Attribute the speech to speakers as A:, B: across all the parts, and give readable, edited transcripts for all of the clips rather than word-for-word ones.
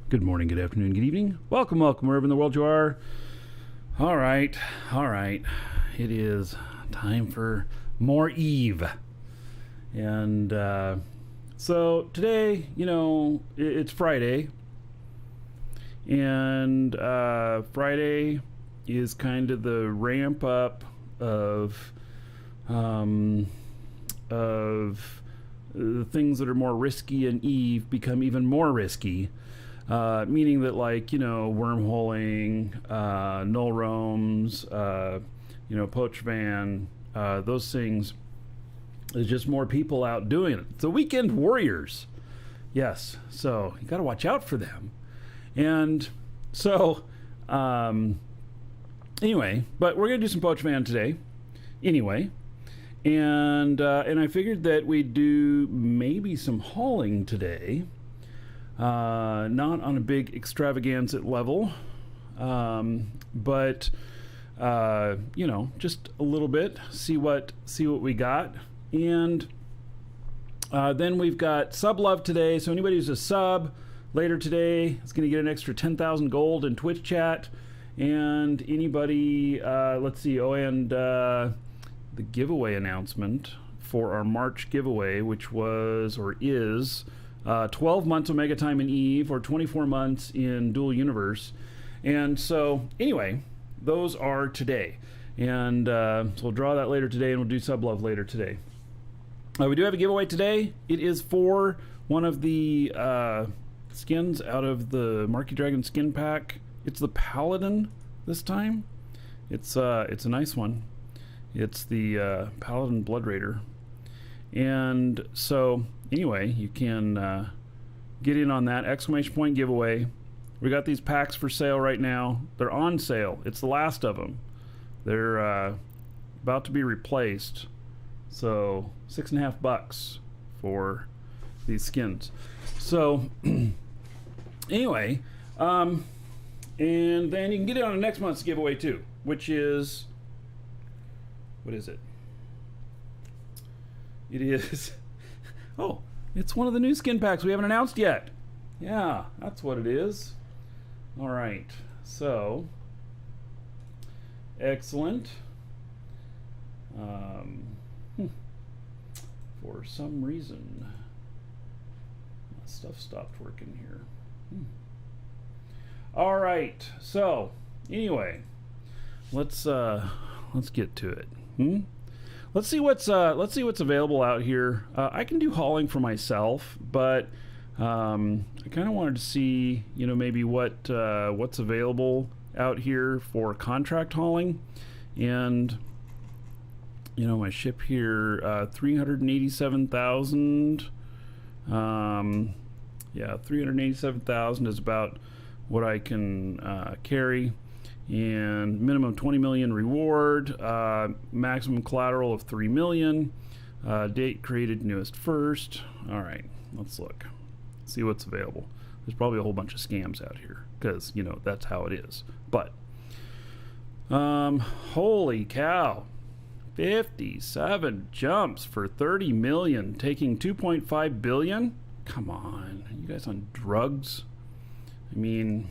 A: Good morning, good afternoon, good evening. Welcome, welcome, wherever in the world you are. All right. It is time for more Eve. And so today, it's Friday. And Friday is kind of the ramp up of the things that are more risky, and Eve become even more risky. Meaning that, wormholing, null roams, poach van, those things, there's just more people out doing it. The weekend warriors. Yes, so you got to watch out for them. And so, anyway, but we're going to do some poach van today. Anyway. And I figured that we'd do maybe some hauling today. Not on a big extravaganza level, but just a little bit. See what we got, and then we've got sub love today. So anybody who's a sub later today is going to get an extra 10,000 gold in Twitch chat, and anybody, let's see, and the giveaway announcement for our March giveaway, which was or is 12 months Omega Time in Eve, or 24 months in Dual Universe. And so, anyway, those are today. And so we'll draw that later today, and we'll do sub love later today. We do have a giveaway today. It is for one of the skins out of the Markee Dragon skin pack. It's the Paladin this time. It's a nice one. It's the Paladin Blood Raider. And so, anyway, you can get in on that exclamation point giveaway. We got these packs for sale right now. They're on sale. It's the last of them. They're about to be replaced. So $6.50 for these skins. So anyway, and then you can get it on the next month's giveaway too, which is, what is it? It is, oh, it's one of the new skin packs we haven't announced yet. Yeah, that's what it is. All right, so, excellent. For some reason, my stuff stopped working here. All right, so, anyway, let's get to it. Let's see what's available out here. I can do hauling for myself, but I kind of wanted to see, maybe what's available out here for contract hauling. And my ship here, 387,000. Yeah, 387,000 is about what I can carry. And minimum 20 million reward, maximum collateral of 3 million, date created newest first. All right, let's look, see what's available. There's probably a whole bunch of scams out here because that's how it is. But holy cow, 57 jumps for 30 million, taking 2.5 billion. Come on, are you guys on drugs? I mean,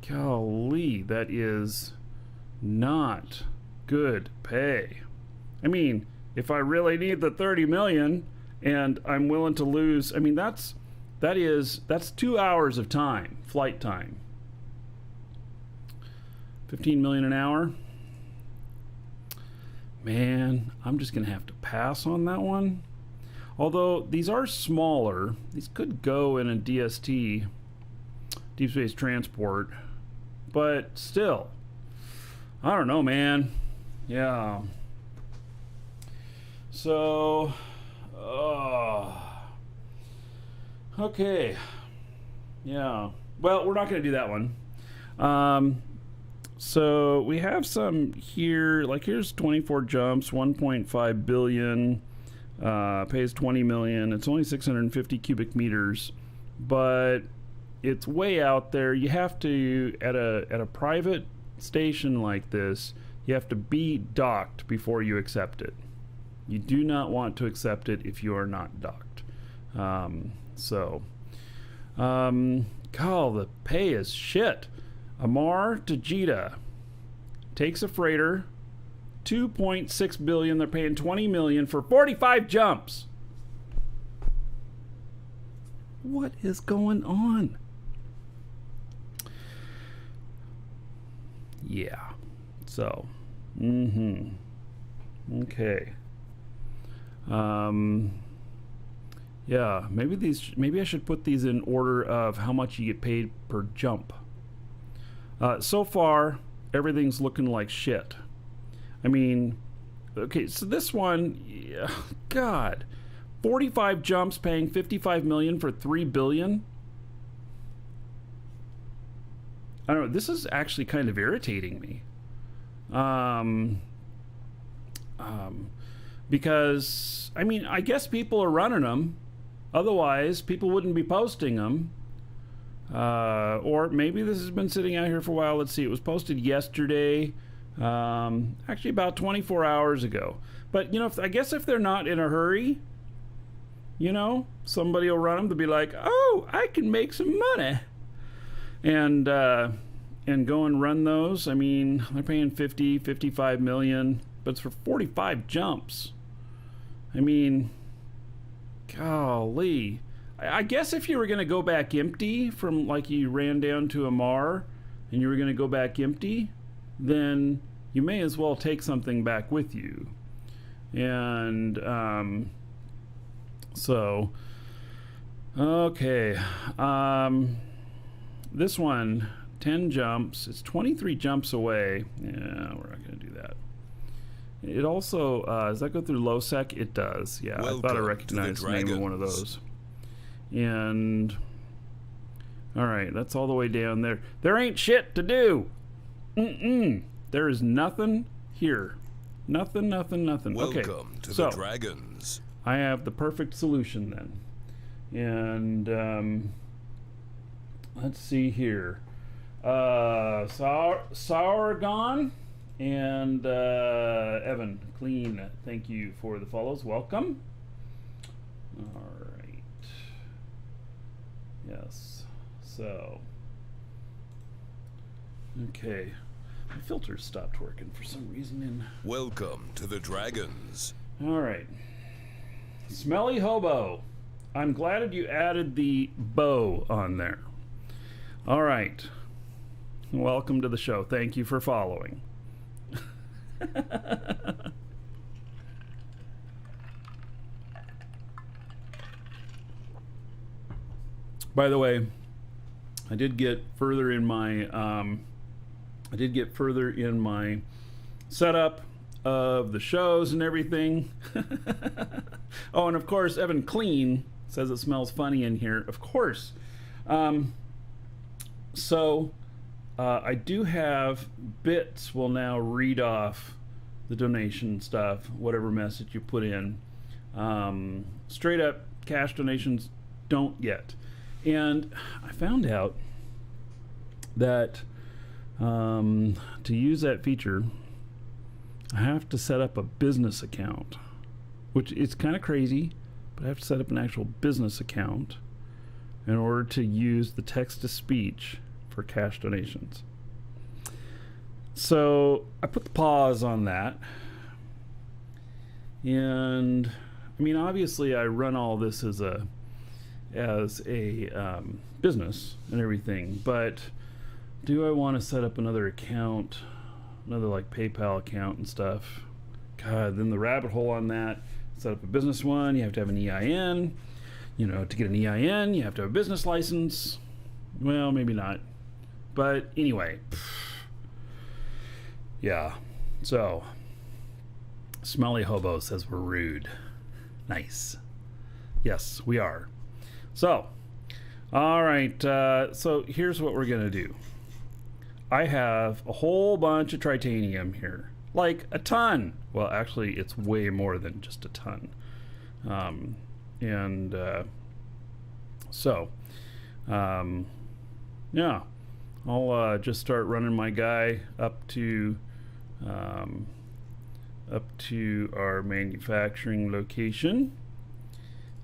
A: golly, that is not good pay. I mean, if I really need the 30 million and I'm willing to lose, I mean, that's 2 hours of time, flight time. 15 million an hour. Man, I'm just gonna have to pass on that one. Although these are smaller, these could go in a DST, Deep Space Transport. But still, I don't know, man. Yeah. So, okay. Yeah. Well, we're not going to do that one. So we have some here. Like, here's 24 jumps, 1.5 billion. Pays 20 million. It's only 650 cubic meters, but it's way out there. You have to, at a private station like this, you have to be docked before you accept it. You do not want to accept it if you are not docked. God, the pay is shit. Amar to Jita takes a freighter, 2.6 billion. They're paying 20 million for 45 jumps. What is going on? Yeah. So, okay. Yeah, maybe I should put these in order of how much you get paid per jump. So far, everything's looking like shit. I mean, okay, so this one, yeah, God, 45 jumps paying 55 million for 3 billion. I don't know, this is actually kind of irritating me. Because, I mean, I guess people are running them. Otherwise, people wouldn't be posting them. Or maybe this has been sitting out here for a while. Let's see, it was posted yesterday. Actually about 24 hours ago. But, you know, I guess if they're not in a hurry, you know, somebody will run them to be like, oh, I can make some money. And go and run those. I mean, they're paying 55 million, but it's for 45 jumps. I mean, golly. I guess if you were going to go back empty from, like, you ran down to Amar and you were going to go back empty, then you may as well take something back with you. And so, okay. This one, 10 jumps. It's 23 jumps away. Yeah, we're not going to do that. It also, does that go through low sec? It does. Yeah, I thought I recognized the name of one of those. And, all right, that's all the way down there. There ain't shit to do. There is nothing here. Nothing.
B: Welcome
A: okay,
B: to the Dragons.
A: I have the perfect solution then. And, let's see here. Sourgon and Evan Clean, thank you for the follows. Welcome. All right. Yes. So. Okay. My filter stopped working for some reason.
B: Welcome to the Dragons.
A: All right. Smelly Hobo. I'm glad you added the bow on there. All right. Welcome to the show. Thank you for following. By the way, I did get further in my setup of the shows and everything. Oh, and of course, Evan Clean says it smells funny in here. Of course. I do have Bits will now read off the donation stuff, whatever message you put in. Straight up cash donations don't yet. And I found out that to use that feature, I have to set up a business account, which is kind of crazy, but I have to set up an actual business account in order to use the text-to-speech for cash donations. So I put the pause on that. And I mean, obviously I run all this as a business and everything, but do I want to set up another account, another like PayPal account and stuff? God, then the rabbit hole on that, set up a business one, you have to have an EIN. You know, to get an EIN, you have to have a business license. Well, maybe not. But anyway, yeah. So, Smelly Hobo says we're rude. Nice. Yes, we are. So, all right. So here's what we're going to do. I have a whole bunch of tritanium here. Like a ton. Well, actually, it's way more than just a ton. Yeah. I'll just start running my guy up to our manufacturing location,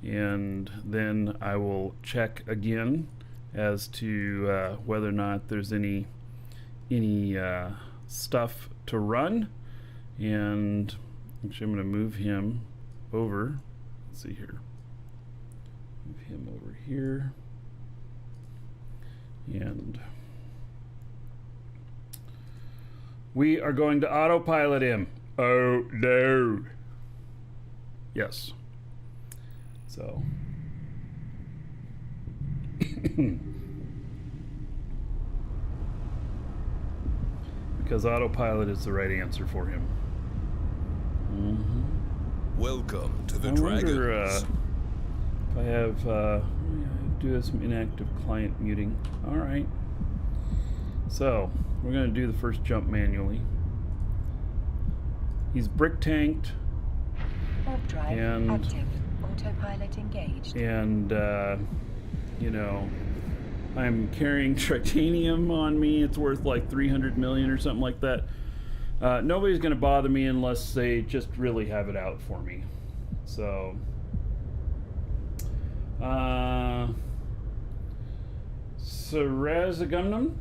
A: and then I will check again as to whether or not there's any stuff to run. And actually I'm going to move him over. Let's see here. Move him over here. And we are going to autopilot him. Oh no. Yes. So. Because autopilot is the right answer for him.
B: Welcome to the
A: I wonder
B: Dragons.
A: if I have do some inactive client muting. All right. So we're going to do the first jump manually. He's brick tanked.
C: Warp drive
A: And-
C: active. Autopilot engaged.
A: And you know, I'm carrying tritanium on me. It's worth like 300 million or something like that. Nobody's going to bother me unless they just really have it out for me. So Sarazagunum?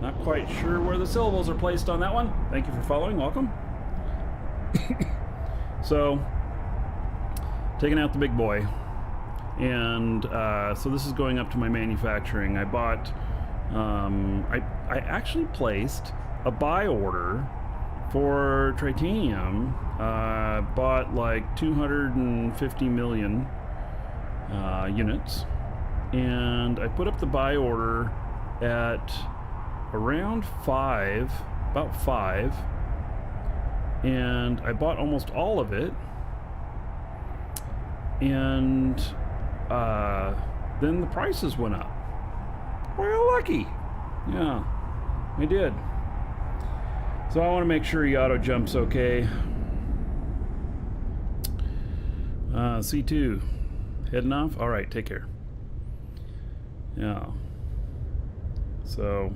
A: Not quite sure where the syllables are placed on that one. Thank you for following. Welcome. So, taking out the big boy. And so this is going up to my manufacturing. I bought, I actually placed a buy order for titanium. Bought like 250 million units. And I put up the buy order at around about 5. And I bought almost all of it. And then the prices went up. Well, lucky. Yeah, I did. So I want to make sure he auto jumps okay. C2 heading off. All right, take care. Yeah. So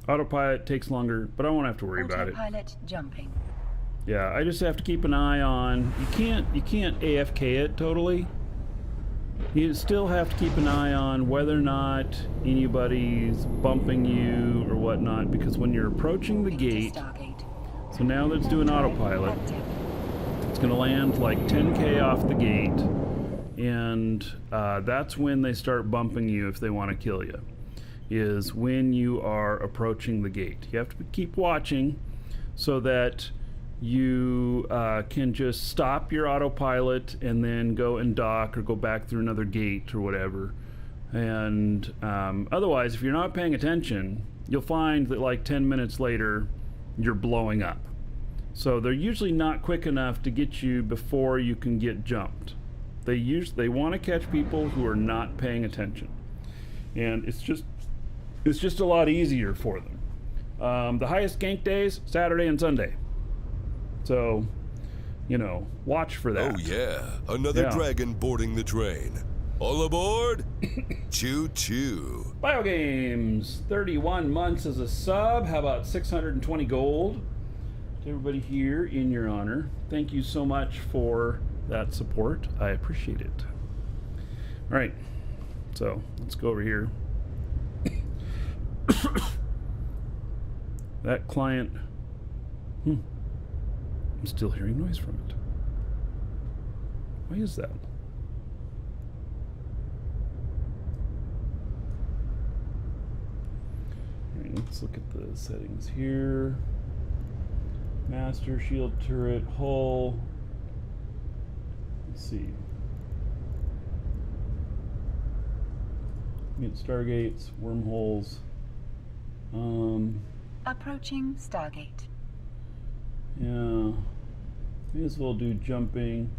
A: autopilot takes longer, but I won't have to worry about it.
C: Autopilot jumping.
A: Yeah, I just have to keep an eye on. You can't AFK it totally. You still have to keep an eye on whether or not anybody's bumping you or whatnot, because when you're approaching the gate, so now that it's doing autopilot, it's going to land like 10K off the gate, and that's when they start bumping you if they want to kill you, is when you are approaching the gate. You have to keep watching so that you can just stop your autopilot and then go and dock or go back through another gate or whatever. And otherwise, if you're not paying attention, you'll find that like 10 minutes later, you're blowing up. So they're usually not quick enough to get you before you can get jumped. They want to catch people who are not paying attention. And it's just a lot easier for them. The highest gank days, Saturday and Sunday. So, you know, watch for that.
B: Oh yeah, another
A: Yeah.
B: dragon boarding the train. All aboard! Choo choo.
A: Biogames, 31 months as a sub. How about 620 gold? To everybody here in your honor. Thank you so much for that support. I appreciate it. All right, so let's go over here. That client. I'm still hearing noise from it. Why is that? All right, let's look at the settings here. Master, shield turret, hull. Let's see. Mute stargates, wormholes.
C: Approaching Stargate.
A: Yeah. May as well do jumping.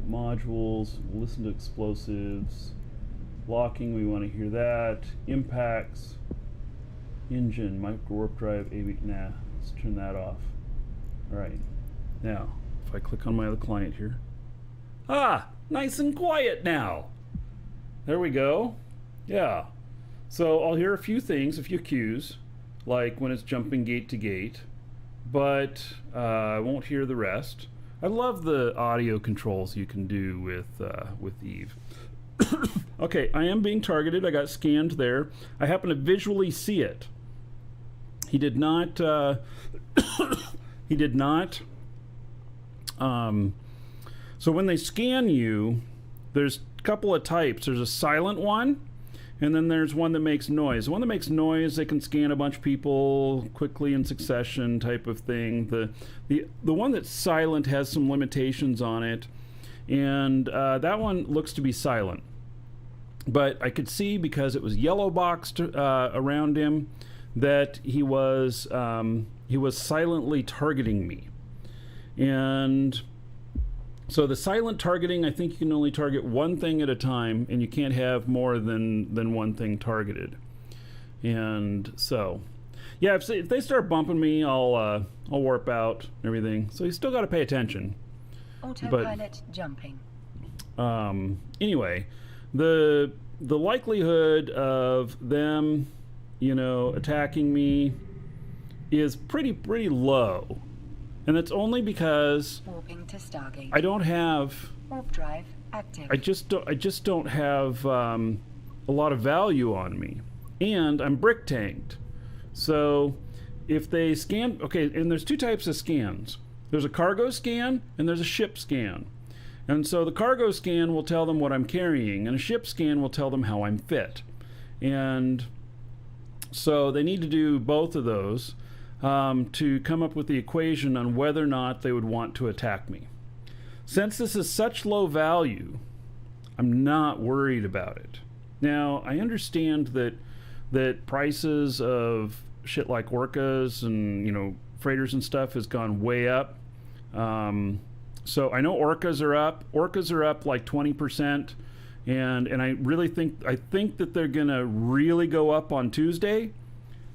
A: Modules, listen to explosives. Locking, we want to hear that. Impacts. Engine, micro warp drive, AV. Nah, let's turn that off. Alright. Now, if I click on my other client here. Ah! Nice and quiet now! There we go. Yeah. So I'll hear a few things, a few cues, like when it's jumping gate to gate. but I won't hear the rest. I love the audio controls you can do with Eve. Okay, I am being targeted. I got scanned there. I happen to visually see it. He did not. He did not. So when they scan you, there's a couple of types. There's a silent one, and then there's one that makes noise. The one that makes noise, they can scan a bunch of people quickly in succession, type of thing. The one that's silent has some limitations on it, and that one looks to be silent. But I could see, because it was yellow boxed around him, that he was silently targeting me. And so the silent targeting, I think you can only target one thing at a time, and you can't have more than one thing targeted. And so, yeah, if they start bumping me, I'll warp out and everything. So you still got to pay attention.
C: Autopilot jumping.
A: Anyway, the likelihood of them, attacking me is pretty low. And that's only because
C: Warping to Stargate.
A: I don't have.
C: Warp drive active.
A: I just don't have a lot of value on me, and I'm brick tanked. So if they scan, okay, and there's two types of scans. There's a cargo scan and there's a ship scan. And so the cargo scan will tell them what I'm carrying, and a ship scan will tell them how I'm fit. And so they need to do both of those to come up with the equation on whether or not they would want to attack me. Since this is such low value, I'm not worried about it. Now, I understand that prices of shit like orcas and, freighters and stuff has gone way up. So I know orcas are up. Orcas are up like 20%. And I really think that they're going to really go up on Tuesday.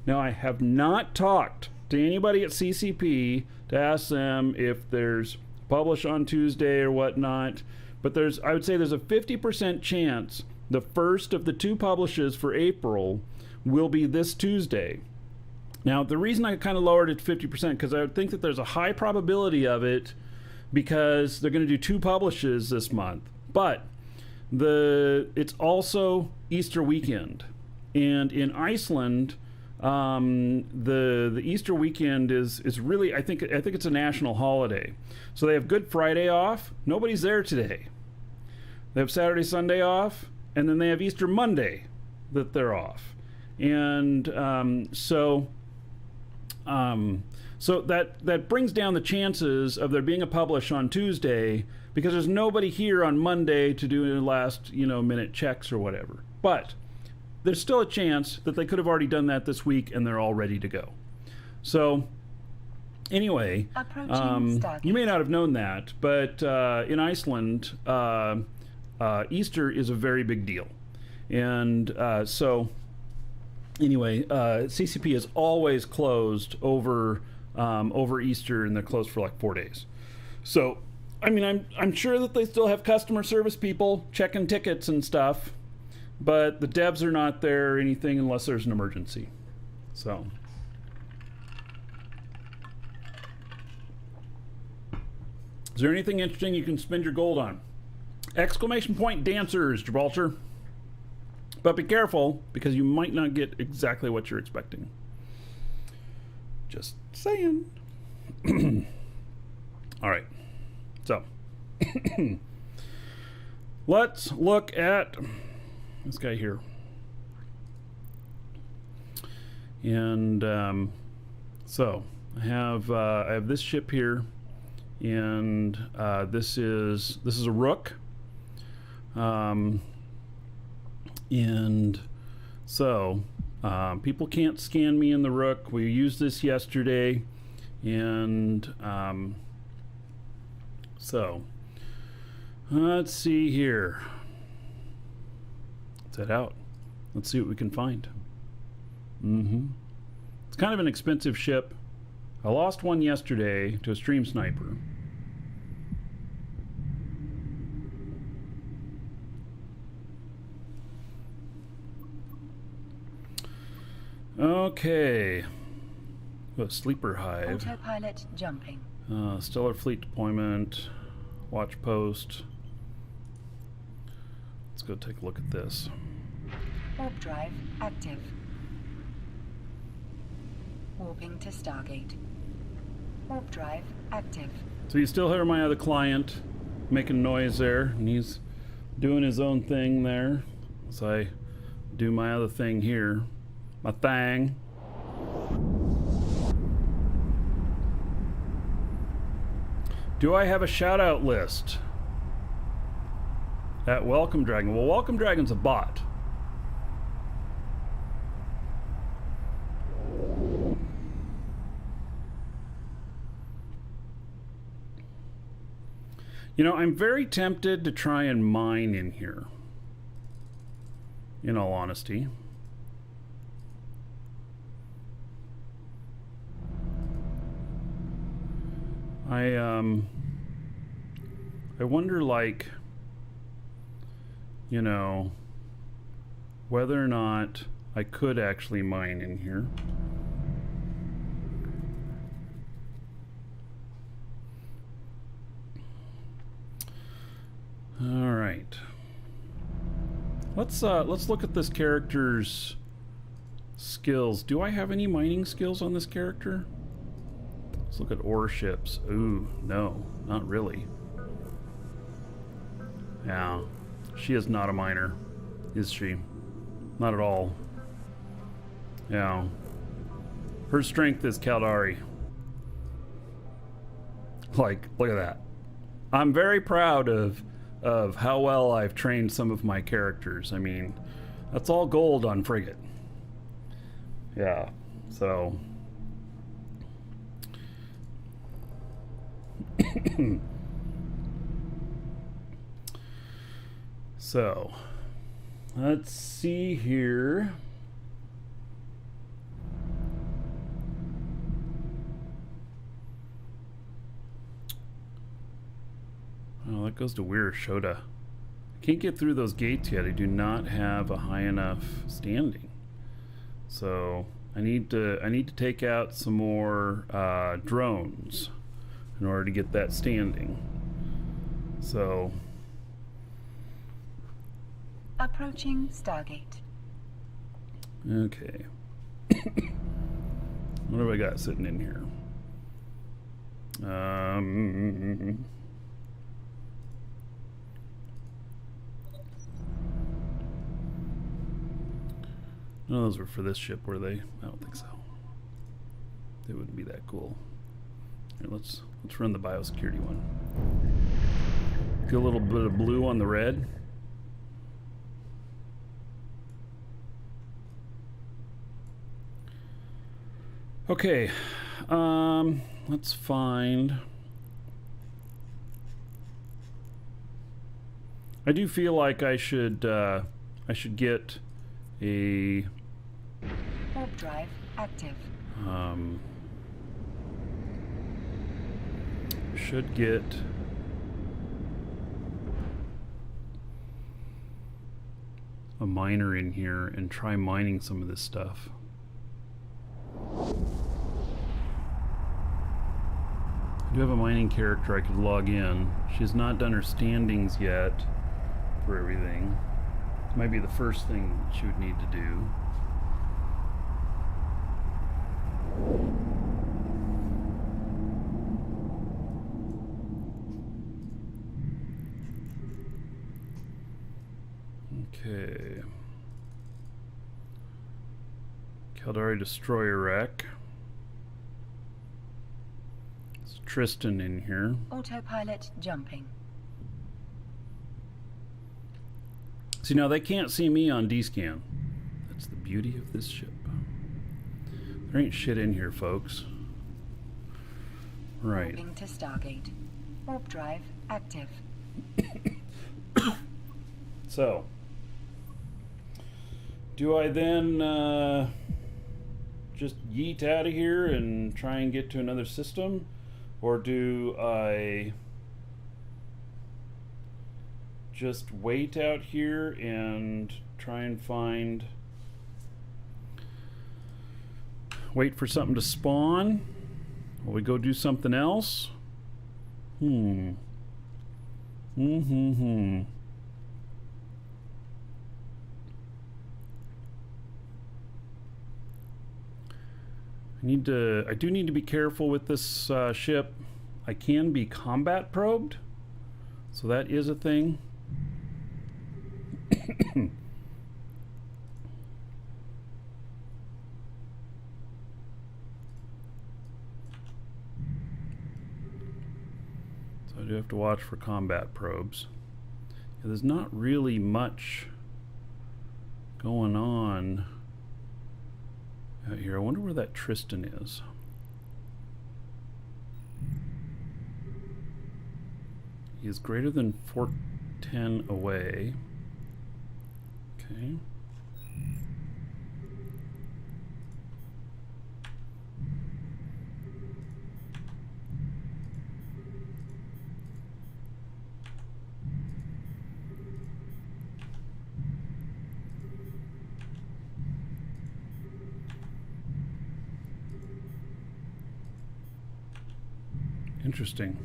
A: Now, I have not talked to anybody at CCP to ask them if there's publish on Tuesday or whatnot, but I would say there's a 50% chance the first of the two publishes for April will be this Tuesday. Now, the reason I kind of lowered it to 50%, because I would think that there's a high probability of it, because they're going to do two publishes this month. But it's also Easter weekend, and in Iceland, the Easter weekend is really, I think it's a national holiday. So they have Good Friday off. Nobody's there today. They have Saturday, Sunday off, and then they have Easter Monday that they're off. And so that brings down the chances of there being a publish on Tuesday, because there's nobody here on Monday to do last minute checks or whatever. But there's still a chance that they could have already done that this week and they're all ready to go. So anyway, you may not have known that, but in Iceland, Easter is a very big deal. And so anyway, CCP is always closed over Easter, and they're closed for like 4 days. So, I mean, I'm sure that they still have customer service people checking tickets and stuff, but the devs are not there or anything unless there's an emergency. So. Is there anything interesting you can spend your gold on? Exclamation point dancers, Gibraltar. But be careful, because you might not get exactly what you're expecting. Just saying. All right. So, let's look at this guy here. And so I have this ship here, and this is a rook. And so people can't scan me in the rook. We used this yesterday, and so let's see here. Let's head out. Let's see what we can find. It's kind of an expensive ship. I lost one yesterday to a stream sniper. Okay. Oh, sleeper hive.
C: Autopilot jumping.
A: Stellar fleet deployment. Watch post. Let's go take a look at this.
C: Warp drive active. Warping to Stargate. Warp drive active.
A: So you still hear my other client making noise there, and he's doing his own thing there as I do my other thing here. My thing. Do I have a shout out list at Welcome Dragon? Well, Welcome Dragon's a bot. You know, I'm very tempted to try and mine in here, in all honesty. I wonder, like, you know, whether or not I could actually mine in here. All right. Let's look at this character's skills. Do I have any mining skills on this character? Let's look at ore ships. Ooh, no, not really. Yeah, she is not a miner, is she? Not at all. Yeah. Her strength is Caldari. Like, look at that. I'm very proud of how well I've trained some of my characters. I mean, that's all gold on Frigate. Yeah, so... So, let's see here. Oh, that goes to Weir Shota. I can't get through those gates yet. I do not have a high enough standing. So, I need to take out some more drones in order to get that standing. So,
C: Approaching Stargate.
A: okay. What have I got sitting in here? No, those were for this ship, were they? I don't think so. They wouldn't be that cool. Here, let's run the biosecurity one. Get a little bit of blue on the red. Okay, let's find. I do feel like I should get a
C: Warp drive active.
A: Should get a miner in here and try mining some of this stuff. I do have a mining character I could log in. She's not done her standings yet for everything. This might be the first thing she would need to do. Okay. Caldari Destroyer Wreck. It's Tristan in here.
C: Autopilot jumping.
A: See, now they can't see me on D-scan. That's the beauty of this ship. There ain't shit in here, folks. Right.
C: Warping to Stargate. Warp drive active.
A: So, do I then just yeet out of here and try and get to another system? Or do I just wait out here and try and find wait for something to spawn. Will we go do something else? I do need to be careful with this ship. I can be combat probed, so that is a thing. So I do have to watch for combat probes. Yeah, there's not really much going on out here. I wonder where that Tristan is. He is greater than 410 away. Okay. Interesting.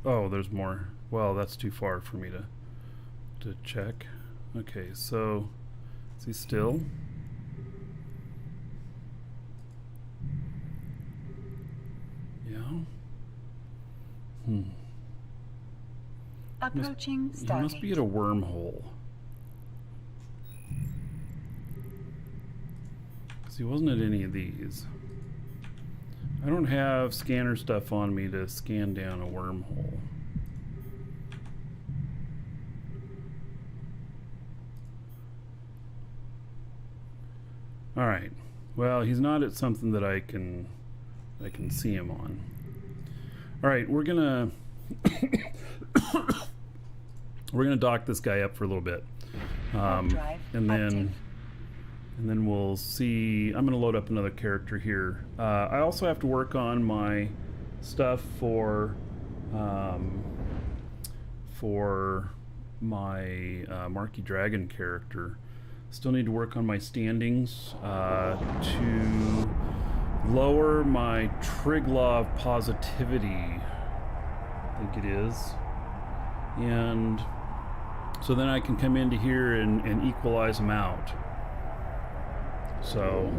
A: Oh, there's more. Well, that's too far for me to check. Okay, so is he still? Yeah.
C: Approaching
A: He must be at a
C: Stargate.
A: wormhole. Because he wasn't at any of these. I don't have scanner stuff on me to scan down a wormhole. All right. Well, he's not at something that I can see him on. All right, we're gonna dock this guy up for a little bit,
C: Drive
A: and then.
C: active.
A: And then we'll see. I'm going to load up another character here. I also have to work on my stuff for my Markee Dragon character. Still need to work on my standings to lower my trig law of positivity, I think it is. And so then I can come into here and equalize them out. So,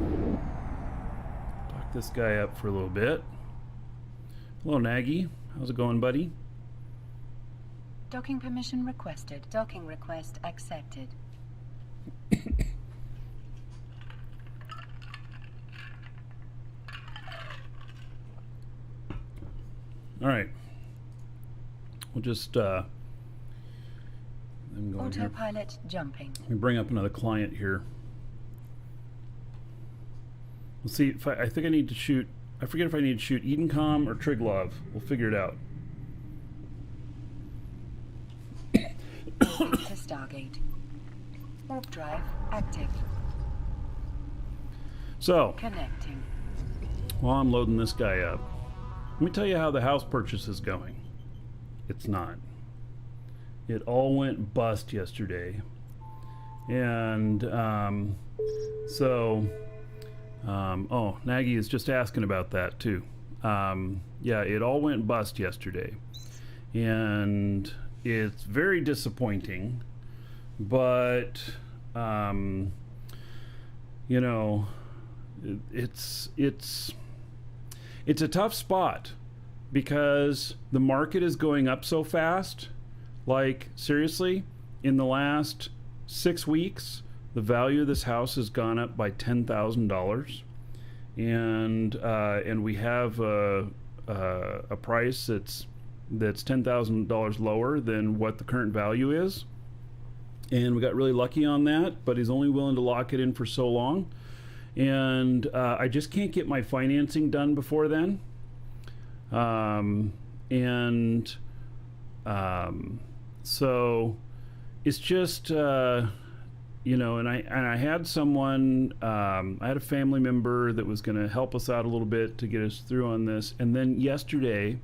A: dock this guy up for a little bit. Hello, Nagy. How's it going, buddy?
C: Docking permission requested. Docking request accepted.
A: All right. We'll just let me go in here.
C: Autopilot jumping.
A: Let me bring up another client here. We'll see if I think I need to shoot. I forget if I need to shoot Edencom or Triglov. We'll figure it out.
C: Moving to Stargate. Warp drive active.
A: So,
C: Connecting.
A: while I'm loading this guy up, let me tell you how the house purchase is going. It's not. It all went bust yesterday. And oh, Nagy is just asking about that too. Yeah, it all went bust yesterday. And it's very disappointing, but you know, it's a tough spot because the market is going up so fast. Like, seriously, in the last 6 weeks, the value of this house has gone up by $10,000, and we have a price that's $10,000 lower than what the current value is, and we got really lucky on that. But he's only willing to lock it in for so long, and I just can't get my financing done before then, so it's just. You know, and I had someone, I had a family member that was going to help us out a little bit to get us through on this. And then yesterday,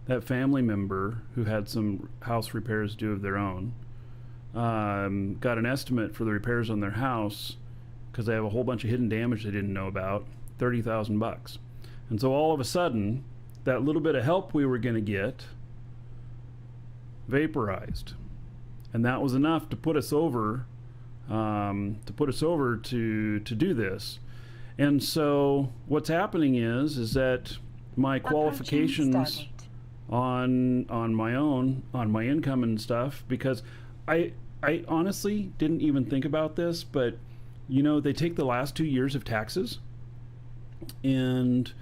A: that family member who had some house repairs due of their own, got an estimate for the repairs on their house because they have a whole bunch of hidden damage they didn't know about, $30,000. And so all of a sudden, that little bit of help we were going to get vaporized, and that was enough to put us over, to do this. And so what's happening is that my qualifications on my income and stuff, because I honestly didn't even think about this, but you know, they take the last 2 years of taxes and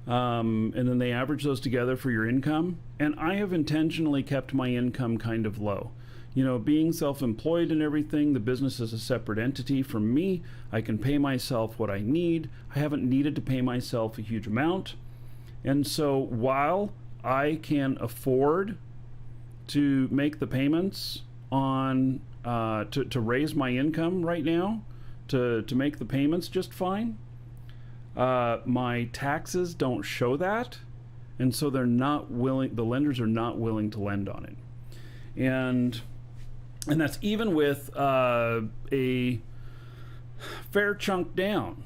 A: then they average those together for your income. And I have intentionally kept my income kind of low. You know, being self-employed and everything, the business is a separate entity from me. I can pay myself what I need. I haven't needed to pay myself a huge amount. And so while I can afford to make the payments on, to raise my income right now, to make the payments just fine, my taxes don't show that. And so they're not willing, the lenders are not willing to lend on it. And that's even with a fair chunk down.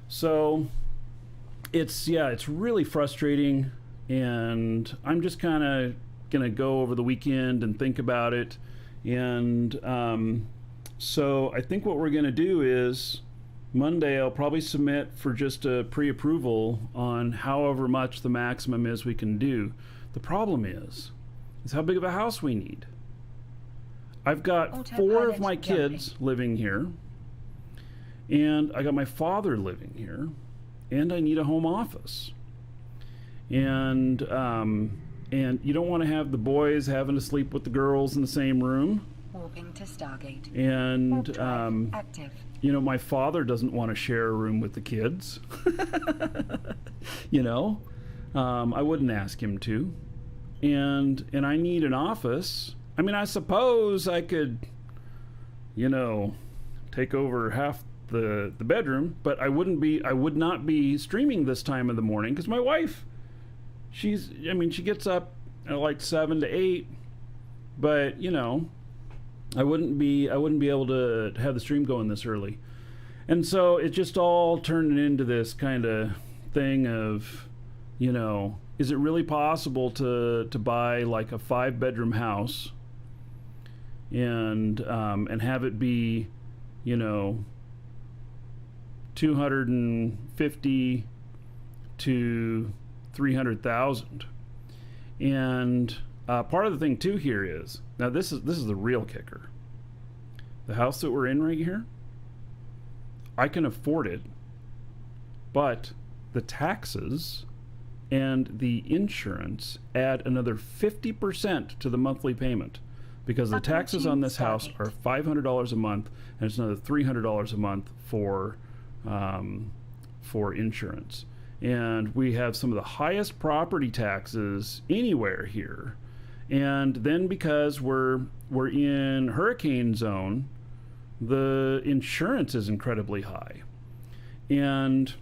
A: So it's really frustrating, and I'm just kind of gonna go over the weekend and think about it. And so I think what we're gonna do is Monday I'll probably submit for just a pre-approval on however much the maximum is we can do. The problem is how big of a house we need. I've got
C: Autopilot
A: 4 of my kids living here, and I got my father living here, and I need a home office. And you don't want to have the boys having to sleep with the girls in the same room.
C: Warping to Stargate.
A: And
C: Warp drive active.
A: you know, my father doesn't want to share a room with the kids. You know, I wouldn't ask him to. And I need an office. I mean, I suppose I could, you know, take over half the bedroom, but I would not be streaming this time of the morning, because my wife, she gets up at like 7 to 8, but you know, I wouldn't be able to have the stream going this early. And so it just all turned into this kind of thing of, you know, is it really possible to buy like a 5-bedroom house and have it be, you know, 250 to 300,000? And part of the thing too here is, now this is the real kicker. The house that we're in right here, I can afford it, but the taxes and the insurance add another 50% to the monthly payment, because the taxes on this house are $500 a month, and it's another $300 a month for insurance. And we have some of the highest property taxes anywhere here. And then because we're in hurricane zone, the insurance is incredibly high. And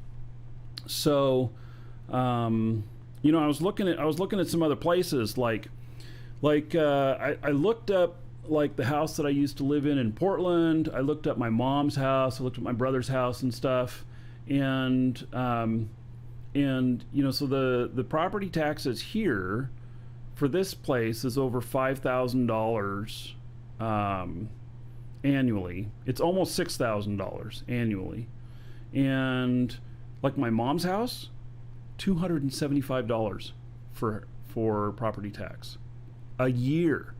A: so you know, I was looking at some other places, like I looked up like the house that I used to live in Portland. I looked up my mom's house. I looked at my brother's house and stuff. And you know, so the property taxes here for this place is over $5,000 annually. It's almost $6,000 annually. And like my mom's house, $275 for property tax a year.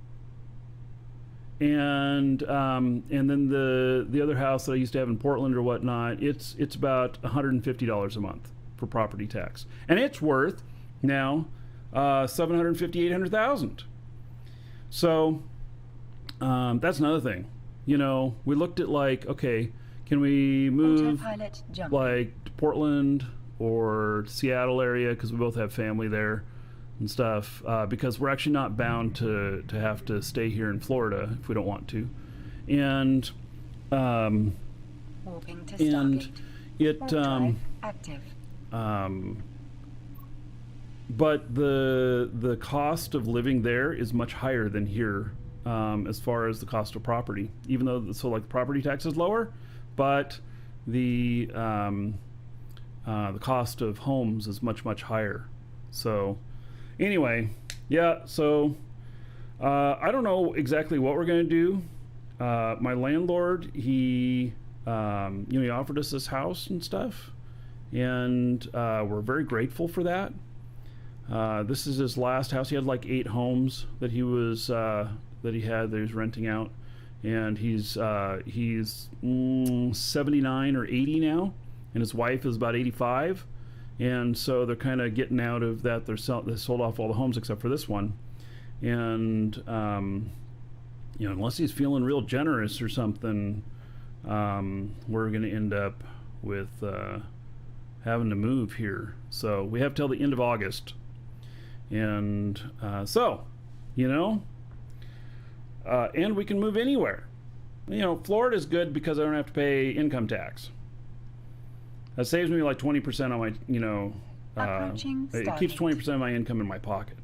A: And then the other house that I used to have in Portland or whatnot, it's about $150 a month for property tax, and it's worth now $750,000, $800,000. So that's another thing. You know, we looked at like, okay, can we move like to Portland or Seattle area, because we both have family there and stuff, because we're actually not bound to have to stay here in Florida if we don't want to. And
C: active.
A: But the cost of living there is much higher than here, as far as the cost of property. Even though, so like the property tax is lower, but the cost of homes is much, much higher. So anyway, yeah, so I don't know exactly what we're going to do. My landlord, he offered us this house and stuff, and we're very grateful for that. This is his last house. He had like 8 homes that he was renting out, and he's 79 or 80 now, and his wife is about 85, and so they're kind of getting out of that. They sold off all the homes except for this one, and unless he's feeling real generous or something, we're going to end up with having to move here. So we have till the end of August, and and we can move anywhere. Florida's good because I don't have to pay income tax. That saves me like 20% on my, it keeps 20% of my income in my pocket.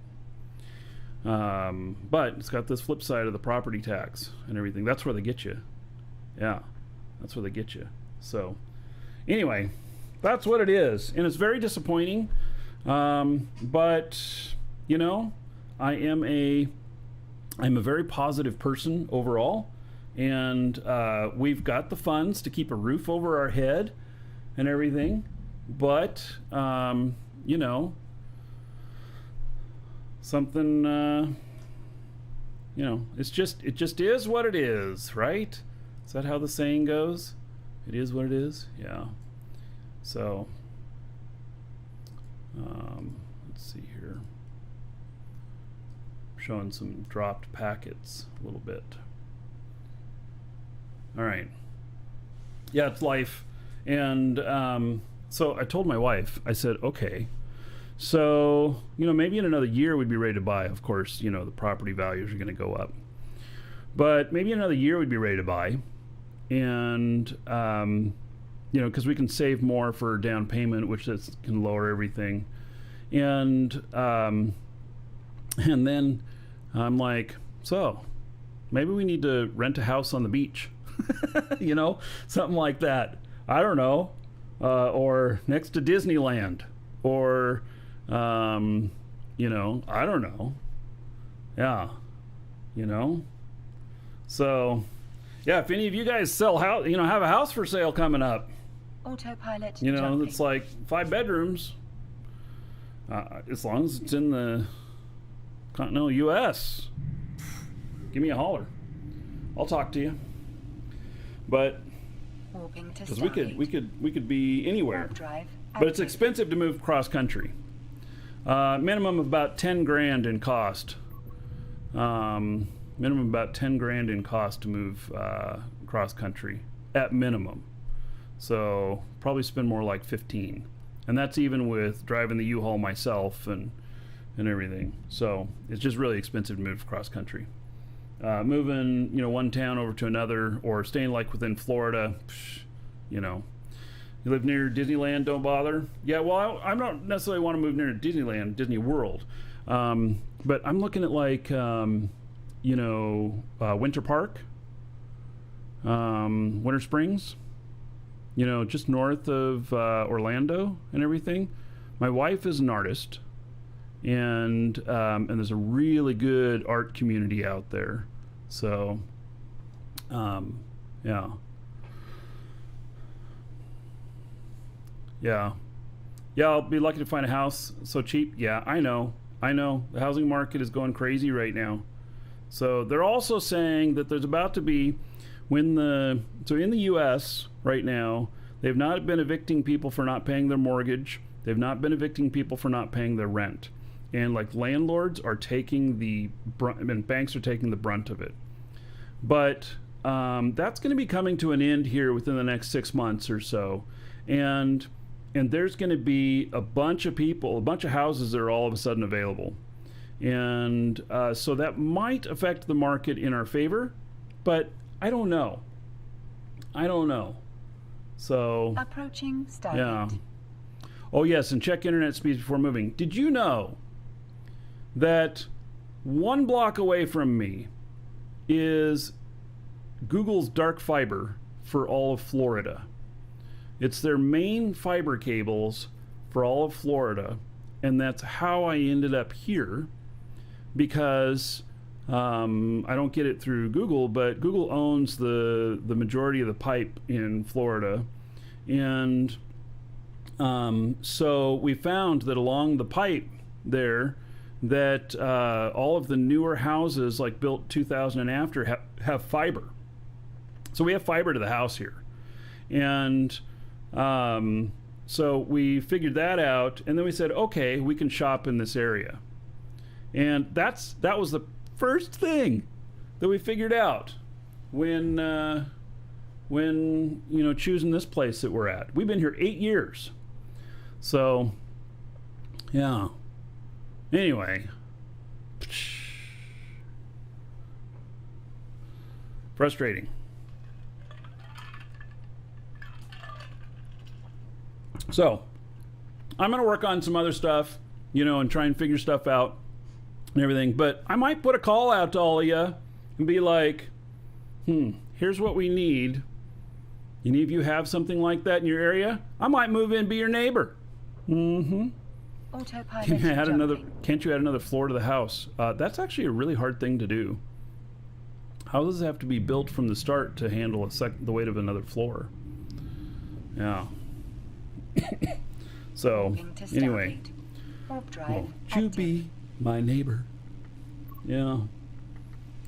A: But it's got this flip side of the property tax and everything. That's where they get you. Yeah, that's where they get you. So anyway, that's what it is. And it's very disappointing. But, I'm a very positive person overall. And we've got the funds to keep a roof over our head and everything. But, something, it just is what it is, right? Is that how the saying goes? It is what it is? Yeah. So, let's see here. Showing some dropped packets a little bit. All right. Yeah, it's life. And so I told my wife, I said, okay, so, maybe in another year we'd be ready to buy. Of course, the property values are going to go up. But maybe in another year we'd be ready to buy. And, because we can save more for down payment, which can lower everything. And then I'm like, so maybe we need to rent a house on the beach. Something like that. I don't know. Or next to Disneyland. Or, I don't know. Yeah. So, yeah, if any of you guys sell house, have a house for sale coming up.
C: Autopilot.
A: Jumping. It's like 5 bedrooms. As long as it's in the continental U.S. Give me a holler. I'll talk to you. But because we could be anywhere. But it's expensive to move cross country. Minimum of about $10,000 in cost. Minimum about $10,000 in cost to move cross country at minimum. So probably spend more like 15, and that's even with driving the U-Haul myself and everything. So it's just really expensive to move cross country. Moving one town over to another, or staying like within Florida, you live near Disneyland, don't bother. Yeah, well, I don't necessarily want to move near Disneyland, Disney World, but I'm looking at like Winter Park, Winter Springs, just north of Orlando and everything. My wife is an artist, and there's a really good art community out there. So, yeah. I'll be lucky to find a house so cheap. Yeah, I know. The housing market is going crazy right now. So they're also saying that there's about to be, in the U.S. right now, they've not been evicting people for not paying their mortgage. They've not been evicting people for not paying their rent. And like landlords are taking the brunt, and banks are taking the brunt of it. But that's going to be coming to an end here within the next 6 months or so. And there's going to be a bunch of houses that are all of a sudden available. And so that might affect the market in our favor, but I don't know. So
C: approaching Stargate.
A: Yeah. Oh yes, and check internet speeds before moving. Did you know that 1 block away from me is Google's dark fiber for all of Florida. It's their main fiber cables for all of Florida, and that's how I ended up here, because I don't get it through Google, but Google owns the majority of the pipe in Florida. And so we found that along the pipe there, that all of the newer houses, like built 2000 and after, have fiber. So we have fiber to the house here. And so we figured that out, and then we said, okay, we can shop in this area. And that was the first thing that we figured out when choosing this place that we're at. We've been here 8 years. So, yeah. Anyway. Frustrating. So, I'm going to work on some other stuff, and try and figure stuff out and everything. But I might put a call out to all of you and be like, here's what we need. Any of you have something like that in your area? I might move in and be your neighbor.
C: Autopilot.
A: Can't you add another floor to the house? That's actually a really hard thing to do. Houses have to be built from the start to handle the weight of another floor. Yeah. So, anyway. Won't you be my neighbor? Yeah.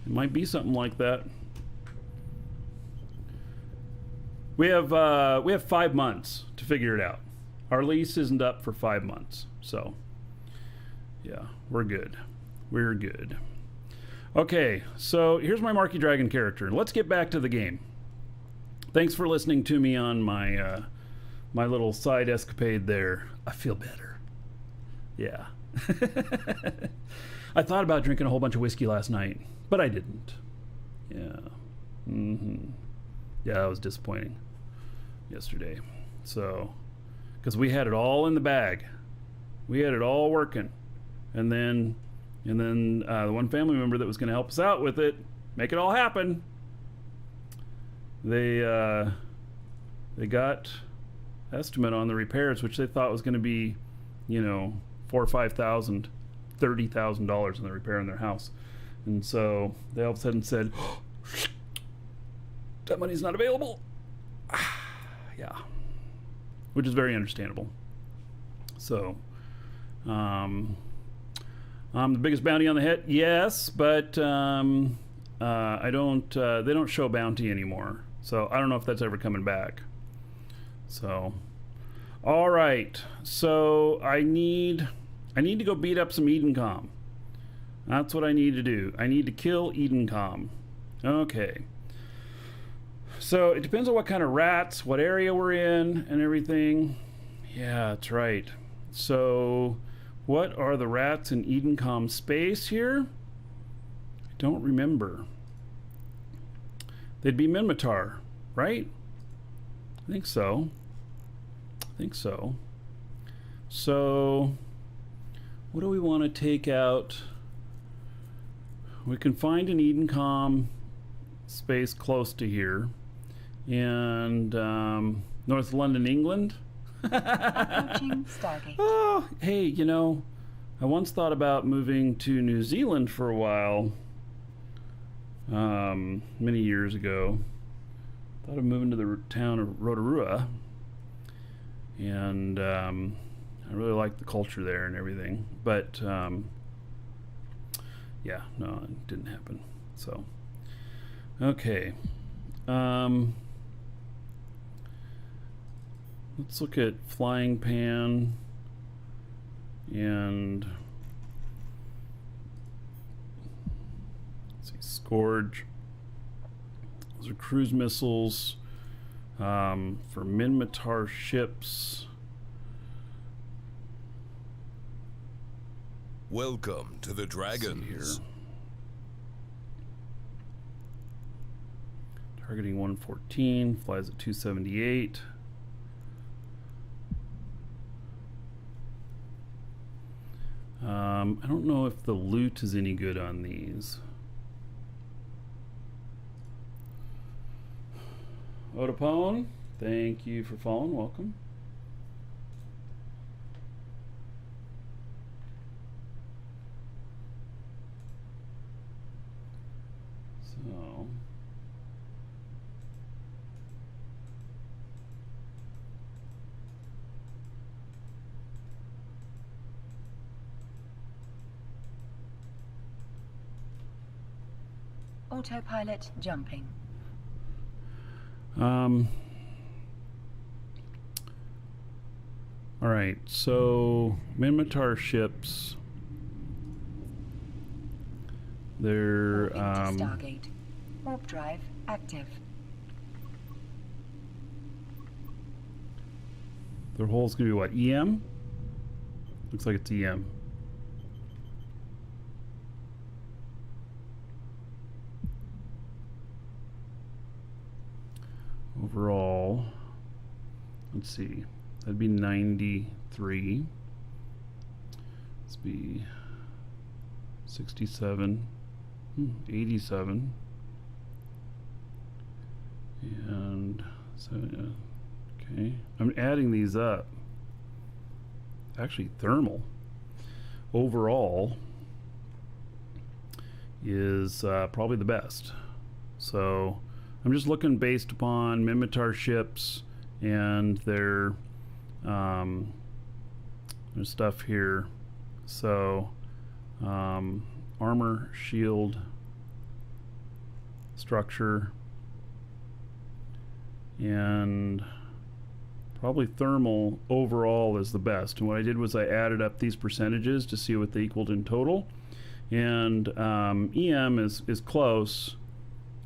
A: It might be something like that. We have 5 months to figure it out. Our lease isn't up for 5 months. So, yeah, we're good. We're good. Okay, so here's my Markee Dragon character. Let's get back to the game. Thanks for listening to me on my my little side escapade there. I feel better. Yeah. I thought about drinking a whole bunch of whiskey last night, but I didn't. Yeah. Yeah, that was disappointing yesterday. So, because we had it all in the bag. We had it all working. And then the one family member that was going to help us out with it, make it all happen, they got estimate on the repairs, which they thought was going to be, $4,000 or $5,000, $30,000 in the repair in their house. And so they all of a sudden said, oh, that money's not available. Yeah. Which is very understandable. So, I'm the biggest bounty on the head, yes, but I don't. They don't show bounty anymore, so I don't know if that's ever coming back. So, all right. So I need to go beat up some Edencom. That's what I need to do. I need to kill Edencom. Okay. So it depends on what kind of rats, what area we're in, and everything. Yeah, that's right. So, what are the rats in Edencom space here? I don't remember. They'd be Minmatar, right? I think so. So, what do we want to take out? We can find an Edencom space close to here. And North London, England.
C: Approaching Stargate.
A: Oh, hey, I once thought about moving to New Zealand for a while. Many years ago. Thought of moving to the town of Rotorua. And I really like the culture there and everything. But, yeah, no, it didn't happen. So, okay. Let's look at Flying Pan and let's see, Scourge. Those are cruise missiles for Minmatar ships.
B: Welcome to the Dragons.
A: Targeting 114, flies at 278. I don't know if the loot is any good on these. Otapone, thank you for following. Welcome. So,
C: Autopilot jumping.
A: All right, so Minmatar ships, they're
C: Warping to Stargate. Warp drive active.
A: their hull's gonna be what, EM? Looks like it's EM. Overall, let's see, that'd be 93. Let's be 67, 87, and so okay. I'm adding these up. Actually, thermal overall is probably the best. So I'm just looking based upon Minmatar ships and their stuff here. So armor, shield, structure, and probably thermal overall is the best. And what I did was I added up these percentages to see what they equaled in total. And EM is close.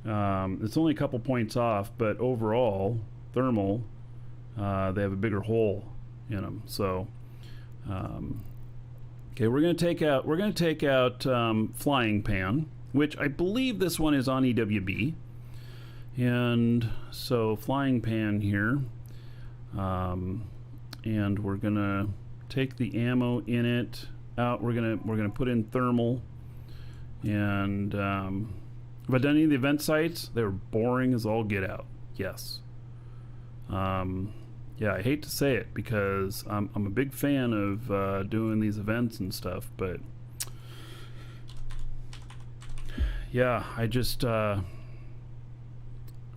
A: It's only a couple points off, but overall thermal, they have a bigger hole in them. So okay, we're going to take out Flying Pan, which I believe this one is on EWB. And so Flying Pan here, and we're gonna take the ammo in it out. We're gonna put in thermal. And have I done any of the event sites? They were boring as all get out. Yes. Yeah, I hate to say it because I'm a big fan of doing these events and stuff, but yeah, I just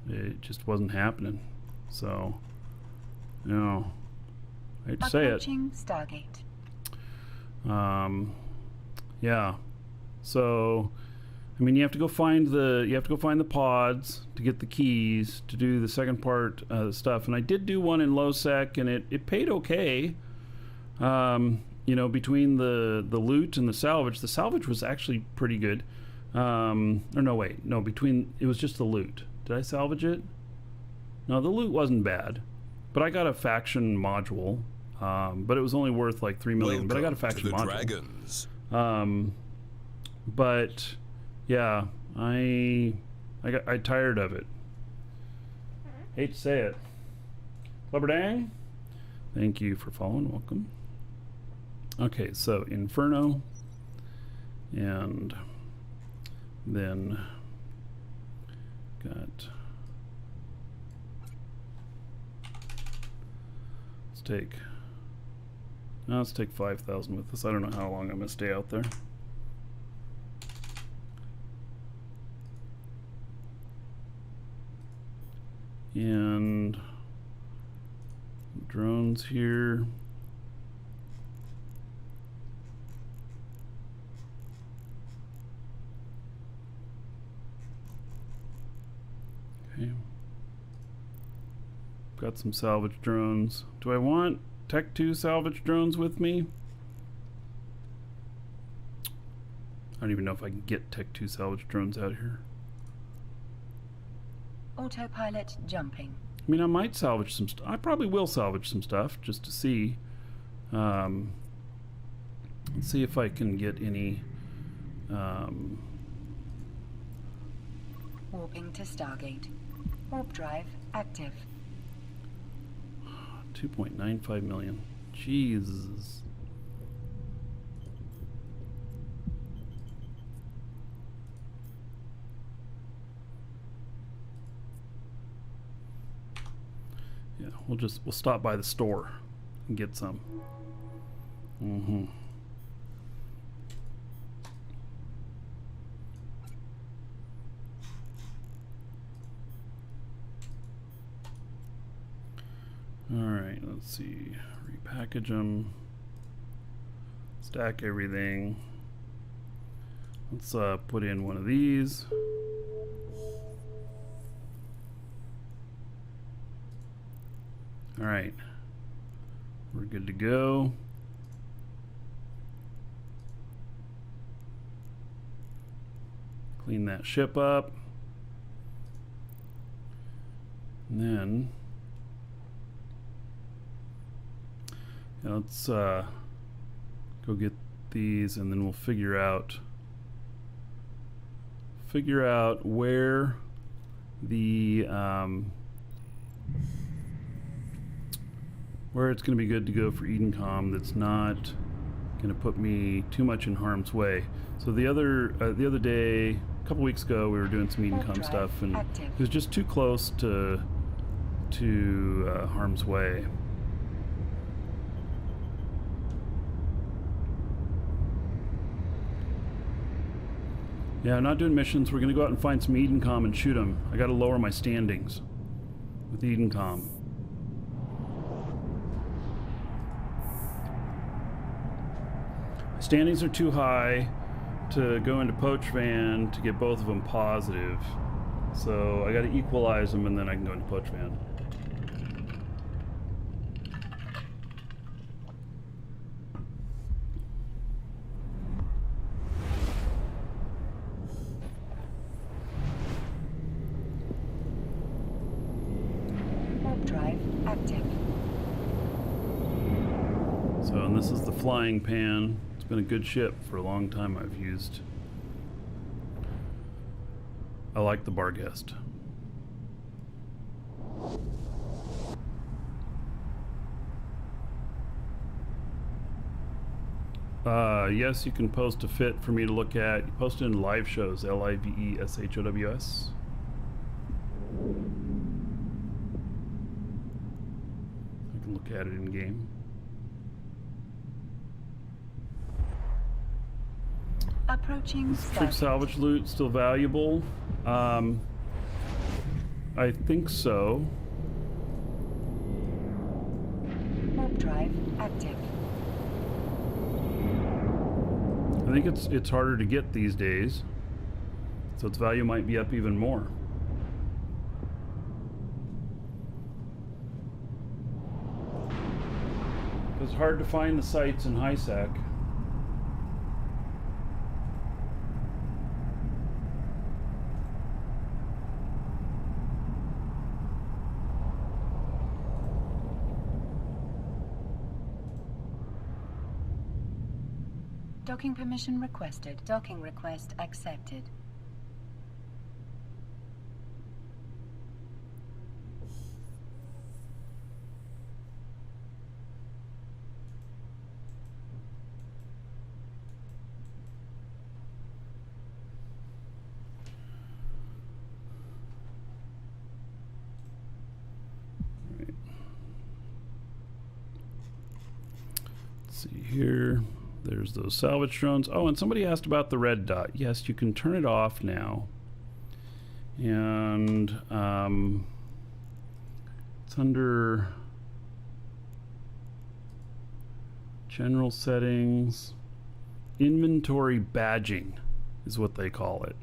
A: it just wasn't happening. So, you know, I hate to say it.
C: Approaching Stargate.
A: Yeah. So, I mean, you have to go find the pods to get the keys to do the second part stuff. And I did do one in low sec, and it paid okay. You know, between the loot and the salvage was actually pretty good. Or no, wait, no, it was just the loot. Did I salvage it? No, the loot wasn't bad, but I got a faction module. But it was only worth like 3 million. But I got a faction module.
B: Dragons.
A: But yeah, I tired of it. Hate to say it. Clubberdang, thank you for following. Welcome. Okay, so Inferno, and then got. Let's take 5,000 with us. I don't know how long I'm gonna stay out there. And drones here. Okay. Got some salvage drones. Do I want Tech 2 salvage drones with me? I don't even know if I can get Tech 2 salvage drones out here.
C: Autopilot jumping.
A: I mean, I might salvage some stuff. I probably will salvage some stuff just to see. Let's see if I can get any.
C: Warping to Stargate. Warp drive active.
A: 2.95 million. Jesus. we'll stop by the store and get some. Alright, let's see. Repackage them. Stack everything. Let's put in one of these. Alright. We're good to go. Clean that ship up. And then let's go get these, and then we'll figure out where the where it's going to be good to go for Edencom that's not going to put me too much in harm's way. So the other day, a couple weeks ago, we were doing some Edencom stuff, and it was just too close to harm's way. Yeah, I'm not doing missions. We're going to go out and find some Edencom and shoot them. I got to lower my standings with Edencom. Standings are too high to go into Poach Van to get both of them positive. So I got to equalize them, and then I can go into Poach Van. And this is the Flying Pan. It's been a good ship for a long time. I've used. I like the Barghest. Yes, you can post a fit for me to look at. You post it in live shows, LIVESHOWS. I can look at it in game.
C: Approaching
A: Troop salvage loot still valuable? I think so.
C: Warp drive active.
A: I think it's harder to get these days, so its value might be up even more. It's hard to find the sites in HiSec.
C: Docking permission requested. Docking request accepted.
A: Right. Let's see here. There's those salvage drones. Oh, and somebody asked about the red dot. Yes, you can turn it off now. And it's under general settings. Inventory badging is what they call it.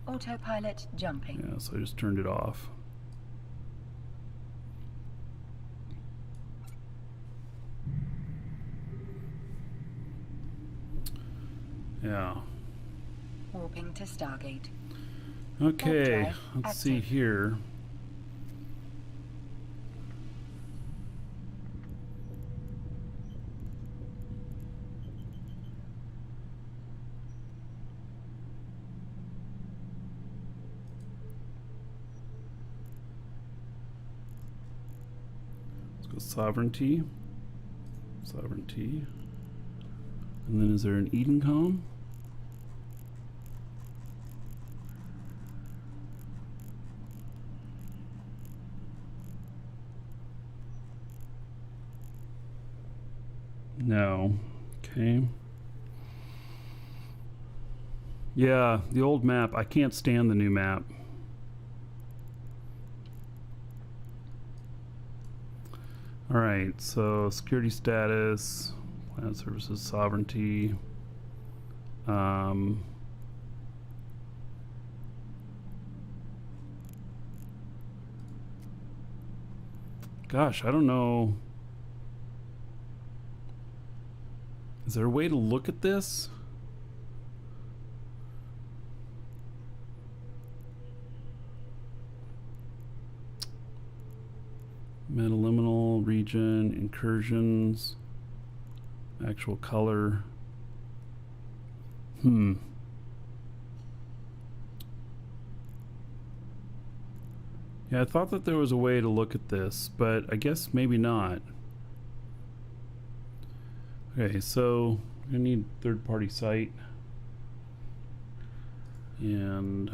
C: Autopilot jumping.
A: Yeah, so I just turned it off. Yeah.
C: Warping to Stargate.
A: Okay, let's see here. Let's go sovereignty. Sovereignty. And then is there an Edencom? No. Okay. Yeah, the old map. I can't stand the new map. Alright, so security status, planet services, sovereignty. Gosh, I don't know. Is there a way to look at this? Metaliminal region, incursions, actual color. Yeah, I thought that there was a way to look at this, but I guess maybe not. Okay, so I need third-party site. And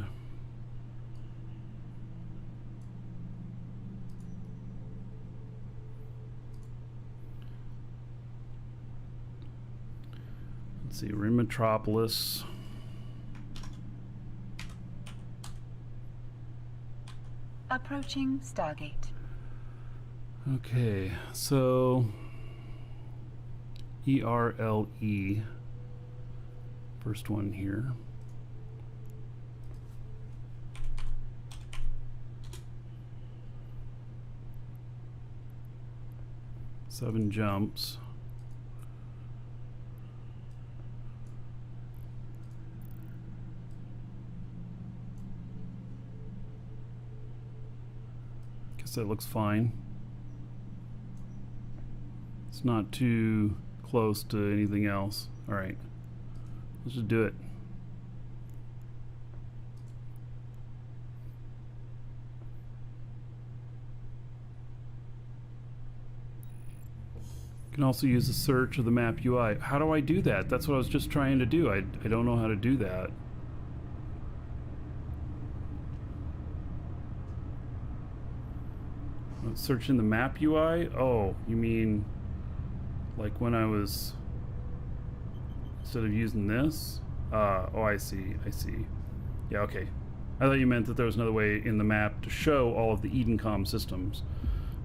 A: let's see, we're in Metropolis.
C: Approaching Stargate.
A: Okay, so ERLE, first one here. Seven jumps. That looks fine. It's not too close to anything else. All right, let's just do it. You can also use the search of the map UI. How do I do that? That's what I was just trying to do. I don't know how to do that. Search in the map UI? Oh, you mean like when I was, instead of using this? Oh, I see. Yeah, okay. I thought you meant that there was another way in the map to show all of the Edencom systems,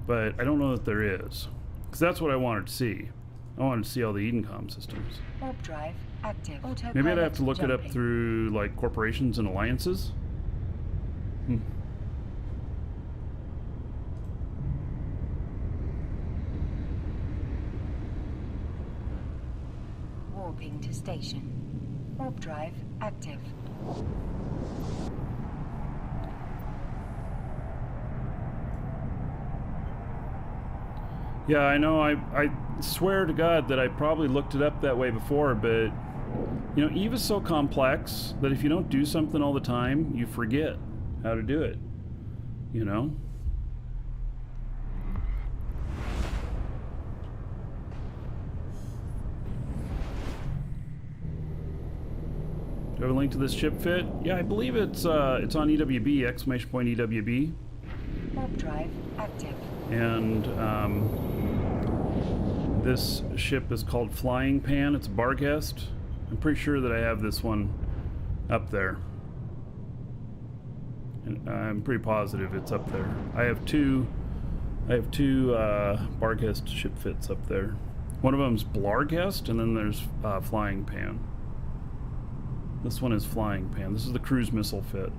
A: but I don't know that there is, because that's what I wanted to see. I wanted to see all the Edencom systems.
C: Warp drive active. Autopilot
A: Maybe I'd have to look it
C: jumping.
A: up through like corporations and alliances.
C: Warping to station. Warp drive active.
A: Yeah, I know. I swear to God that I probably looked it up that way before, but you know, Eve is so complex that if you don't do something all the time, you forget how to do it. You know? Do I have a link to this ship fit? Yeah, I believe it's on EWB, exclamation point EWB.
C: Warp drive active.
A: And this ship is called Flying Pan. It's a bar guest. I'm pretty sure that I have this one up there. And I'm pretty positive it's up there. I have two bar guest ship fits up there. One of them's Blarguest, and then there's Flying Pan. This one is Flying Pan. This is the cruise missile fit.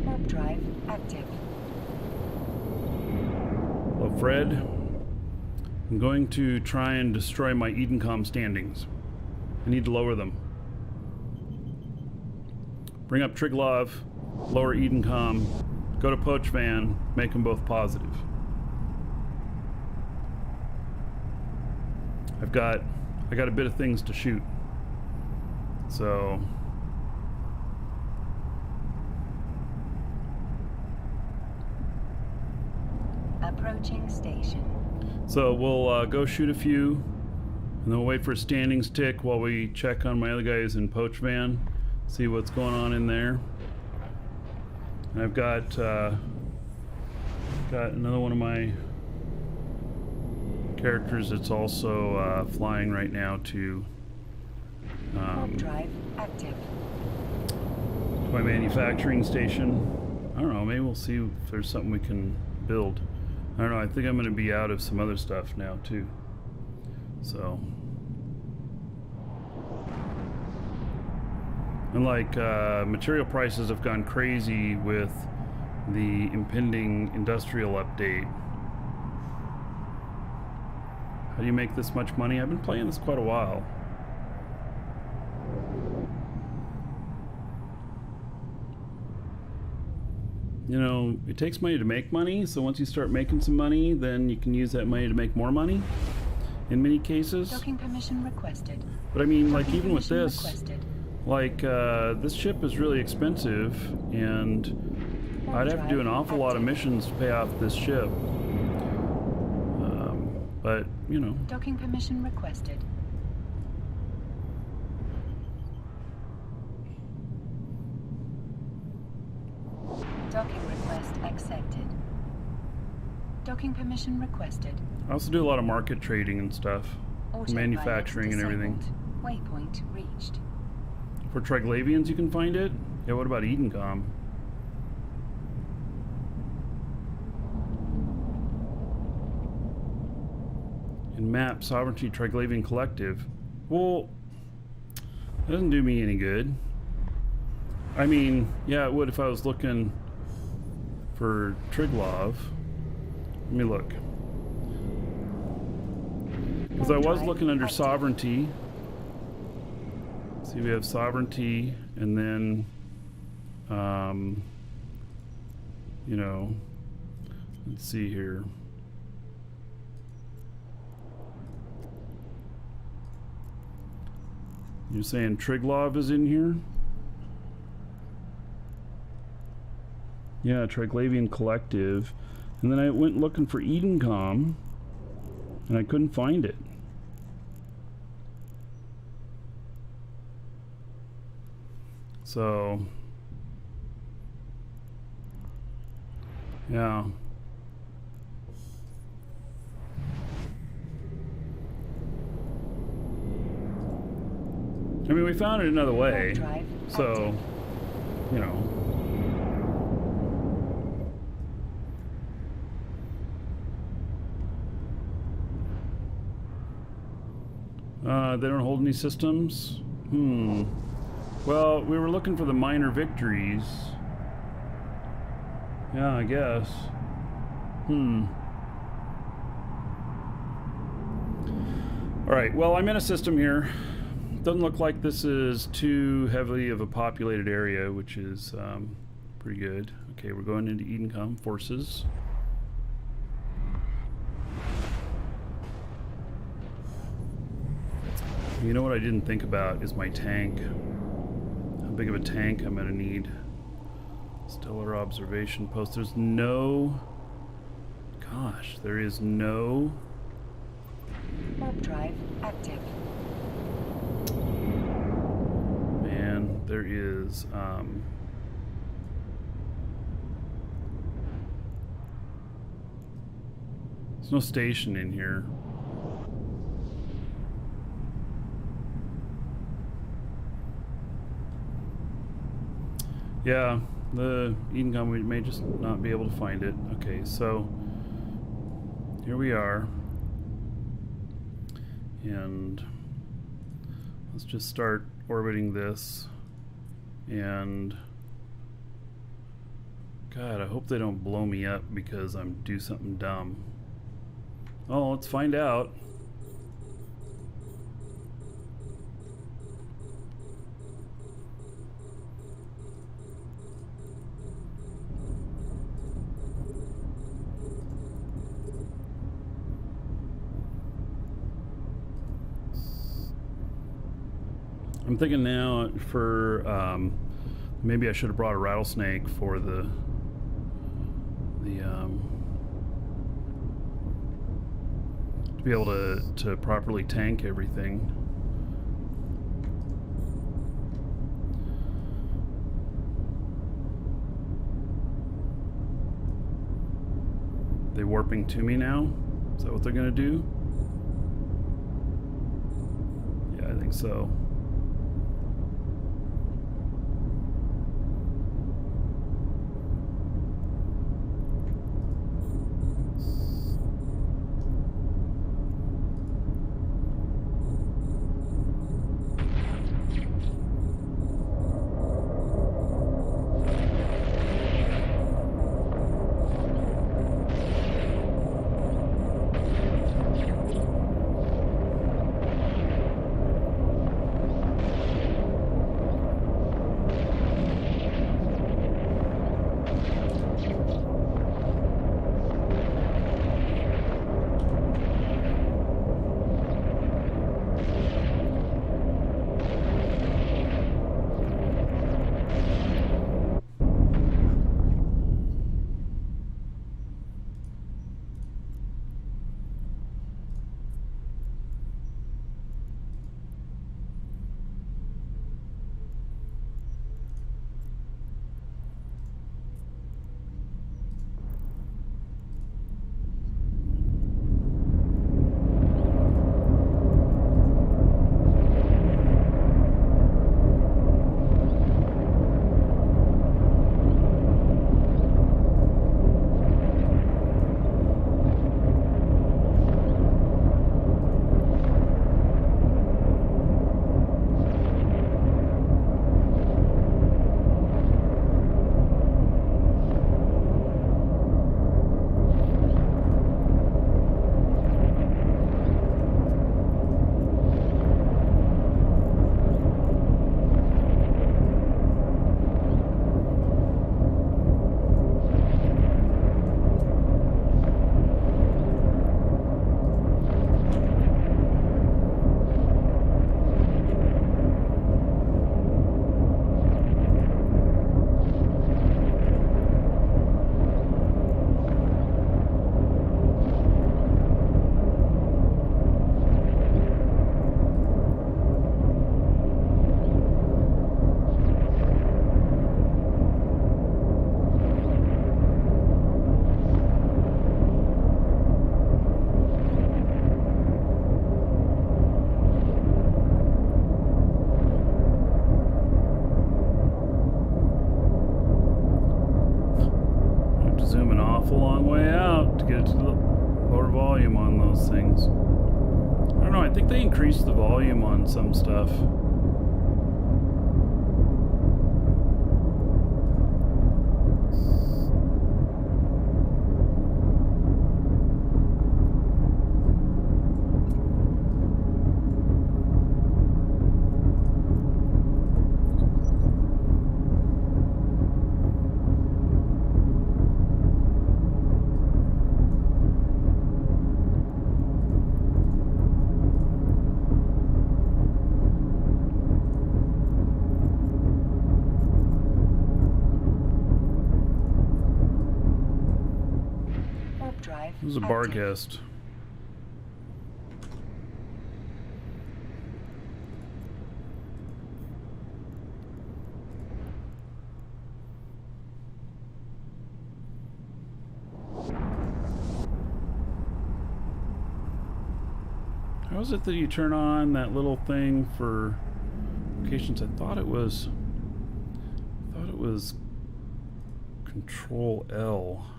C: Warp drive active.
A: Hello, Fred. I'm going to try and destroy my Edencom standings. I need to lower them. Bring up Triglav, lower Edencom, go to Pochvan, make them both positive. I got a bit of things to shoot. So
C: Approaching station.
A: So we'll go shoot a few, and then we'll wait for a standings tick while we check on my other guys in Poach Van, see what's going on in there. And I've got another one of my characters that's also flying right now to
C: drive active.
A: my manufacturing station. I don't know, maybe we'll see if there's something we can build. I don't know, I think I'm going to be out of some other stuff now too. So, and like material prices have gone crazy with the impending industrial update. How do you make this much money? I've been playing this quite a while. You know, it takes money to make money, so once you start making some money, then you can use that money to make more money in many cases.
C: Docking permission requested.
A: But I mean, like,
C: Docking
A: even with
C: permission
A: this,
C: requested.
A: like, this ship is really expensive, and I'd have to do an awful lot of missions to pay off this ship. But, you know.
C: Docking permission requested. Docking request accepted. Docking permission requested.
A: I also do a lot of market trading and stuff.
C: Autopilot
A: Manufacturing and everything.
C: disabled. Waypoint reached.
A: For Triglavians you can find it? Yeah, what about Edencom? In map, Sovereignty Triglavian Collective. Well, that doesn't do me any good. I mean, yeah, it would if I was looking for Triglov. Let me look. Because I was looking under Sovereignty. See, we have Sovereignty, and then, you know, let's see here. You're saying Triglov is in here? Yeah, Triglavian Collective. And then I went looking for Edencom, and I couldn't find it. So, yeah. I mean, we found it another way, so, you know. They don't hold any systems? Well, we were looking for the minor victories. Yeah, I guess. Alright, well, I'm in a system here. Doesn't look like this is too heavily of a populated area, which is pretty good. Okay, we're going into Edencom forces. You know what I didn't think about is my tank. How big of a tank I'm gonna need. Stellar observation post. There's no... Gosh, there is no...
C: Warp drive active.
A: Man, there is... There's no station in here. Yeah, the Edencom, we may just not be able to find it. Okay, so here we are. And let's just start orbiting this. And God, I hope they don't blow me up because I'm do something dumb. Oh, let's find out. I'm thinking now for maybe I should have brought a rattlesnake for the be able to properly tank everything. They warping to me now? Is that what they're gonna do? Yeah, I think so. awful long way out to get to the lower volume on those things. I don't know, I think they increased the volume on some stuff. It was a bar guest. How is it that you turn on that little thing for locations? I thought it was Control L.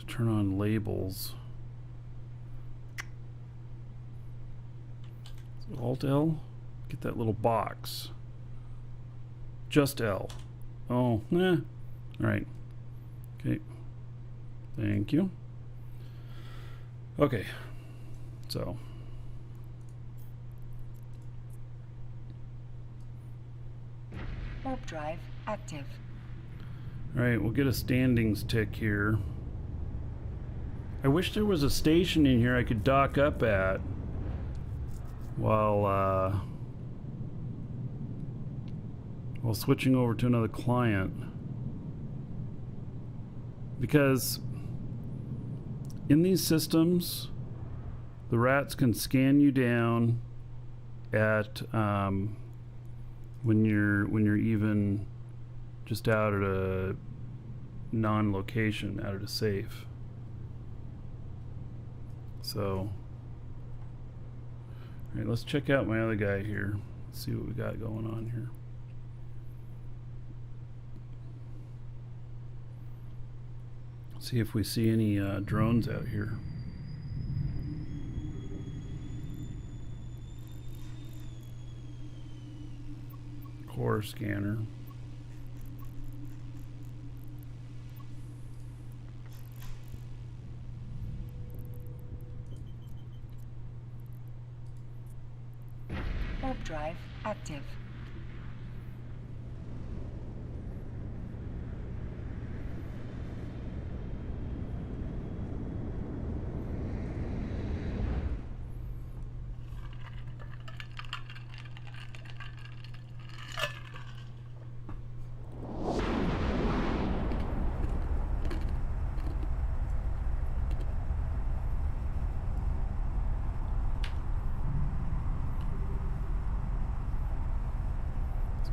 A: Turn on labels. Alt L? Get that little box. Just L. Oh, nah. Alright. Okay. Thank you. Okay. So.
C: Warp drive active.
A: Alright, we'll get a standings tick here. I wish there was a station in here I could dock up at while switching over to another client. Because in these systems, the rats can scan you down at when you're even just out at a non-location, out at a safe. So, all right, let's check out my other guy here. See what we got going on here. See if we see any drones out here. Core scanner.
C: Warp drive active.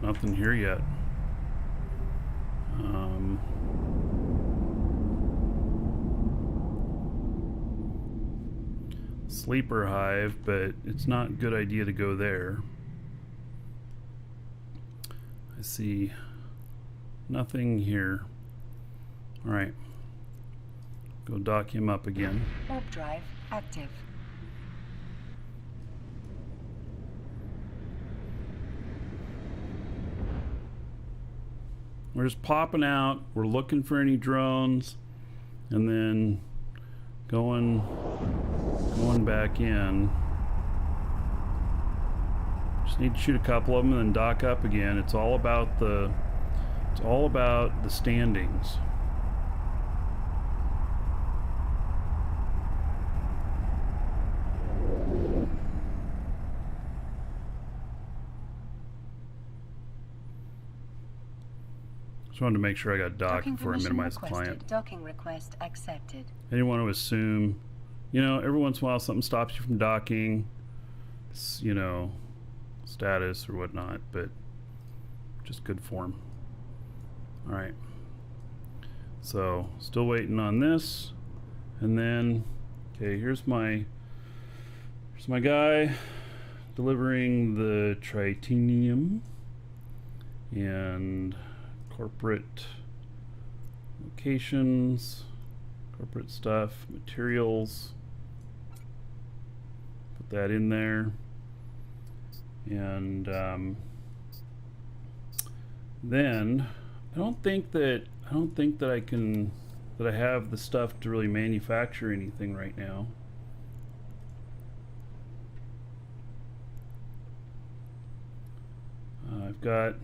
A: Nothing here yet. Sleeper hive, but it's not a good idea to go there. I see nothing here. All right, go dock him up again.
C: Warp drive active.
A: We're just popping out. We're looking for any drones, and then going back in. Just need to shoot a couple of them and then dock up again. It's all about the standings. Just wanted to make sure I got docked
C: Docking
A: before I
C: permission
A: minimize the
C: requested.
A: client.
C: Docking request accepted.
A: I didn't want to assume, you know, every once in a while something stops you from docking, you know, status or whatnot, but just good form. All right. So still waiting on this, and then okay, here's my guy delivering the tritanium and corporate locations, corporate stuff, materials. Put that in there, and then I don't think that I have the stuff to really manufacture anything right now. I've got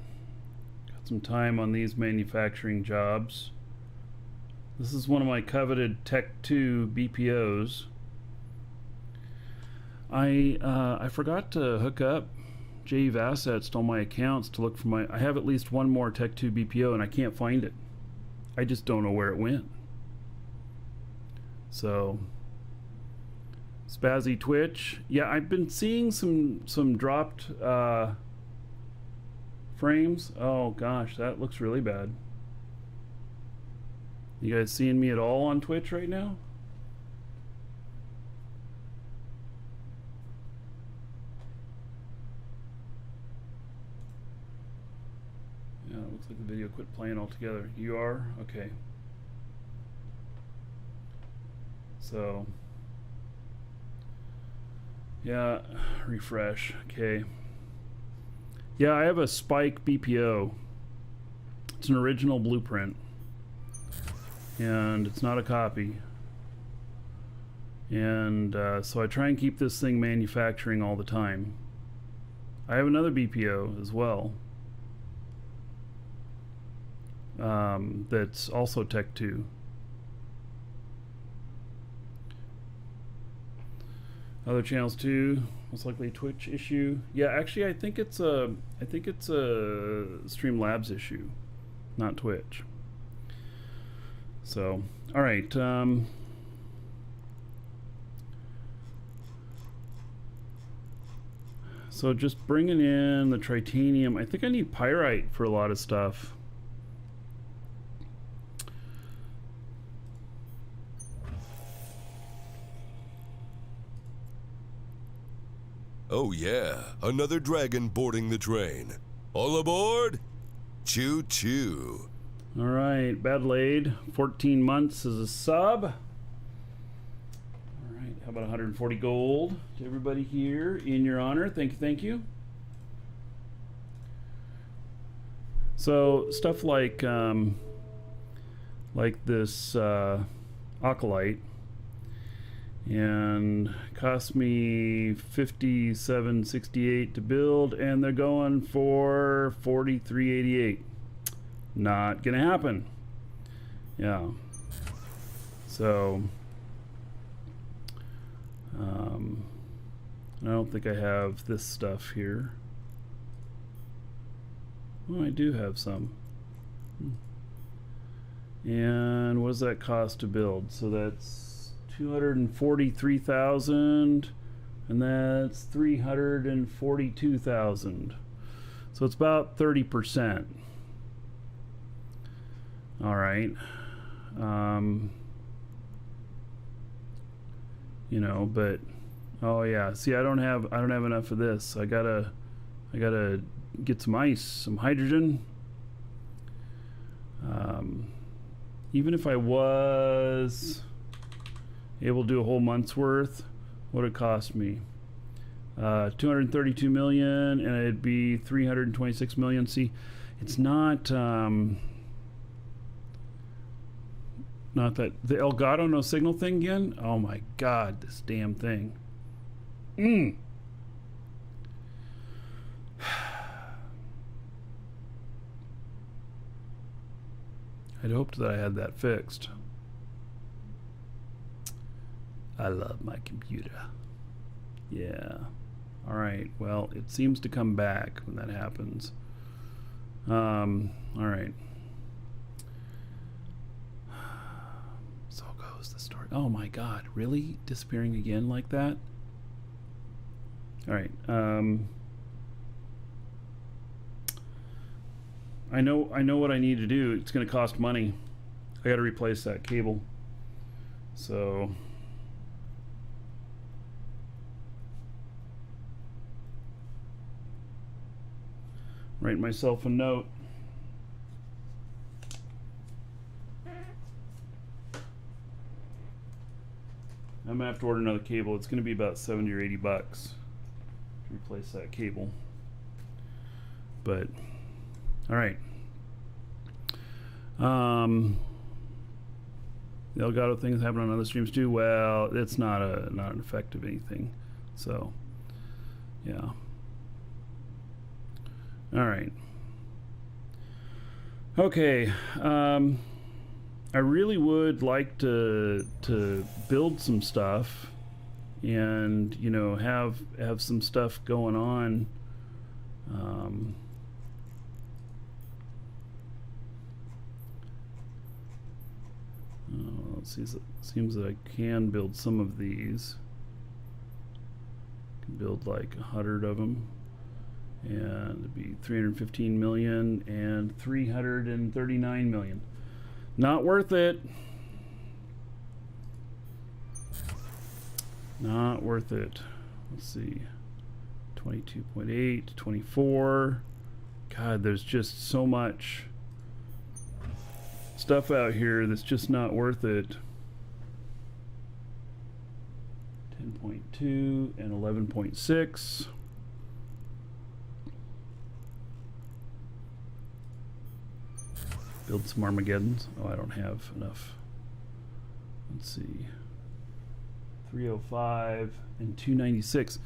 A: some time on these manufacturing jobs. This is one of my coveted Tech 2 BPOs. I forgot to hook up JV assets to all my accounts to look for my. I have at least one more Tech 2 BPO and I can't find it. I just don't know where it went. So Spazzy Twitch, yeah, I've been seeing some dropped frames. Oh gosh, that looks really bad. You guys seeing me at all on Twitch right now? Yeah, it looks like the video quit playing altogether. You are? Okay. So, yeah, refresh. Okay. Yeah, I have a Spike BPO. It's an original blueprint. And it's not a copy. And so I try and keep this thing manufacturing all the time. I have another BPO as well. That's also Tech 2. Other channels too, most likely Twitch issue. Yeah, actually I think it's a Streamlabs issue, not Twitch. So, all right. So just bringing in the titanium. I think I need pyrite for a lot of stuff.
B: Oh yeah, another dragon boarding the train. All aboard! Choo choo.
A: All right, Badlaid, 14 months as a sub. All right, how about 140 gold to everybody here in your honor? Thank you, thank you. So stuff like this Acolyte, and cost me $57.68 to build, and they're going for $43.88. Not gonna happen. Yeah. So I don't think I have this stuff here. Oh, I do have some. And what does that cost to build? So that's 243,000, and that's 342,000. So it's about 30%. All right. You know, but oh yeah. See, I don't have enough of this. I gotta get some ice, some hydrogen. Even if I was able to do a whole month's worth, what would it cost me? 232 million, and it'd be 326 million. See, it's not that the Elgato no signal thing again. Oh my god, this damn thing. I'd hoped that I had that fixed. I love my computer. Yeah. All right. Well, it seems to come back when that happens. All right. So goes the story. Oh my God! Really disappearing again like that? All right. I know what I need to do. It's going to cost money. I got to replace that cable. So write myself a note. I'm gonna have to order another cable. It's gonna be about 70 or 80 bucks to replace that cable. But all right. The Elgato thing is happening on other streams too. Well, it's not an effect of anything. So yeah. All right. Okay. I really would like to build some stuff, and you know, have some stuff going on. Let's see. It seems that I can build some of these. I can build like 100 of them. And it'd be 315 million and 339 million. Not worth it. Not worth it. Let's see. 22.8, 24. God, there's just so much stuff out here that's just not worth it. 10.2 and 11.6. Build some Armageddons. Oh, I don't have enough. Let's see. 305 and 296.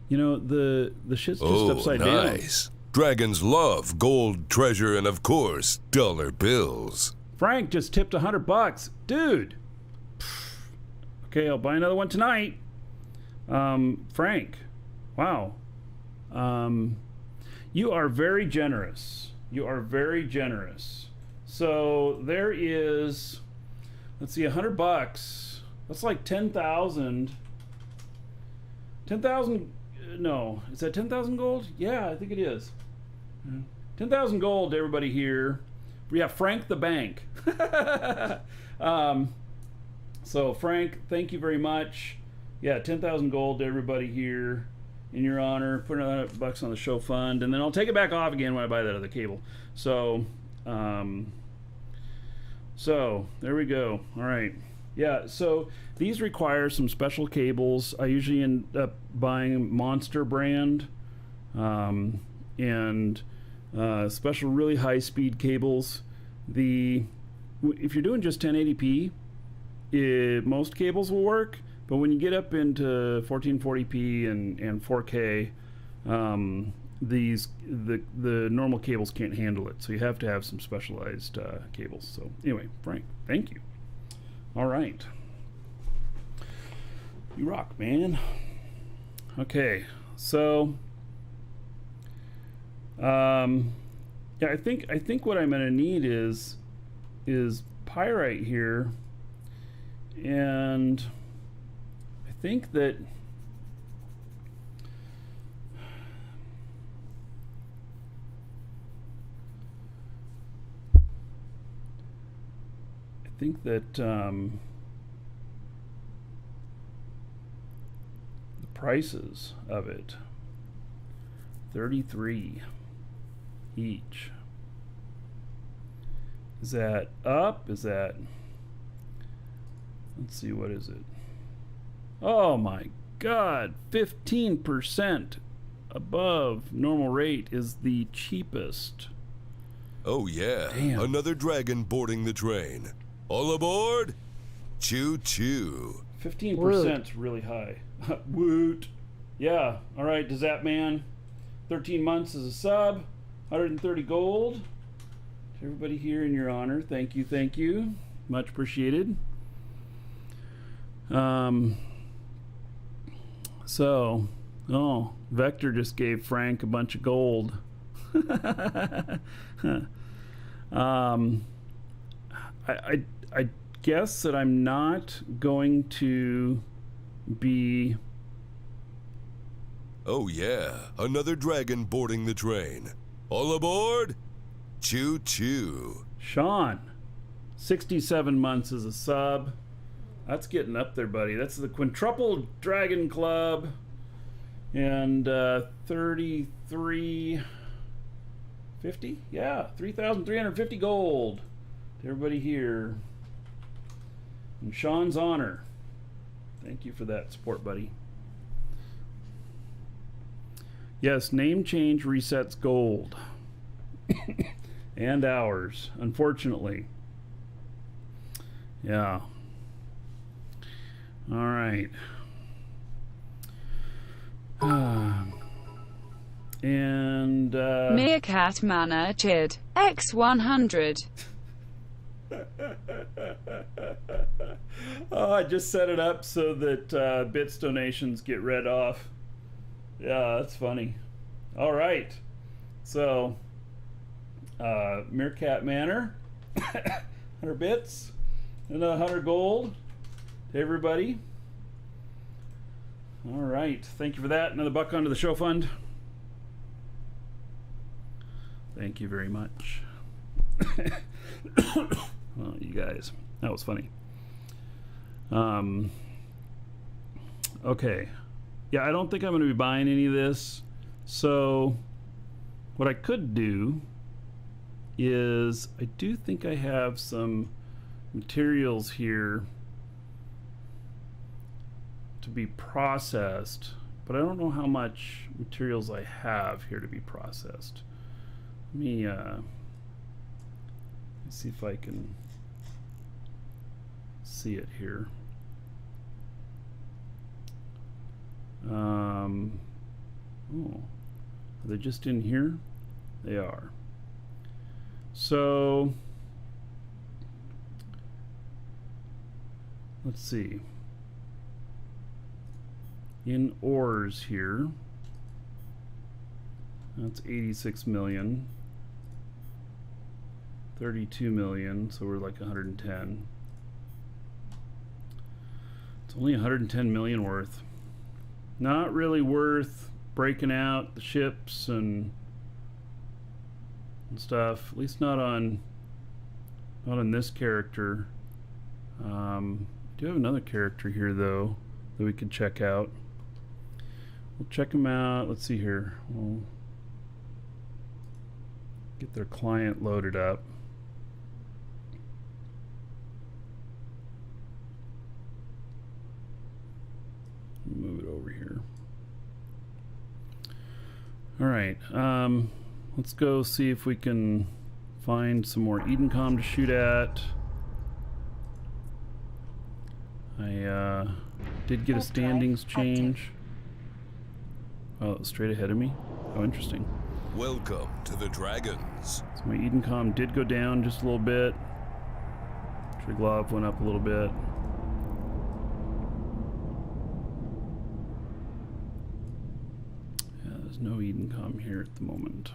A: You know, the shit's just upside down.
B: Nice. Dragons love gold, treasure, and of course, dollar bills.
A: Frank just tipped $100. Dude. Okay, I'll buy another one tonight. Frank. Wow. You are very generous. You are very generous. So there is, let's see, $100. That's like 10,000. 10,000 no, is that 10,000 gold? Yeah, I think it is. 10,000 gold to everybody here. Yeah, Frank the Bank. So Frank, thank you very much. Yeah, 10,000 gold to everybody here in your honor. Put $100 on the show fund, and then I'll take it back off again when I buy that other cable. So there we go. All right. Yeah, so these require some special cables. I usually end up buying Monster brand and special really high-speed cables. If you're doing just 1080p, most cables will work, but when you get up into 1440p and 4K, the normal cables can't handle it, so you have to have some specialized cables. So anyway, Frank, thank you. All right, you rock, man. Okay, so yeah, I think what I'm gonna need is pyrite here, and I think that the prices of it, 33 each. Is that up? Is that, let's see, what is it? Oh my god, 15% above normal rate is the cheapest.
B: Oh yeah,
A: damn.
B: Another dragon boarding the train. All aboard? Choo choo.
A: 15% is really high. Woot. Yeah, all right, does that man? 13 months as a sub, 130 gold. To everybody here in your honor, thank you. Much appreciated. So, Vector just gave Frank a bunch of gold. I guess that I'm not going to be...
B: Oh yeah, another dragon boarding the train. All aboard? Choo choo.
A: Sean, 67 months as a sub. That's getting up there, buddy. That's the Quintuple Dragon Club. And 3350? Yeah, 3,350 gold to everybody here. In Sean's honor. Thank you for that support, buddy. Yes, name change resets gold. And ours, unfortunately. Yeah. All right. And
D: Meerkat Manor Chid X100.
A: Oh, I just set it up so that bits donations get read off. Yeah, that's funny. All right. So, Meerkat Manor, 100 bits, and 100 gold to everybody. All right. Thank you for that. Another buck onto the show fund. Thank you very much. Well, you guys, that was funny. Okay. Yeah, I don't think I'm going to be buying any of this. So what I could do is, I do think I have some materials here to be processed, but I don't know how much materials I have here to be processed. Let me see if I can see it here. Oh, are they just in here? They are. So let's see. In ores here, that's 86 million. 32 million, so we're like 110. It's only 110 million worth. Not really worth breaking out the ships and stuff. At least not on this character. Do have another character here though that we could check out. We'll check them out. Let's see here. We'll get their client loaded up. Move it over here. All right. Let's go see if we can find some more Edencom to shoot at. I did get a standings change. Oh, it was straight ahead of me. Oh, interesting.
B: Welcome to the Dragons.
A: So my Edencom did go down just a little bit. Triglav went up a little bit. Yeah, there's no Edencom here at the moment.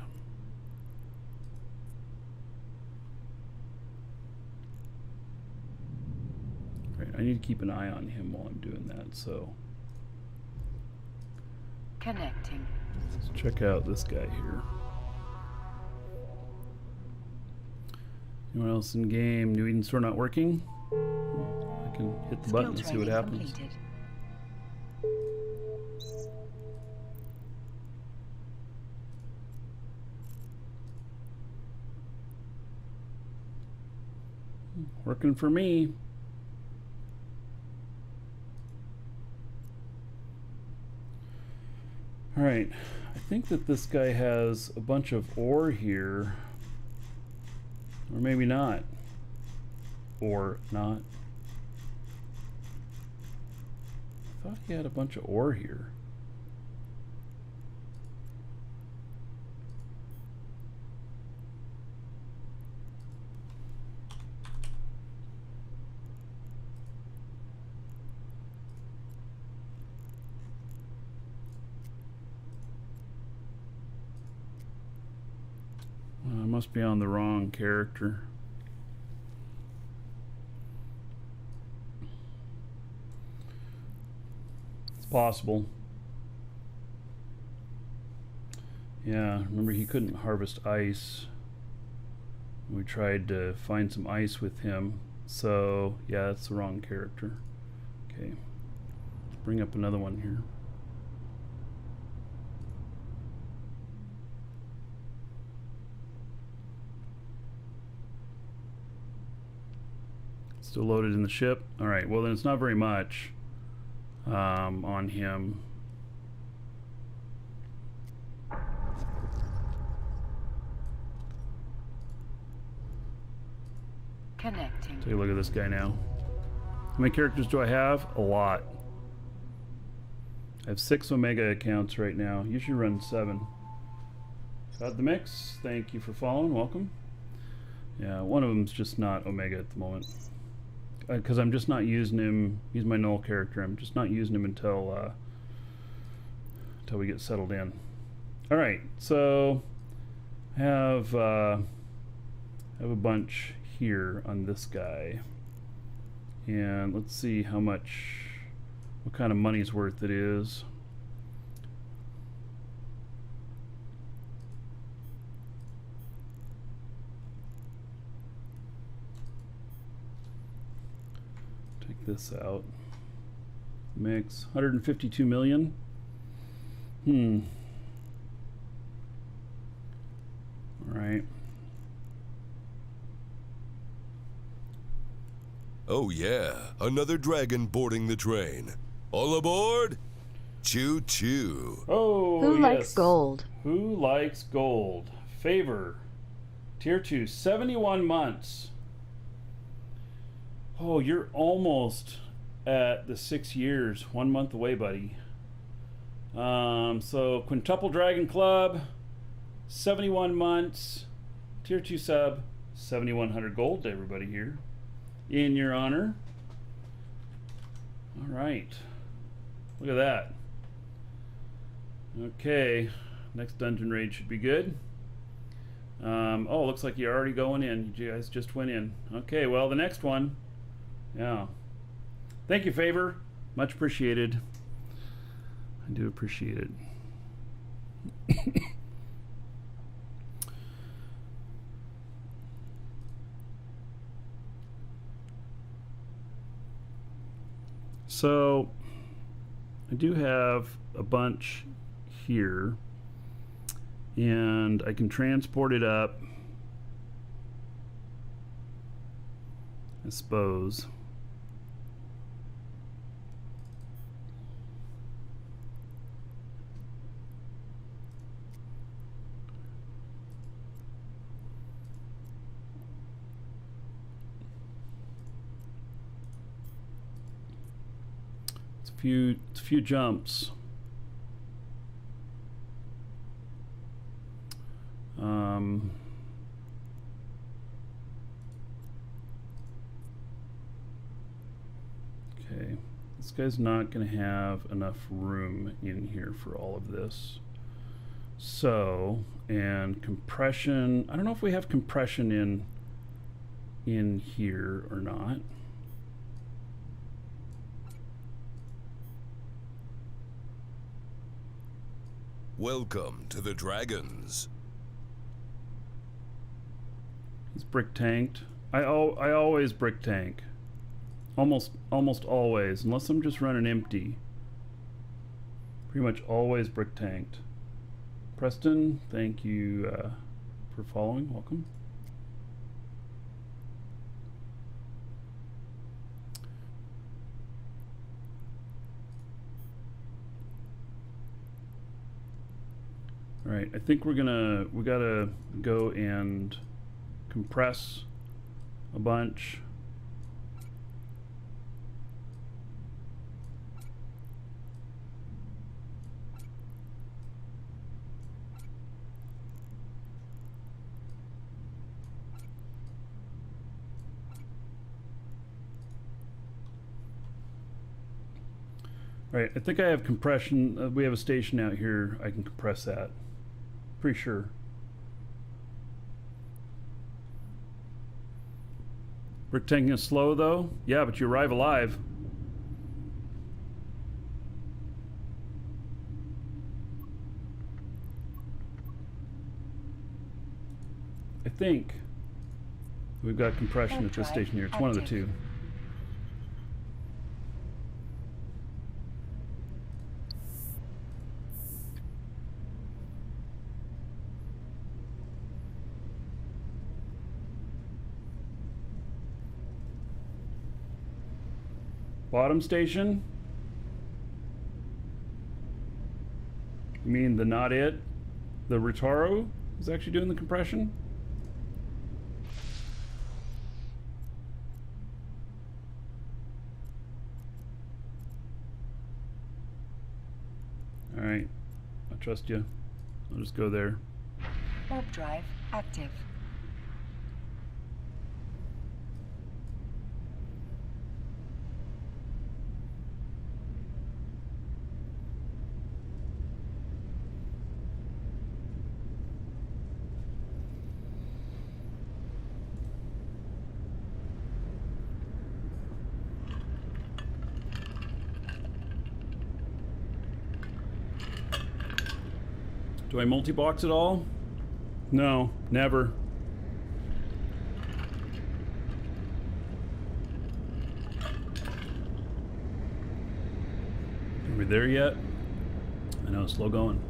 A: Right, I need to keep an eye on him while I'm doing that, so.
C: Connecting.
A: Let's check out this guy here. Anyone else in game? New Eden store not working? I can hit the button and see what happens.
C: Completed.
A: Working for me. All right, I think that this guy has a bunch of ore here, or maybe not, or not. I thought he had a bunch of ore here. I must be on the wrong character. It's possible. Yeah, remember he couldn't harvest ice. We tried to find some ice with him. So, yeah, that's the wrong character. Okay. Let's bring up another one here. Still loaded in the ship. All right, well then it's not very much on him.
C: Connecting.
A: Take a look at this guy now. How many characters do I have? A lot. I have 6 Omega accounts right now. Usually run 7. Got the mix. Thank you for following. Welcome. Yeah, one of them's just not Omega at the moment. Because I'm just not using him. He's my null character. I'm just not using him until we get settled in. All right, so I have a bunch here on this guy, and let's see what kind of money's worth it is. This out. Mix 152 million. All right.
B: Oh yeah, another dragon boarding the train. All aboard? Choo choo.
A: Oh,
D: Who
A: yes.
D: likes gold?
A: Who likes gold? Favor. Tier 2, 71 months. Oh, you're almost at the 6 years. 1 month away, buddy. So Quintuple Dragon Club, 71 months. Tier 2 sub, 7,100 gold to everybody here. In your honor. All right. Look at that. Okay. Next dungeon raid should be good. Oh, looks like you're already going in. You guys just went in. Okay, well, the next one. Yeah. Thank you, Favor. Much appreciated. I do appreciate it. So I do have a bunch here, and I can transport it up, I suppose. It's a few jumps. Okay, this guy's not going to have enough room in here for all of this. So, and compression, I don't know if we have compression in here or not.
B: Welcome to the Dragons.
A: He's brick tanked. I always brick tank. Almost always, unless I'm just running empty. Pretty much always brick tanked. Preston, thank you for following. Welcome. All right, I think we gotta go and compress a bunch. Right, I think I have compression. We have a station out here. I can compress that. Pretty sure. Brick tanking is slow though? Yeah, but you arrive alive. I think we've got compression at this station here. It's one of the two. Bottom station? You mean the not it? The Ritaro is actually doing the compression? Alright, I trust you. I'll just go there.
C: Warp drive active.
A: Do I multi-box at all? No, never. Are we there yet? I know, slow going.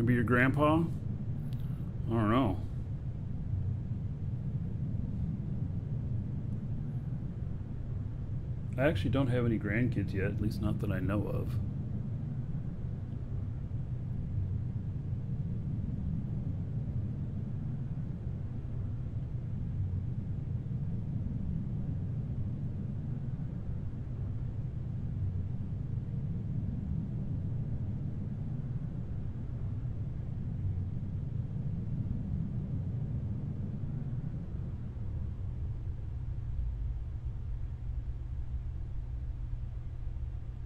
A: Be your grandpa? I don't know. I actually don't have any grandkids yet, at least not that I know of.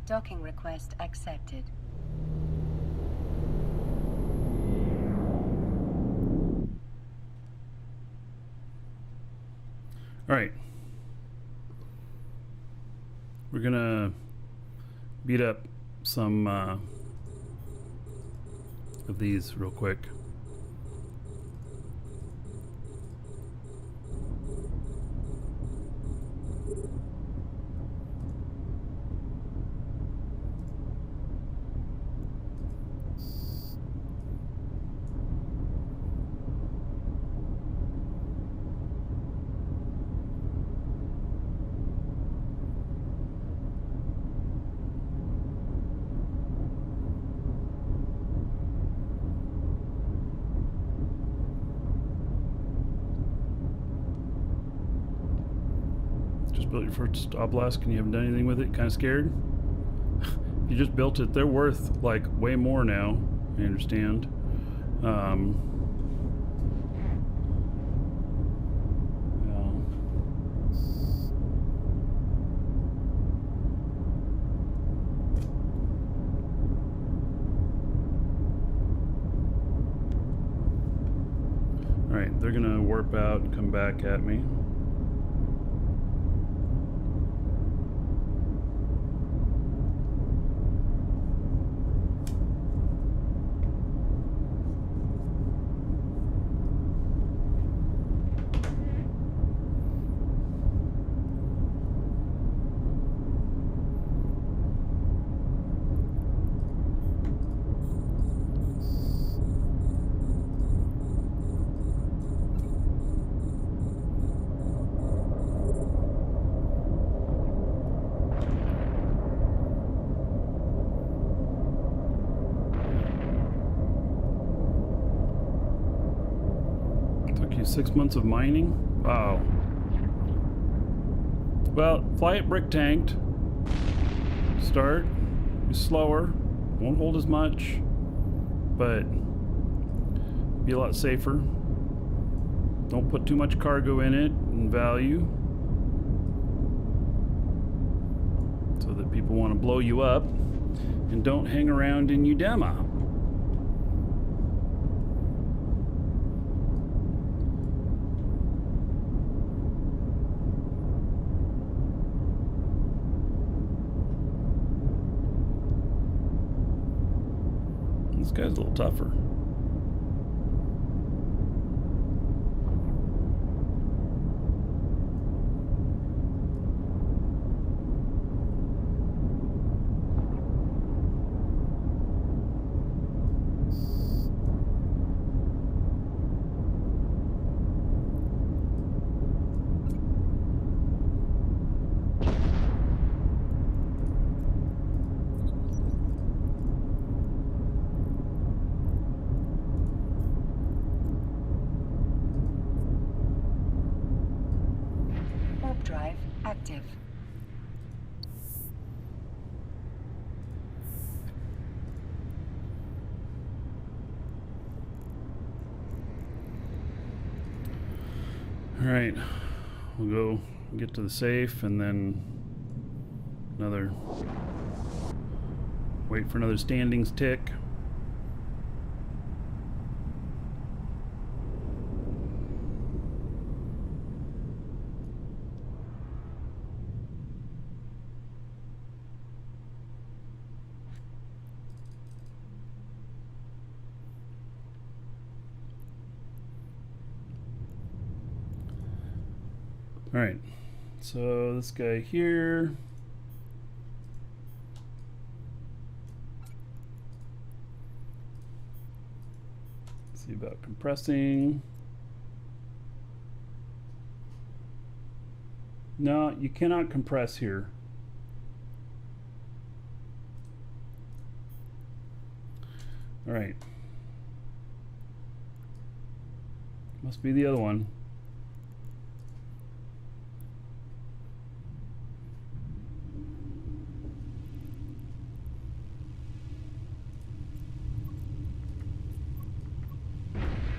C: Docking request accepted.
A: All right. We're gonna beat up some of these real quick. Just built your first obelisk and you haven't done anything with it? Kind of scared? You just built it. They're worth like way more now. I understand. Yeah. All right, they're gonna warp out and come back at me. Took you 6 months of mining? Wow. Well, fly it brick tanked. Start. Be slower. Won't hold as much. But be a lot safer. Don't put too much cargo in it and value. So that people want to blow you up. And don't hang around in Udema. This guy's a little tougher.
C: Warp drive active.
A: All right, we'll go get to the safe and then wait for another standings tick. All right, so this guy here. Let's see about compressing. No, you cannot compress here. All right. Must be the other one.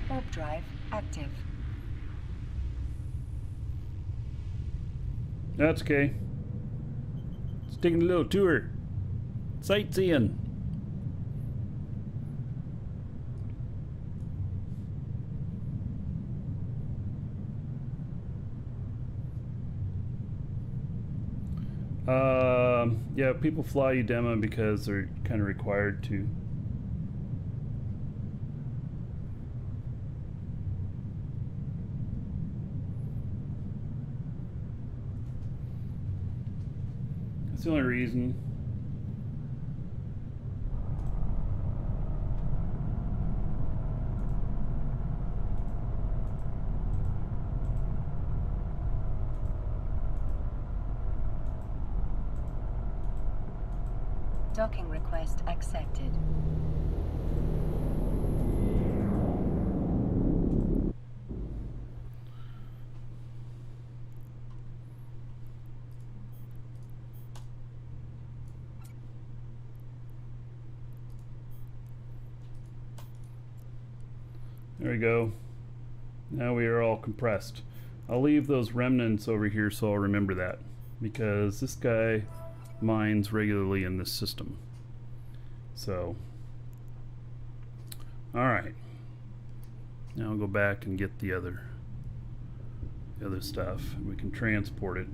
C: Warp drive active.
A: That's okay. It's taking a little tour. Sightseeing. Yeah, people fly you demo because they're kind of required to. That's the only reason.
C: Docking request accepted.
A: There we go. Now we are all compressed. I'll leave those remnants over here so I'll remember that, because this guy mines regularly in this system. So, alright. Now I'll go back and get the other stuff. We can transport it.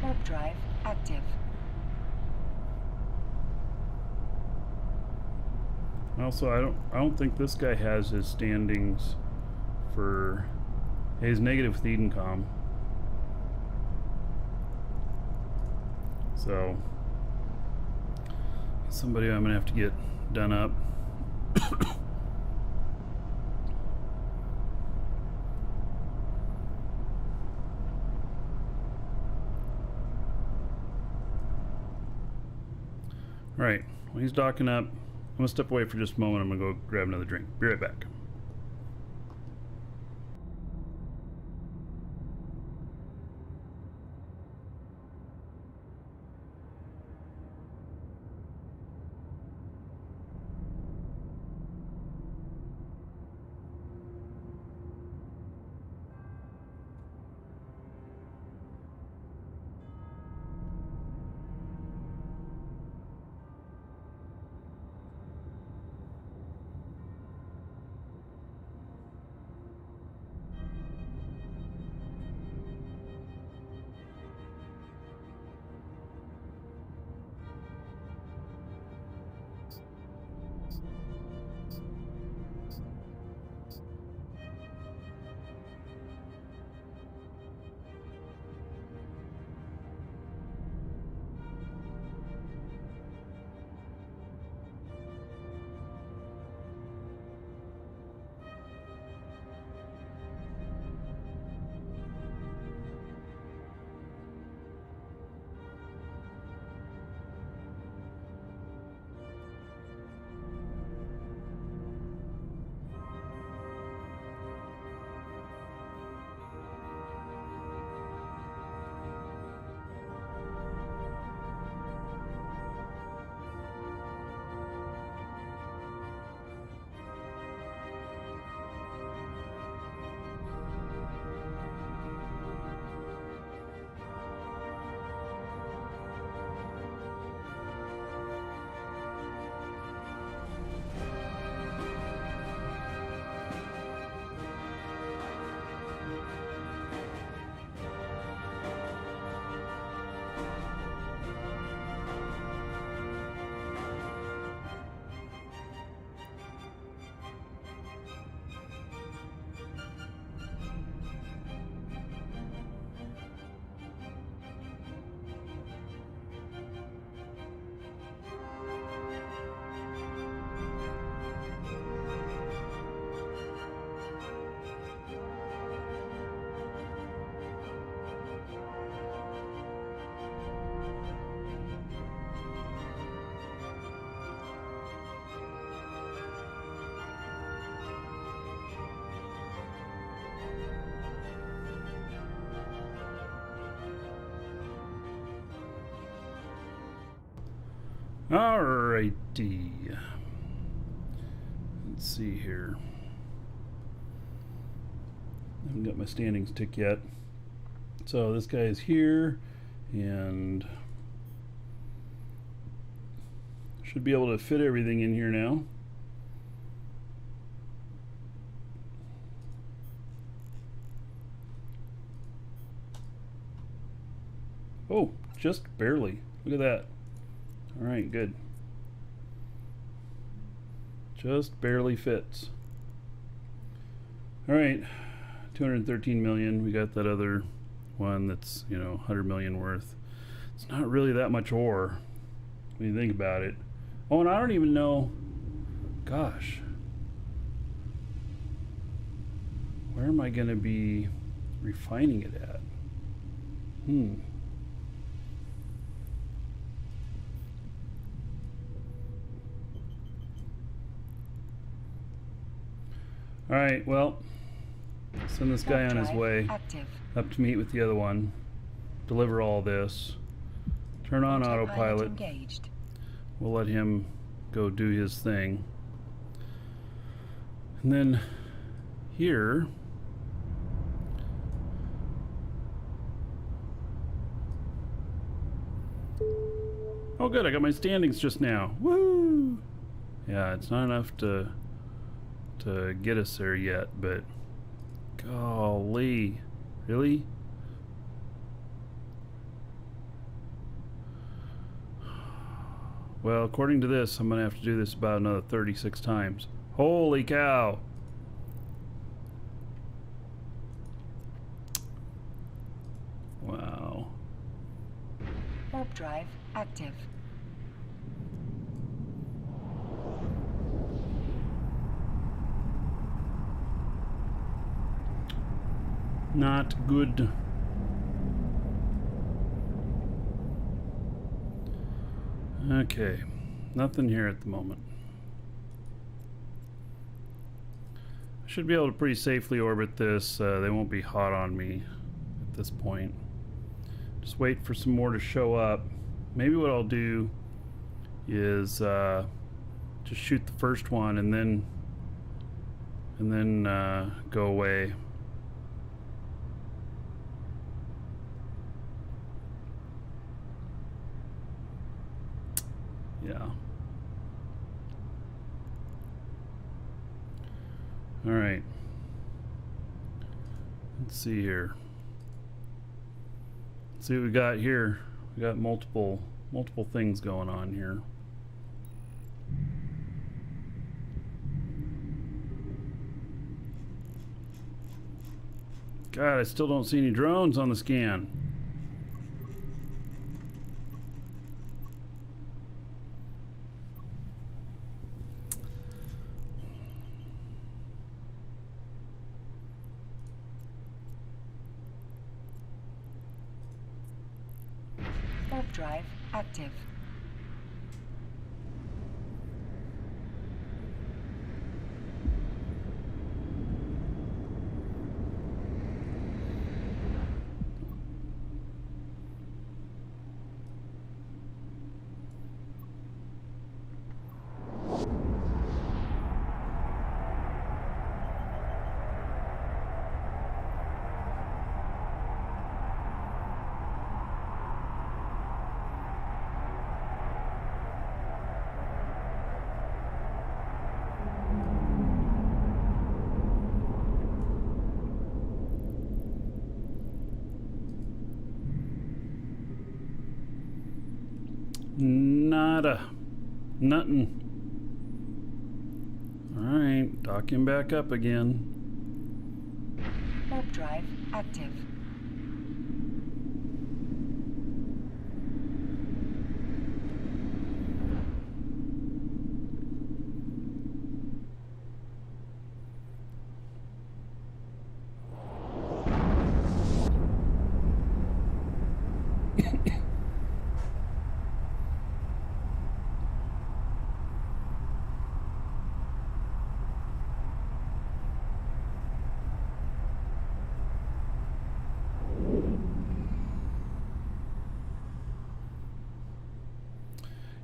C: Warp drive active.
A: Also, I don't think this guy has his standings for. He's negative with Edencom. So somebody I'm gonna have to get done up. Right, well, he's docking up. I'm gonna step away for just a moment. I'm gonna go grab another drink. Be right back. Alrighty. Let's see here. I haven't got my standings tick yet. So this guy is here, and should be able to fit everything in here now. Oh, just barely. Look at that. All right, good. Just barely fits. All right, 213 million. We got that other one that's, 100 million worth. It's not really that much ore when you think about it. Oh, and I don't even know, gosh, where am I going to be refining it at? All right, well, send this guy on his way up to meet with the other one, deliver all this, turn on autopilot.
C: Engaged.
A: We'll let him go do his thing. And then here, oh good, I got my standings just now. Woo! Yeah, it's not enough to get us there yet, but golly, really? Well, according to this, I'm gonna have to do this about another 36 times. Holy cow! Wow.
C: Warp drive active.
A: Not good. Okay, nothing here at the moment. I should be able to pretty safely orbit this. They won't be hot on me at this point. Just wait for some more to show up. Maybe what I'll do is just shoot the first one and then go away. Yeah. All right. Let's see here. Let's see what we got here. We got multiple things going on here. God, I still don't see any drones on the scan.
C: Warp drive active.
A: Nada. Nothing. Alright, docking back up again.
C: Warp drive active.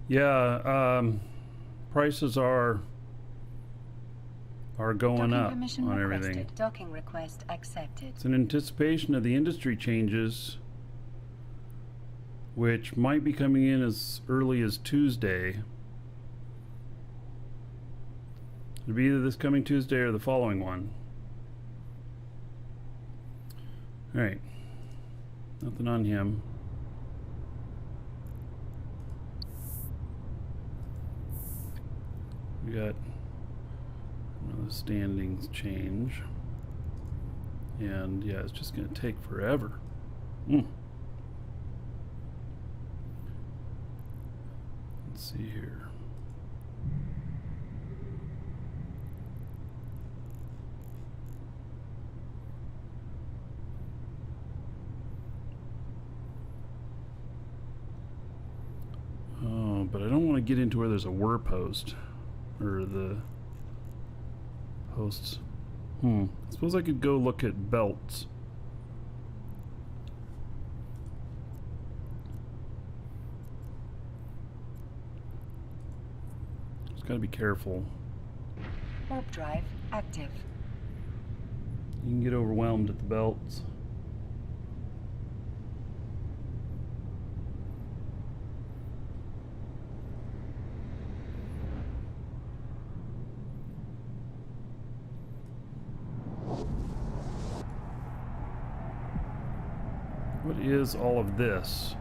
A: Yeah, prices are are going
C: Docking
A: up
C: permission
A: on
C: requested.
A: everything.
C: Docking request accepted.
A: It's in anticipation of the industry changes, which might be coming in as early as Tuesday. It'll be either this coming Tuesday or the following one. Alright. Nothing on him. We got another standings change. And yeah, it's just going to take forever. Let's see here. Oh, but I don't want to get into where there's a were post. Or the posts. I suppose I could go look at belts. Just gotta be careful.
C: Warp drive active.
A: You can get overwhelmed at the belts. What is all of this?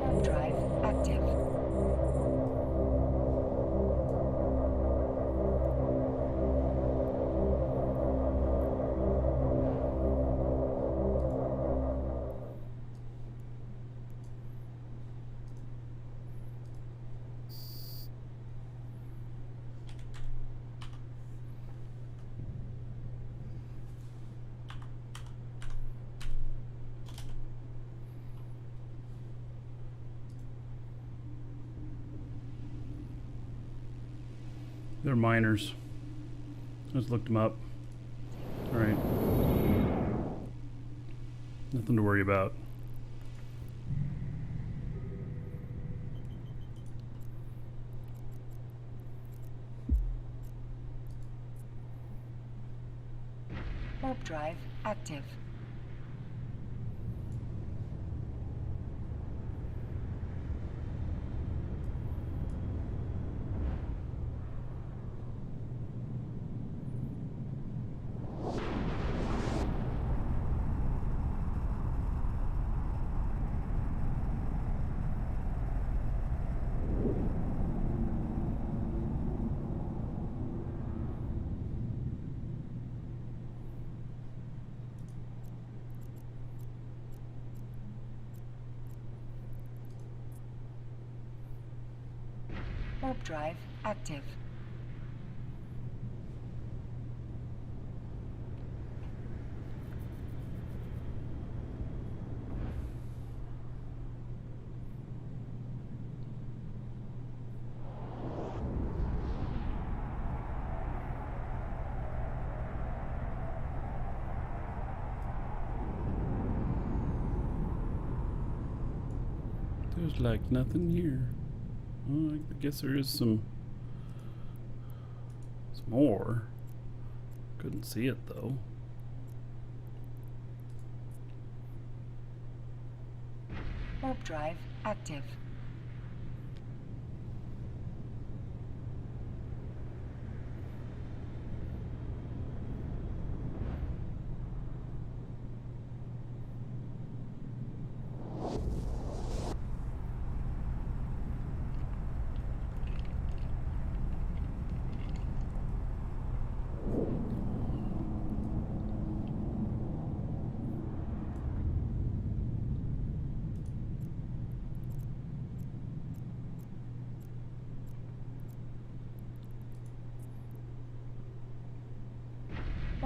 C: Warp drive active.
A: They're miners. I just looked them up. Alright. Nothing to worry about.
C: Warp drive active. Warp drive active.
A: There's like nothing here. Well, I guess there is some more. Couldn't see it though.
C: Warp drive active.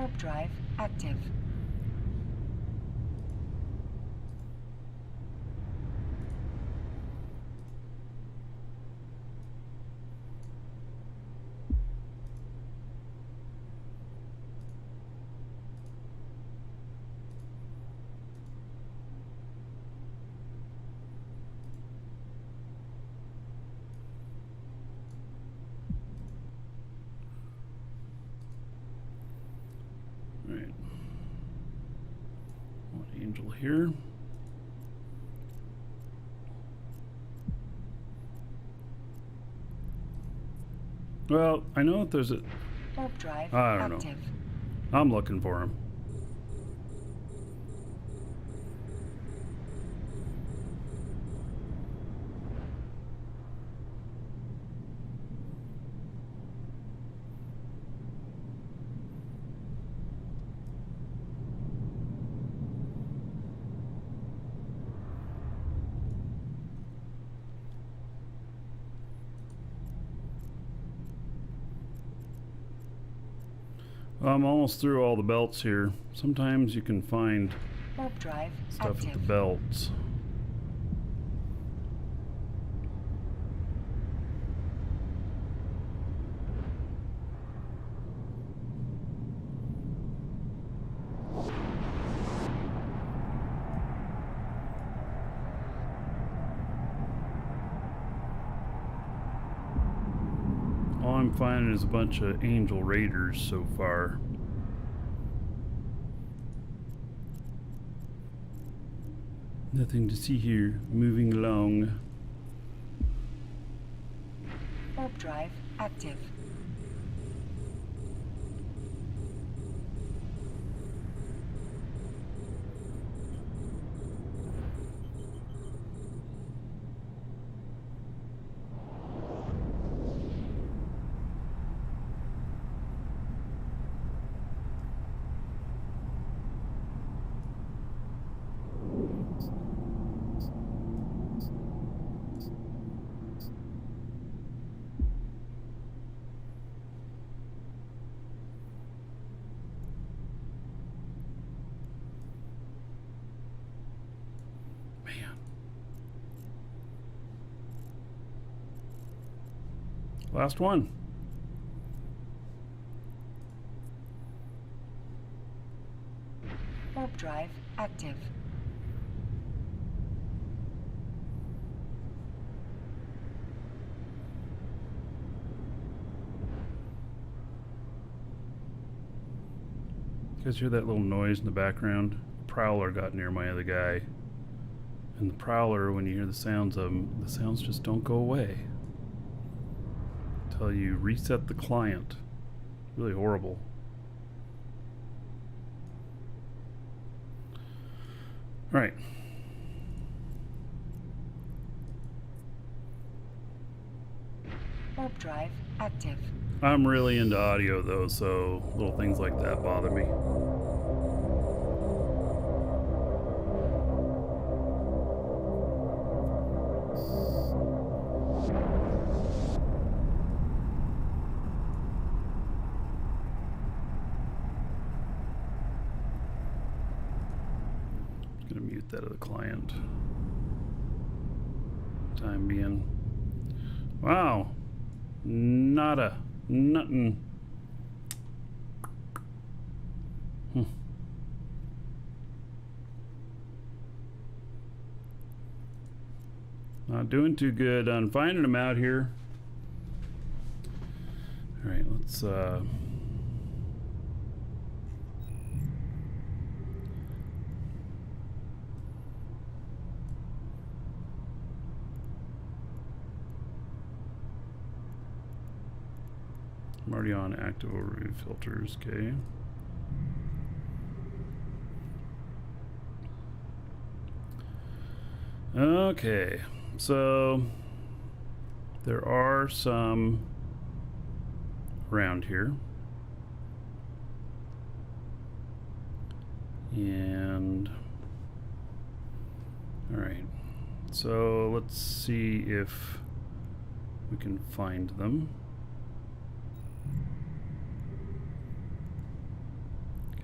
C: Warp drive active.
A: Right. One angel here. Well, I know that there's a...
C: Warp drive
A: I don't
C: active.
A: know. I'm looking for him. I'm almost through all the belts here. Sometimes you can find
C: Warp drive
A: stuff
C: active.
A: at the belts. All I'm finding is a bunch of angel raiders so far. Nothing to see here. Moving along.
C: Warp drive active.
A: Man. Last one.
C: Warp drive active.
A: You guys hear that little noise in the background? Prowler got near my other guy. And the Prowler, when you hear the sounds of them, the sounds just don't go away. Until you reset the client. Really horrible. Alright.
C: Warp drive active.
A: I'm really into audio though, so little things like that bother me. Just gonna mute that other client. Time being. Wow. Nada. Nothing. Not doing too good on finding them out here. All right, let's I'm already on active overview filters, okay. Okay, so there are some around here. And all right, so let's see if we can find them.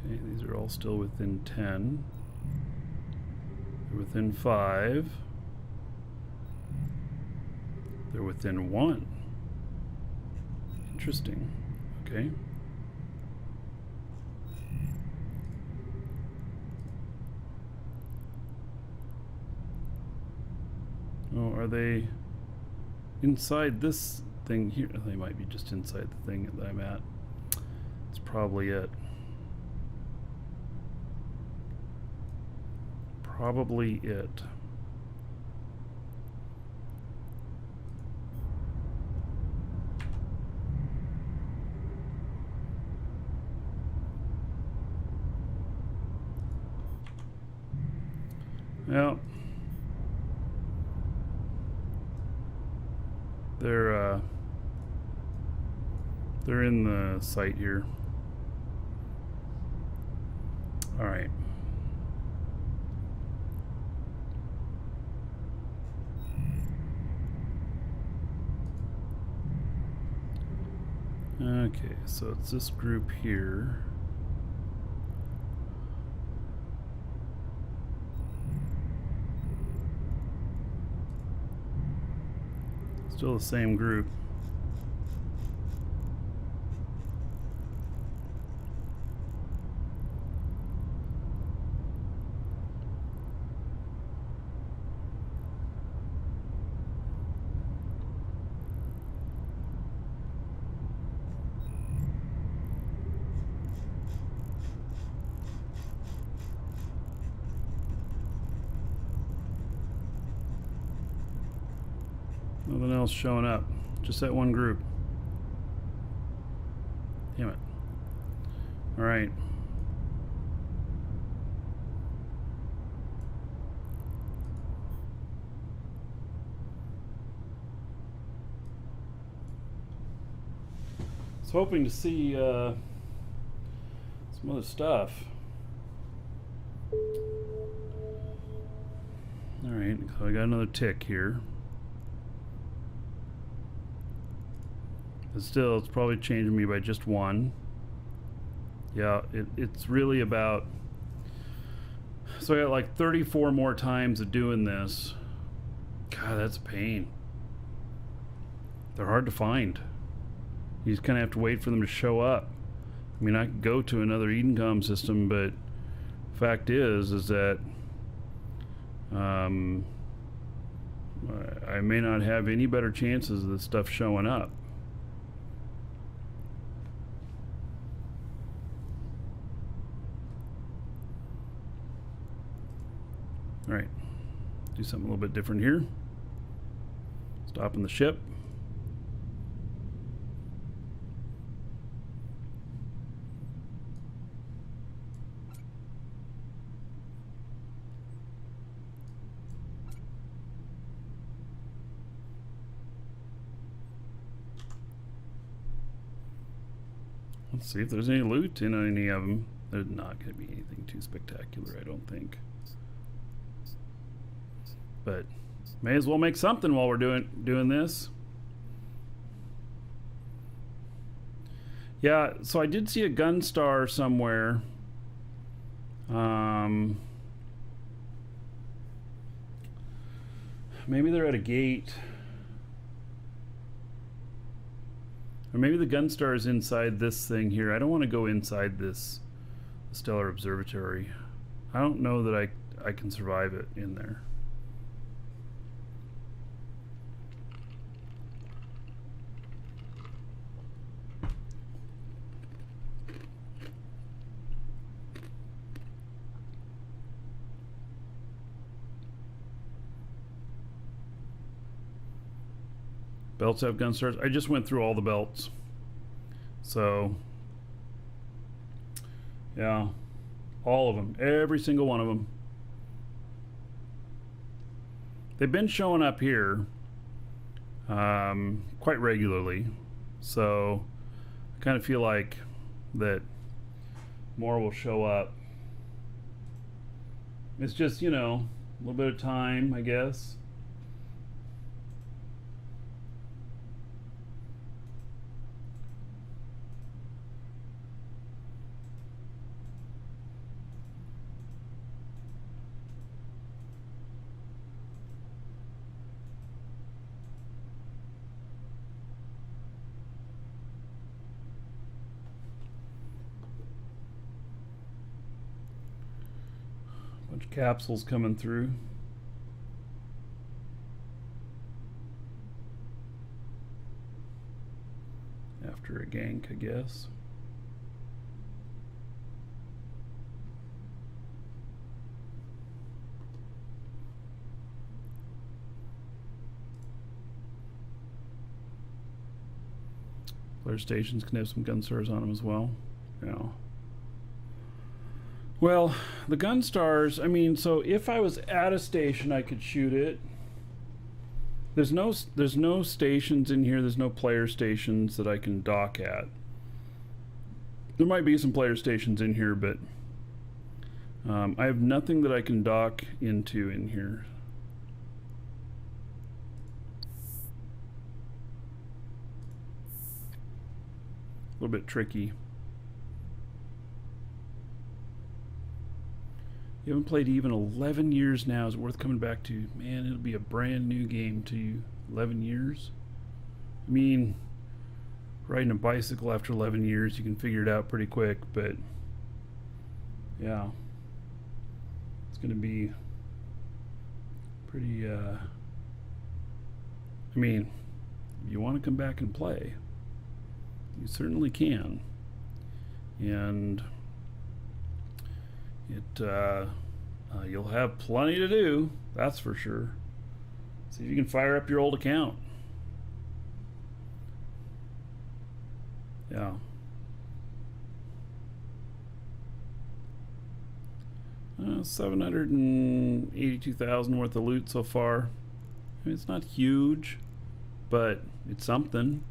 A: Okay, these are all still within 10. They're within 5. They're within 1. Interesting. Okay. Oh, are they inside this thing here? They might be just inside the thing that I'm at. That's probably it. Probably it. Well, they're in the site here. All right. Okay, so it's this group here. Still the same group. Nothing else showing up. Just that one group. Damn it. All right. I was hoping to see some other stuff. All right, so I got another tick here. But still, it's probably changing me by just 1. Yeah, it's really about... So I got like 34 more times of doing this. God, that's a pain. They're hard to find. You just kind of have to wait for them to show up. I mean, I could go to another Edencom system, but fact is that I may not have any better chances of this stuff showing up. All right, do something a little bit different here. Stopping the ship. Let's see if there's any loot in any of them. There's not going to be anything too spectacular, I don't think. But may as well make something while we're doing this. Yeah, so I did see a gun star somewhere. Maybe they're at a gate. Or maybe the gun star is inside this thing here. I don't want to go inside this stellar observatory. I don't know that I can survive it in there. Belts have gun stars. I just went through all the belts. So, yeah, all of them. Every single one of them. They've been showing up here quite regularly. So, I kind of feel like that more will show up. It's just, you know, a little bit of time, I guess. Capsules coming through. After a gank, I guess. Player stations can have some gun stars on them as well. Yeah. Well, the gun stars, I mean, so if I was at a station, I could shoot it. There's no stations in here. There's no player stations that I can dock at. There might be some player stations in here, but I have nothing that I can dock into in here. A little bit tricky. You haven't played even 11 years now. Is it worth coming back to? Man, it'll be a brand new game to you. 11 years? I mean, riding a bicycle after 11 years, you can figure it out pretty quick, but yeah. It's going to be pretty, I mean, if you want to come back and play, you certainly can. And you'll have plenty to do, that's for sure. See if you can fire up your old account. Yeah. $782,000 worth of loot so far. I mean, it's not huge, but it's something.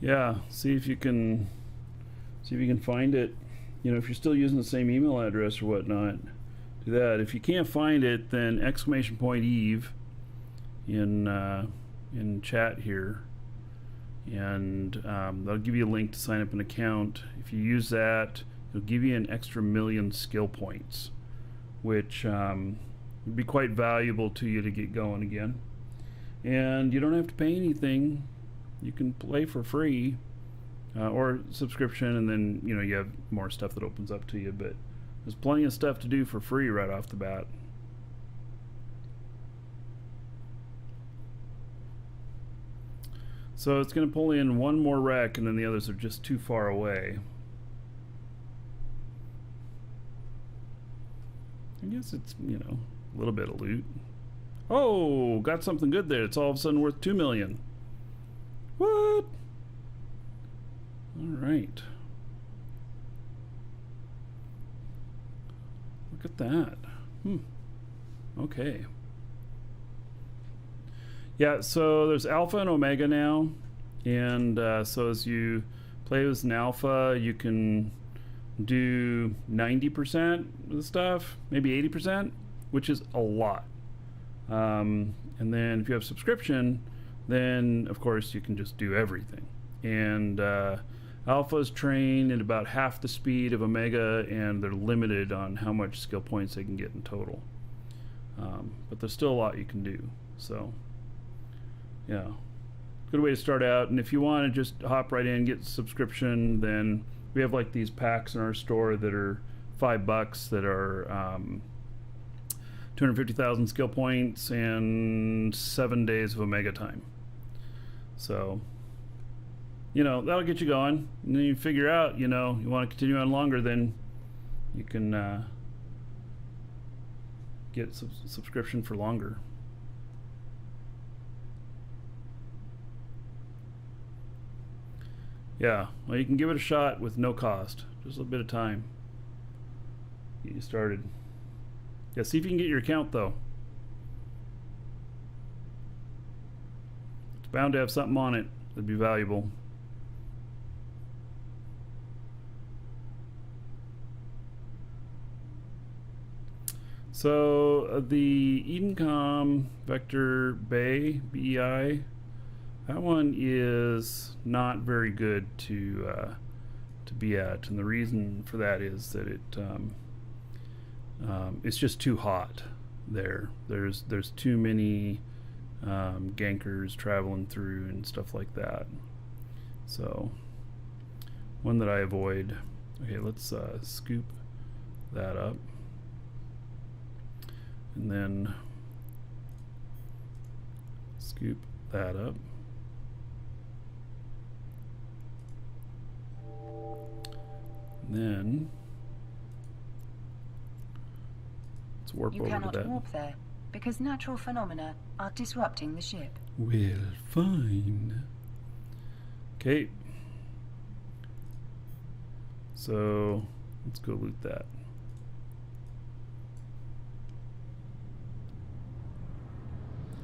A: Yeah, see if you can find it. You know, if you're still using the same email address or whatnot, do that. If you can't find it, then !Eve in chat here, and that'll give you a link to sign up an account. If you use that, it'll give you an extra 1,000,000 skill points, which would be quite valuable to you to get going again. And you don't have to pay anything. You can play for free, or subscription, and then you know you have more stuff that opens up to you. But there's plenty of stuff to do for free right off the bat. So it's going to pull in one more wreck, and then the others are just too far away. I guess it's, you know, a little bit of loot. Oh, got something good there. It's all of a sudden worth 2 million. What? All right. Look at that. Okay. Yeah, so there's alpha and omega now, and so as you play with an alpha, you can do 90% of the stuff, maybe 80%, which is a lot. And then if you have subscription, then of course you can just do everything. And alpha's trained at about half the speed of omega, and they're limited on how much skill points they can get in total. But there's still a lot you can do. So yeah, good way to start out. And if you want to just hop right in, get subscription, then we have like these packs in our store that are $5 that are 250,000 skill points and 7 days of omega time. So, you know, that'll get you going. And then you figure out, you know, you want to continue on longer, then you can get subscription for longer. Yeah, well, you can give it a shot with no cost. Just a little bit of time. Get you started. Yeah, see if you can get your account, though. It's bound to have something on it that'd be valuable. So the Edencom Vector Bay, BEI, that one is not very good to be at, and the reason for that is that It's just too hot there. There's too many gankers traveling through and stuff like that. So one that I avoid. Okay, let's scoop that up, and then scoop that up. And then let's warp
C: You
A: over to
C: cannot
A: that.
C: warp there because natural phenomena are disrupting the ship.
A: Well, fine. Okay. So let's go loot that.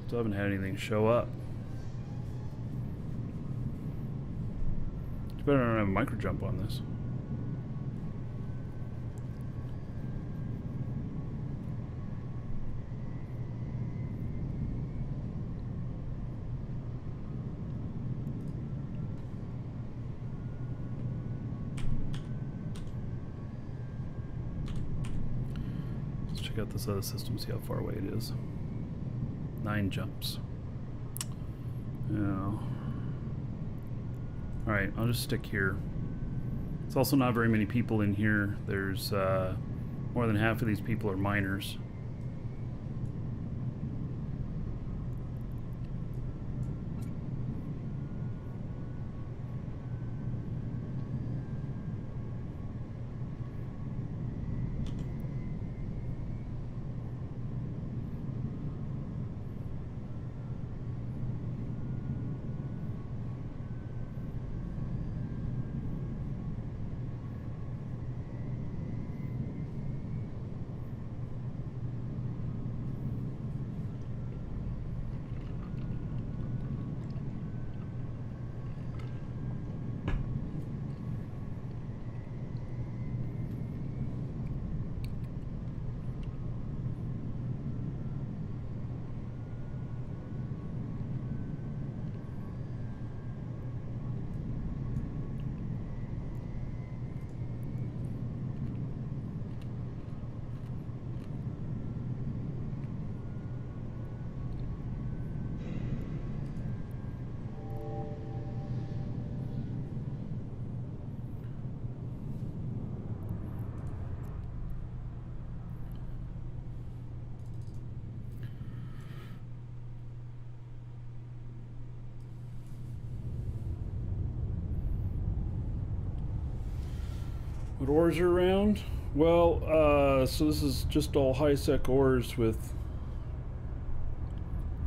A: Still haven't had anything show up. It's better not have a micro jump on this. Check out this other system, see how far away it is. 9 jumps. Yeah. Alright, I'll just stick here. It's also not very many people in here. There's more than half of these people are miners. What ores are around? Well, so this is just all high-sec ores with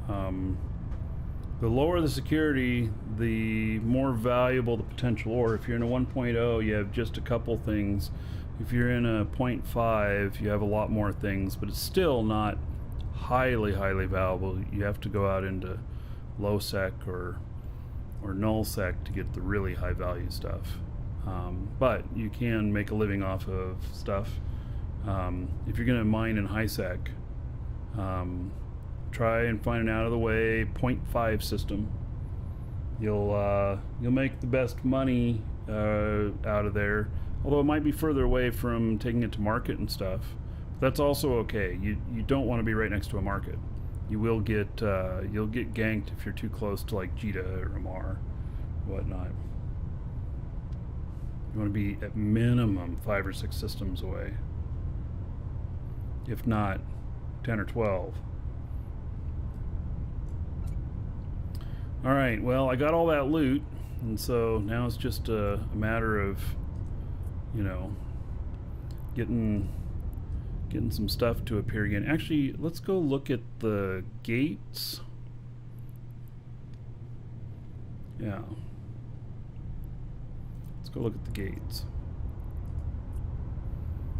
A: the lower the security, the more valuable the potential ore. If you're in a 1.0, you have just a couple things. If you're in a 0.5, you have a lot more things, but it's still not highly valuable. You have to go out into low sec or null sec to get the really high value stuff. But you can make a living off of stuff. If you're going to mine in high sec, try and find an out of the way 0.5 system. You'll make the best money out of there. Although it might be further away from taking it to market and stuff. That's also okay. You don't want to be right next to a market. You will get you'll get ganked if you're too close to like Jita or Amar, whatnot. You want to be at minimum 5 or 6 systems away, if not 10 or 12. All right. Well, I got all that loot, and so now it's just a matter of, you know, getting some stuff to appear again. Actually, let's go look at the gates. Yeah. Let's go look at the gates.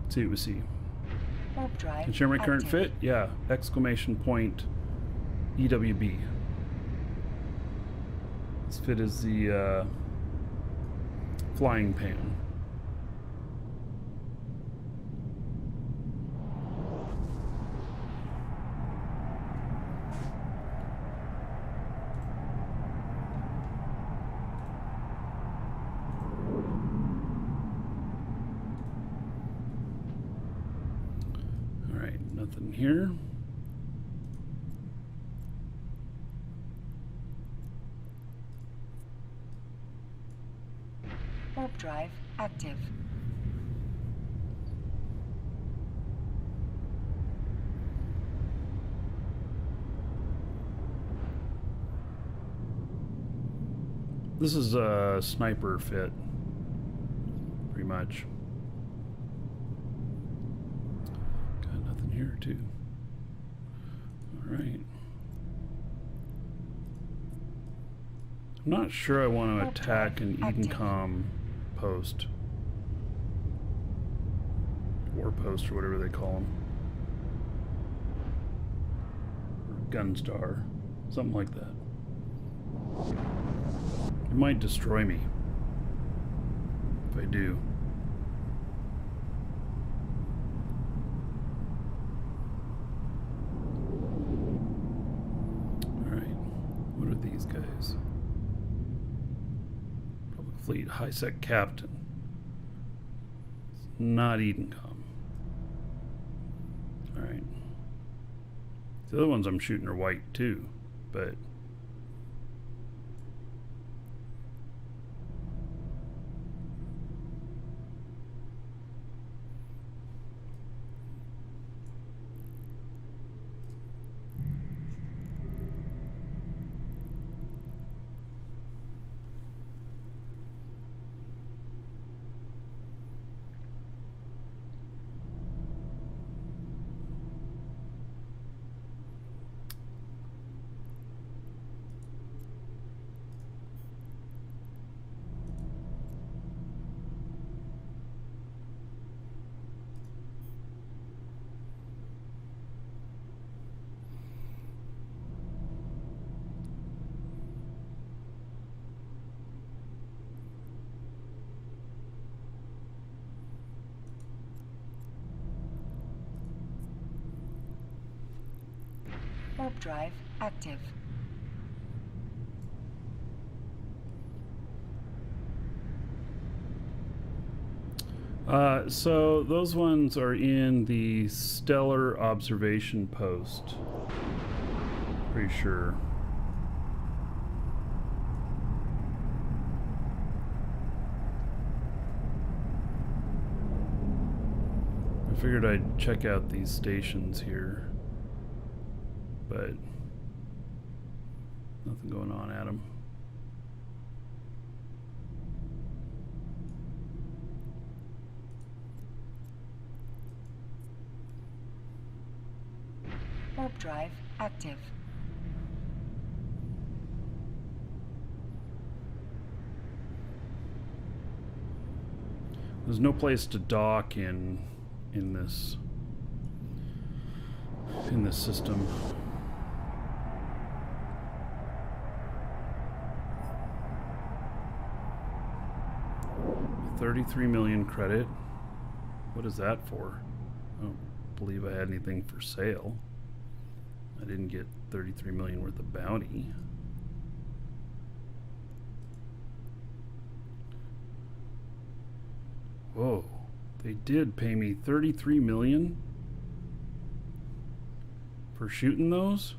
A: See what we see.
C: Warp drive
A: Can share my current
C: active.
A: fit? Yeah. Exclamation point EWB. This fit is the flying pan. Nothing here.
C: Warp drive active.
A: This is a sniper fit, pretty much. Got nothing here, too. All right. I'm not sure I want to attack an Edencom post. War post, or whatever they call them. Or Gunstar. Something like that. It might destroy me if I do. Alright, what are these guys? Public Fleet High Sec Captain. It's not Edencom. Alright. The other ones I'm shooting are white too, but
C: Warp drive active.
A: So those ones are in the Stellar Observation Post. Pretty sure. I figured I'd check out these stations here, but nothing going on at them.
C: Warp drive active.
A: There's no place to dock in this system. $33 million credit. What is that for? I don't believe I had anything for sale. I didn't get 33 million worth of bounty. Whoa, they did pay me 33 million for shooting those?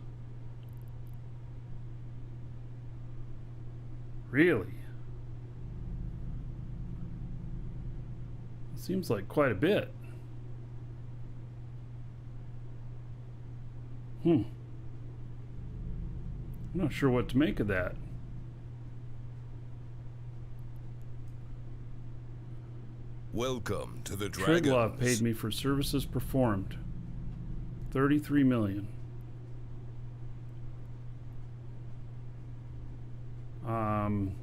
A: Really? It seems like quite a bit. I'm not sure what to make of that.
B: Welcome to the Dragons.
A: Triglav paid me for services performed. 33 million.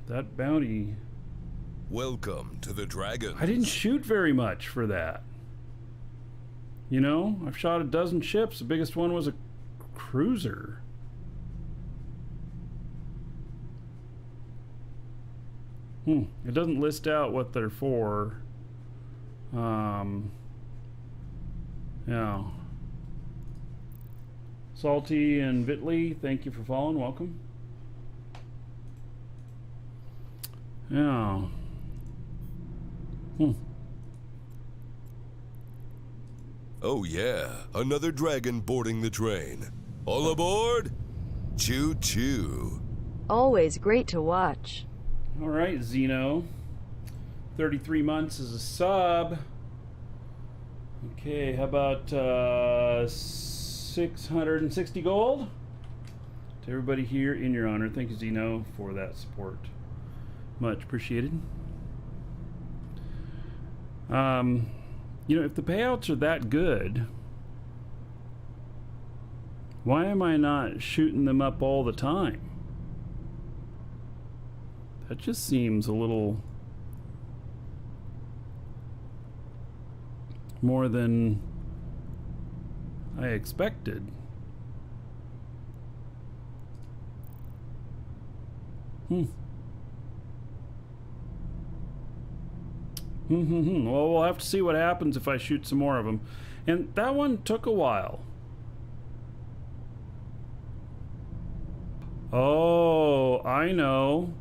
A: That bounty.
B: Welcome to the Dragons.
A: I didn't shoot very much for that. You know, I've shot a dozen ships. The biggest one was a cruiser. It doesn't list out what they're for. Yeah. Salty and Vitley, thank you for following. Welcome. Yeah.
B: Oh yeah, another dragon boarding the train. All aboard? Choo choo.
E: Always great to watch.
A: All right, Zeno. 33 months as a sub. Okay, how about 660 gold? To everybody here in your honor. Thank you, Zeno, for that support. Much appreciated. You know, if the payouts are that good, why am I not shooting them up all the time? That just seems a little more than I expected. Well, we'll have to see what happens if I shoot some more of them. And that one took a while. Oh, I know.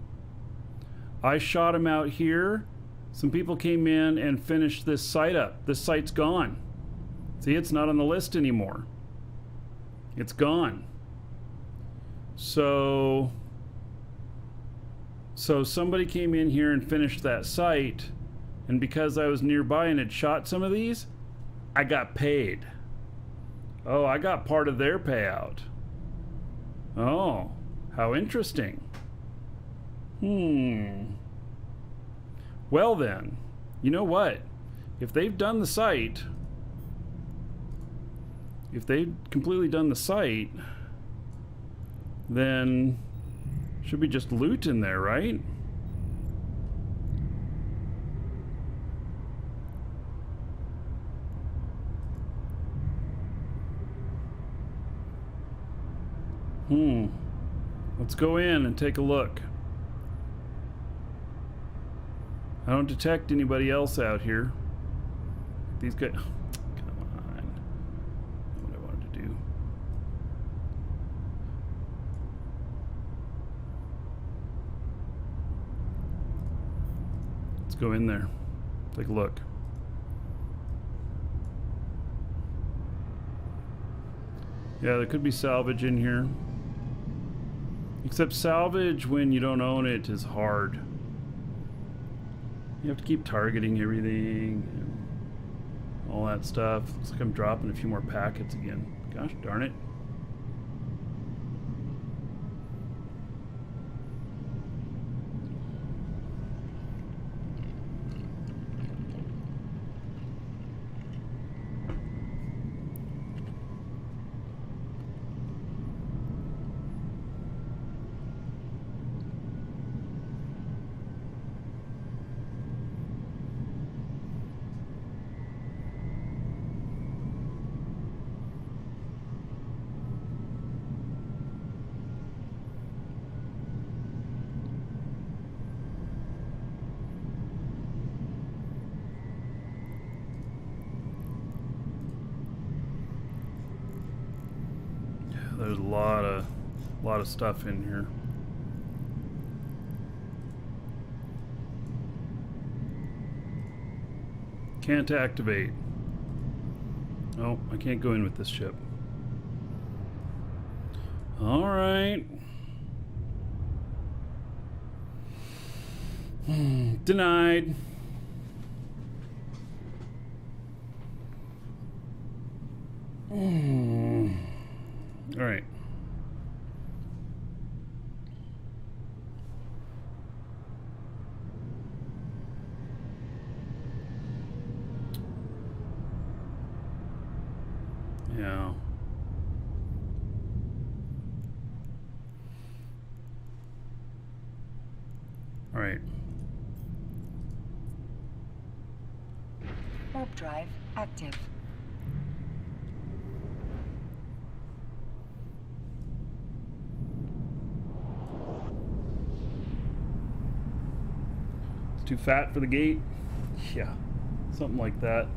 A: I shot him out here. Some people came in and finished this site up. This site's gone. See, it's not on the list anymore. It's gone. So somebody came in here and finished that site, and because I was nearby and had shot some of these, I got paid. Oh, I got part of their payout. Oh, how interesting. Well then, you know what? If they've done the site, if they've completely done the site, then should be just loot in there, right? Let's go in and take a look. I don't detect anybody else out here. These guys... Come on. That's what I wanted to do. Let's go in there. Take a look. Yeah, there could be salvage in here. Except salvage when you don't own it is hard. You have to keep targeting everything and all that stuff. Looks like I'm dropping a few more packets again. Gosh darn it. There's a lot of stuff in here. Can't activate. Oh, I can't go in with this ship. All right. Denied. All right. Yeah. All right.
C: Warp drive active.
A: Too fat for the gate? Yeah, something like that.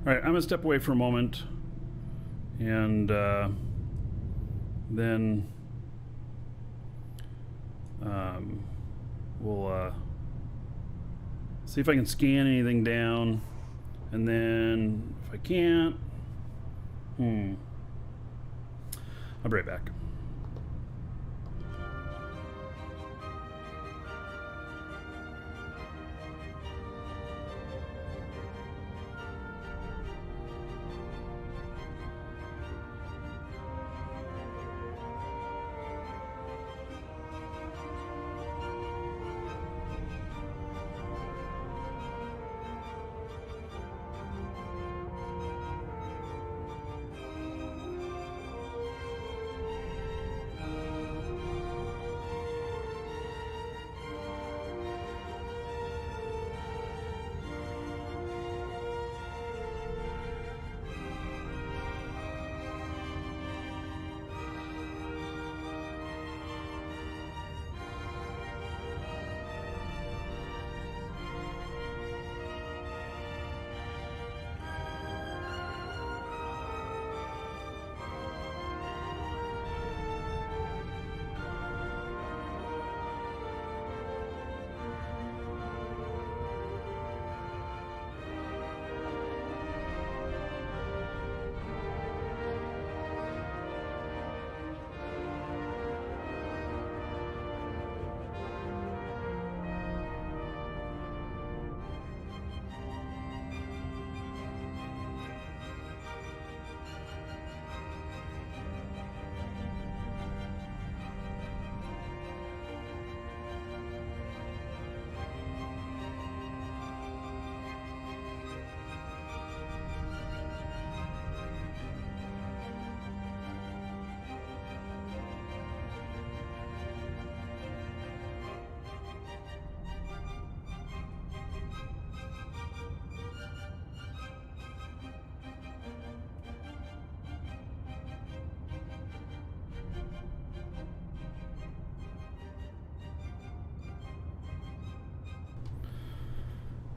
A: All right, I'm gonna step away for a moment and then We'll see if I can scan anything down, and then if I can't, I'll be right back.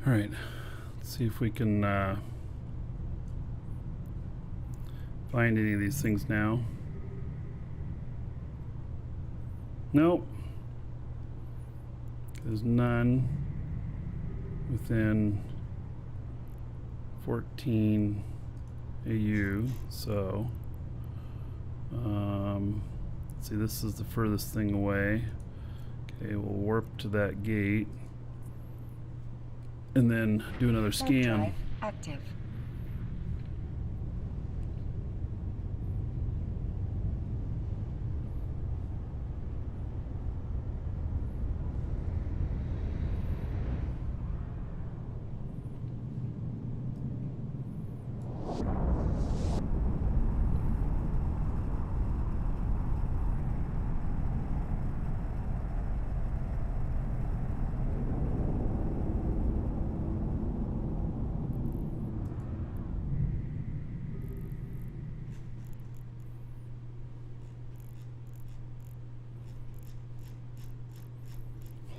A: All right, let's see if we can find any of these things now. Nope. There's none within 14 AU, so let's see, this is the furthest thing away. Okay, we'll warp to that gate and then do another scan.
C: Drive active.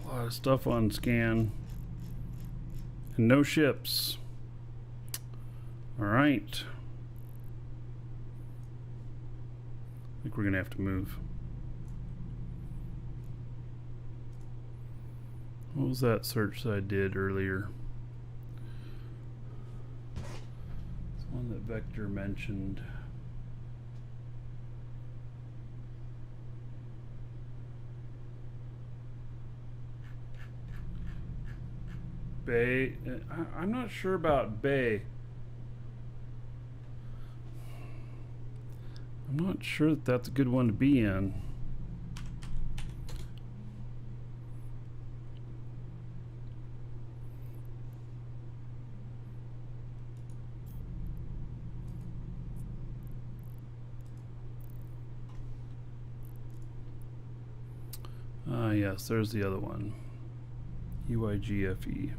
A: A lot of stuff on scan and no ships. All right, I think we're gonna have to move. What was that search that I did earlier? It's one that Vector mentioned. Bay. I'm not sure about Bay. I'm not sure that that's a good one to be in. Yes, there's the other one. EYGFE.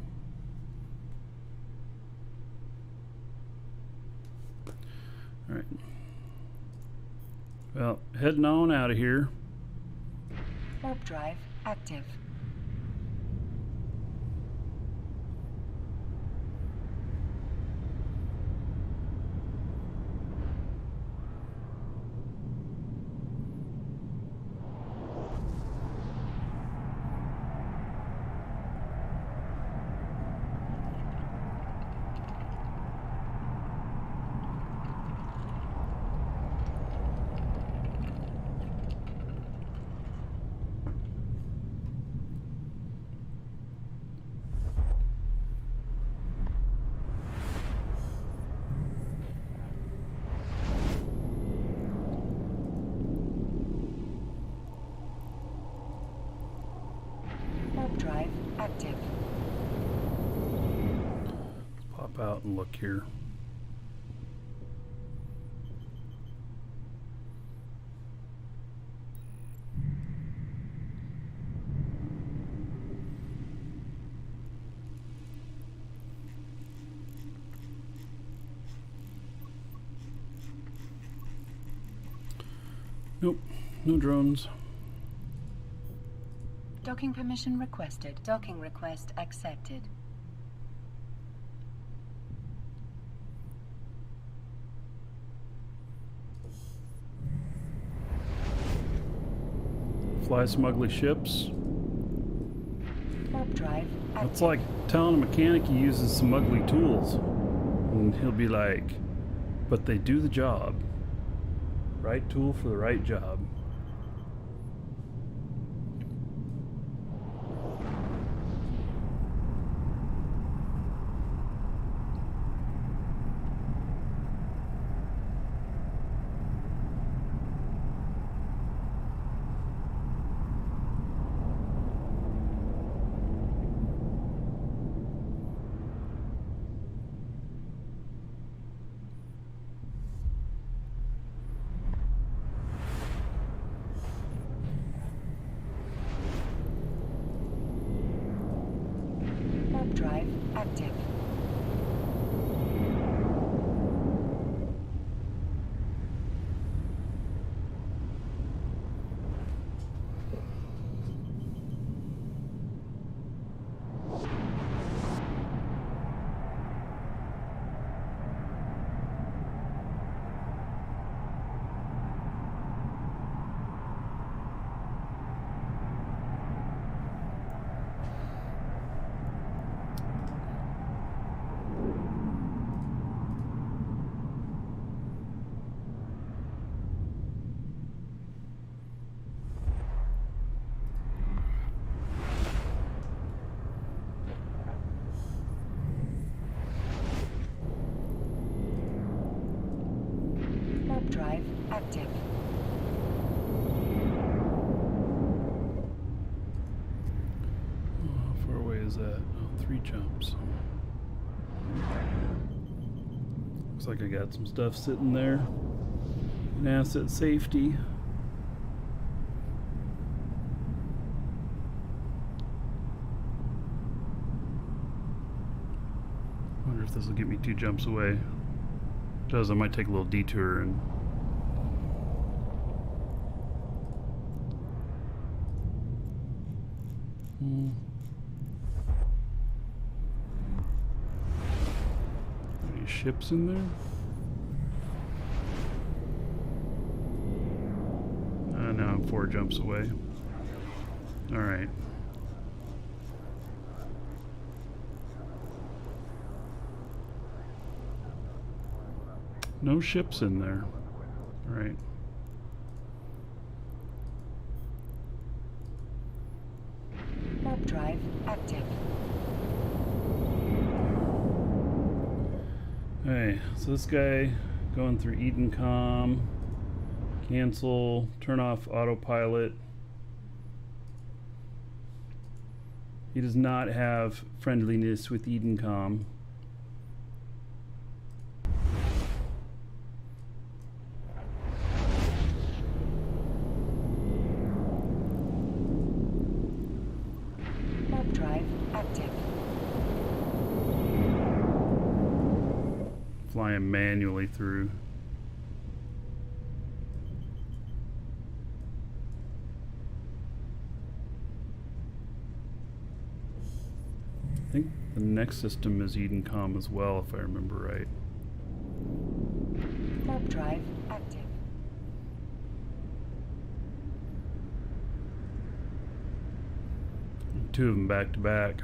A: All right. Well, heading on out of here.
C: Warp drive active.
A: pop out and look here. Nope, no drones.
C: Docking permission requested. Docking request accepted.
A: Fly smugly ships.
C: Warp drive active.
A: It's like telling a mechanic he uses some ugly tools. And he'll be like, but they do the job. Right tool for the right job.
C: Warp drive active. Warp drive active.
A: How far away is that? Oh, 3 jumps. Looks like I got some stuff sitting there. An asset safety. Wonder if this will get me 2 jumps away. If it does, I might take a little detour and Any ships in there? Now I'm 4 jumps away. Alright. No ships in there. Alright.
C: Warp drive active.
A: Okay, so this guy going through Edencom. Cancel, turn off autopilot. He does not have friendliness with Edencom.
C: Warp drive active.
A: Flying manually through. I think the next system is Edencom as well, if I remember right.
C: Warp drive active.
A: 2 of them back to back.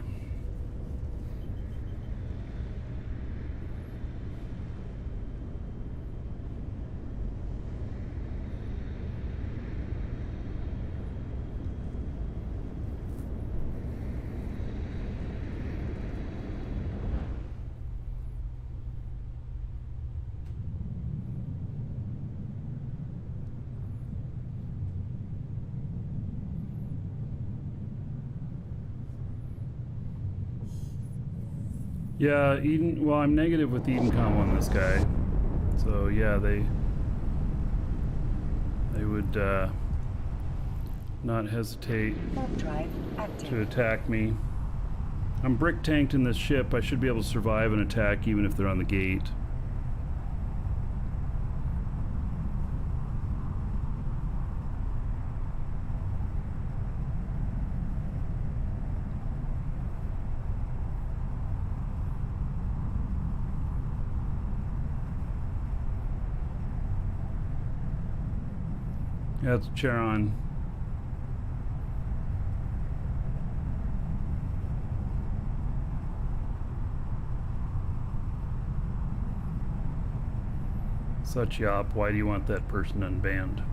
A: Yeah, Eden. Well, I'm negative with Edencom on this guy. So yeah, they would not hesitate
C: Warp drive active.
A: to attack me. I'm brick tanked in this ship. I should be able to survive an attack even if they're on the gate. That's Charon. Such yop, why do you want that person unbanned?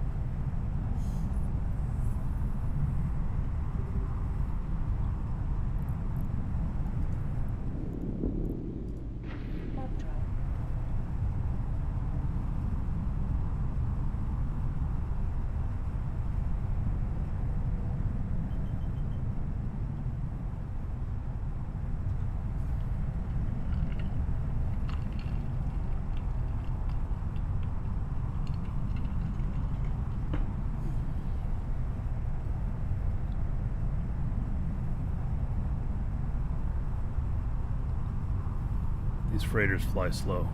C: Warp drive.
A: These freighters fly slow.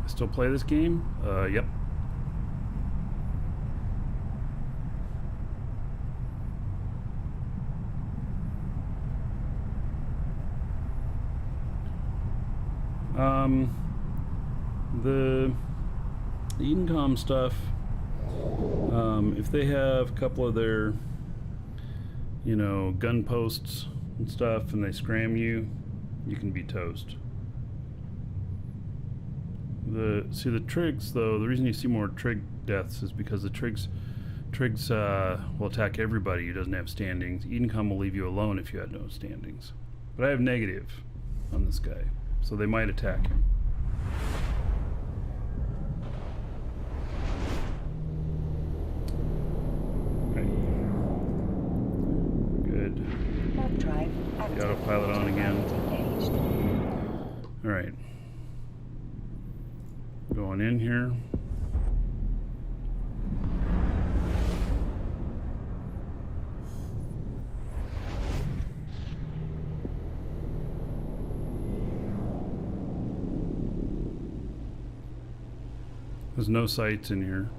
A: I still play this game? Yep. The Edencom stuff, if they have a couple of their, you know, gun posts and stuff and they scram you, you can be toast. The trigs though, the reason you see more trig deaths is because the trigs will attack everybody who doesn't have standings. Edencom will leave you alone if you had no standings. But I have negative on this guy, so they might attack him.
C: Warp drive
A: The
C: active.
A: autopilot on again.
C: Engaged.
A: Alright. Going in here. There's no sights in here.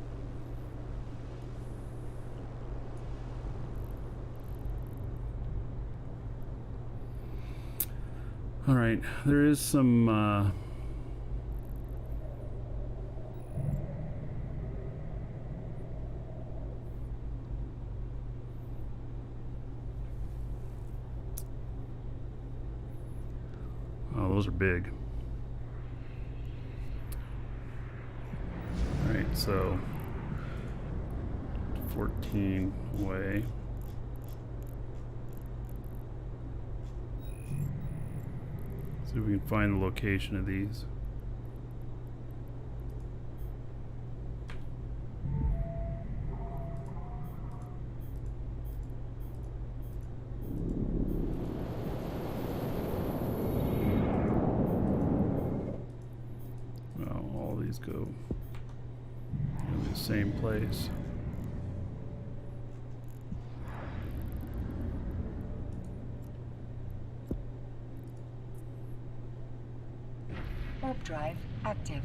A: All right, there is some oh, those are big. All right, so 14 away. See if we can find the location of these. Well, all these go in the same place.
C: Warp drive active.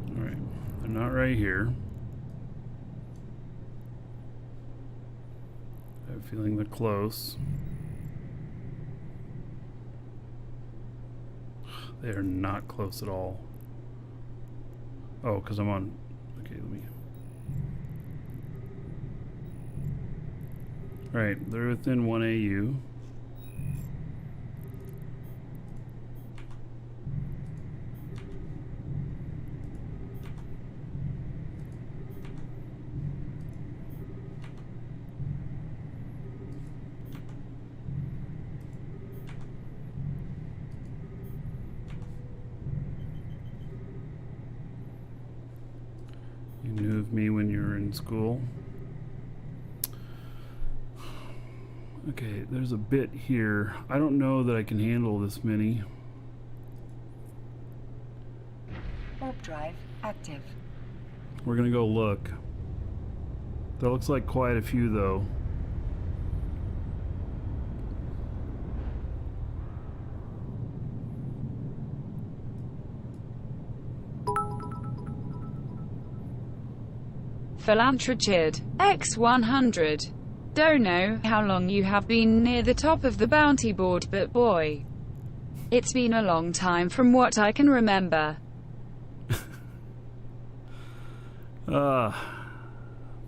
A: All right, they're not right here. I have a feeling they're close. They are not close at all. Oh, because I'm on. Okay, let me. All right, they're within 1 AU. driving school. Okay, there's a bit here. I don't know that I can handle this many.
C: Warp drive active.
A: We're gonna go look. That looks like quite a few, though.
D: Philanthropid X100. Don't know how long you have been near the top of the bounty board, but boy, it's been a long time from what I can remember.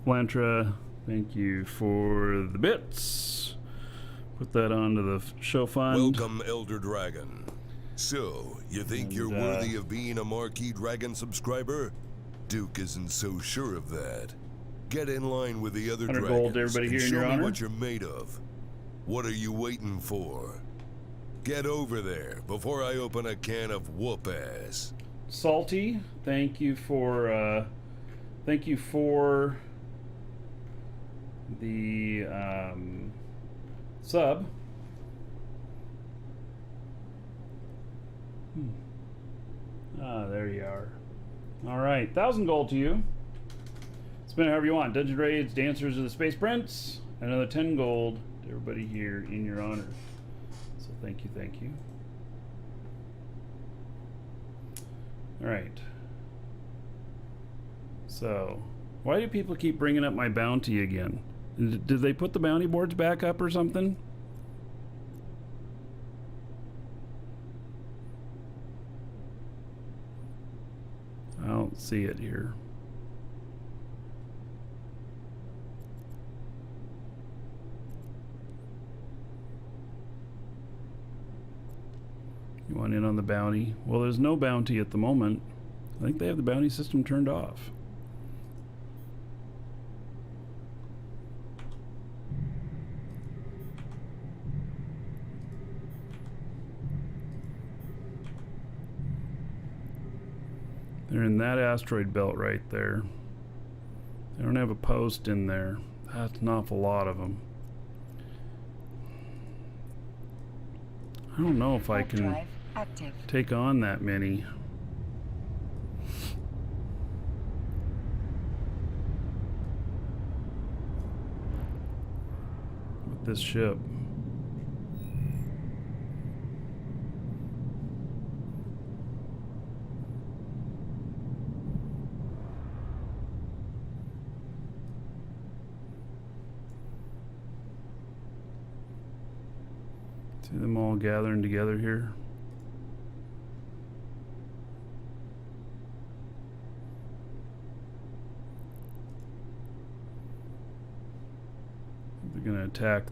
A: Flantra, thank you for the bits. Put that onto the show fund.
B: Welcome, Elder Dragon. So, you think you're worthy of being a Markee Dragon subscriber? Duke isn't so sure of that. Get in line with the other
A: 100
B: dragons
A: gold to everybody
B: and
A: here in
B: show
A: your
B: me
A: honor.
B: what you're made of. What are you waiting for? Get over there before I open a can of whoop ass.
A: Salty, thank you for the sub. There you are. All right, 1,000 gold to you. Spend it however you want. Dungeon raids, Dancers of the Space Prince. Another 10 gold to everybody here in your honor. So thank you, thank you. All right. So, why do people keep bringing up my bounty again? Did they put the bounty boards back up or something? I don't see it here. You want in on the bounty? Well, there's no bounty at the moment. I think they have the bounty system turned off. They're in that asteroid belt right there. They don't have a post in there. That's an awful lot of them. I don't know if I
C: Warp
A: can
C: drive active.
A: take on that many. With this ship. See them all gathering together here. They're gonna attack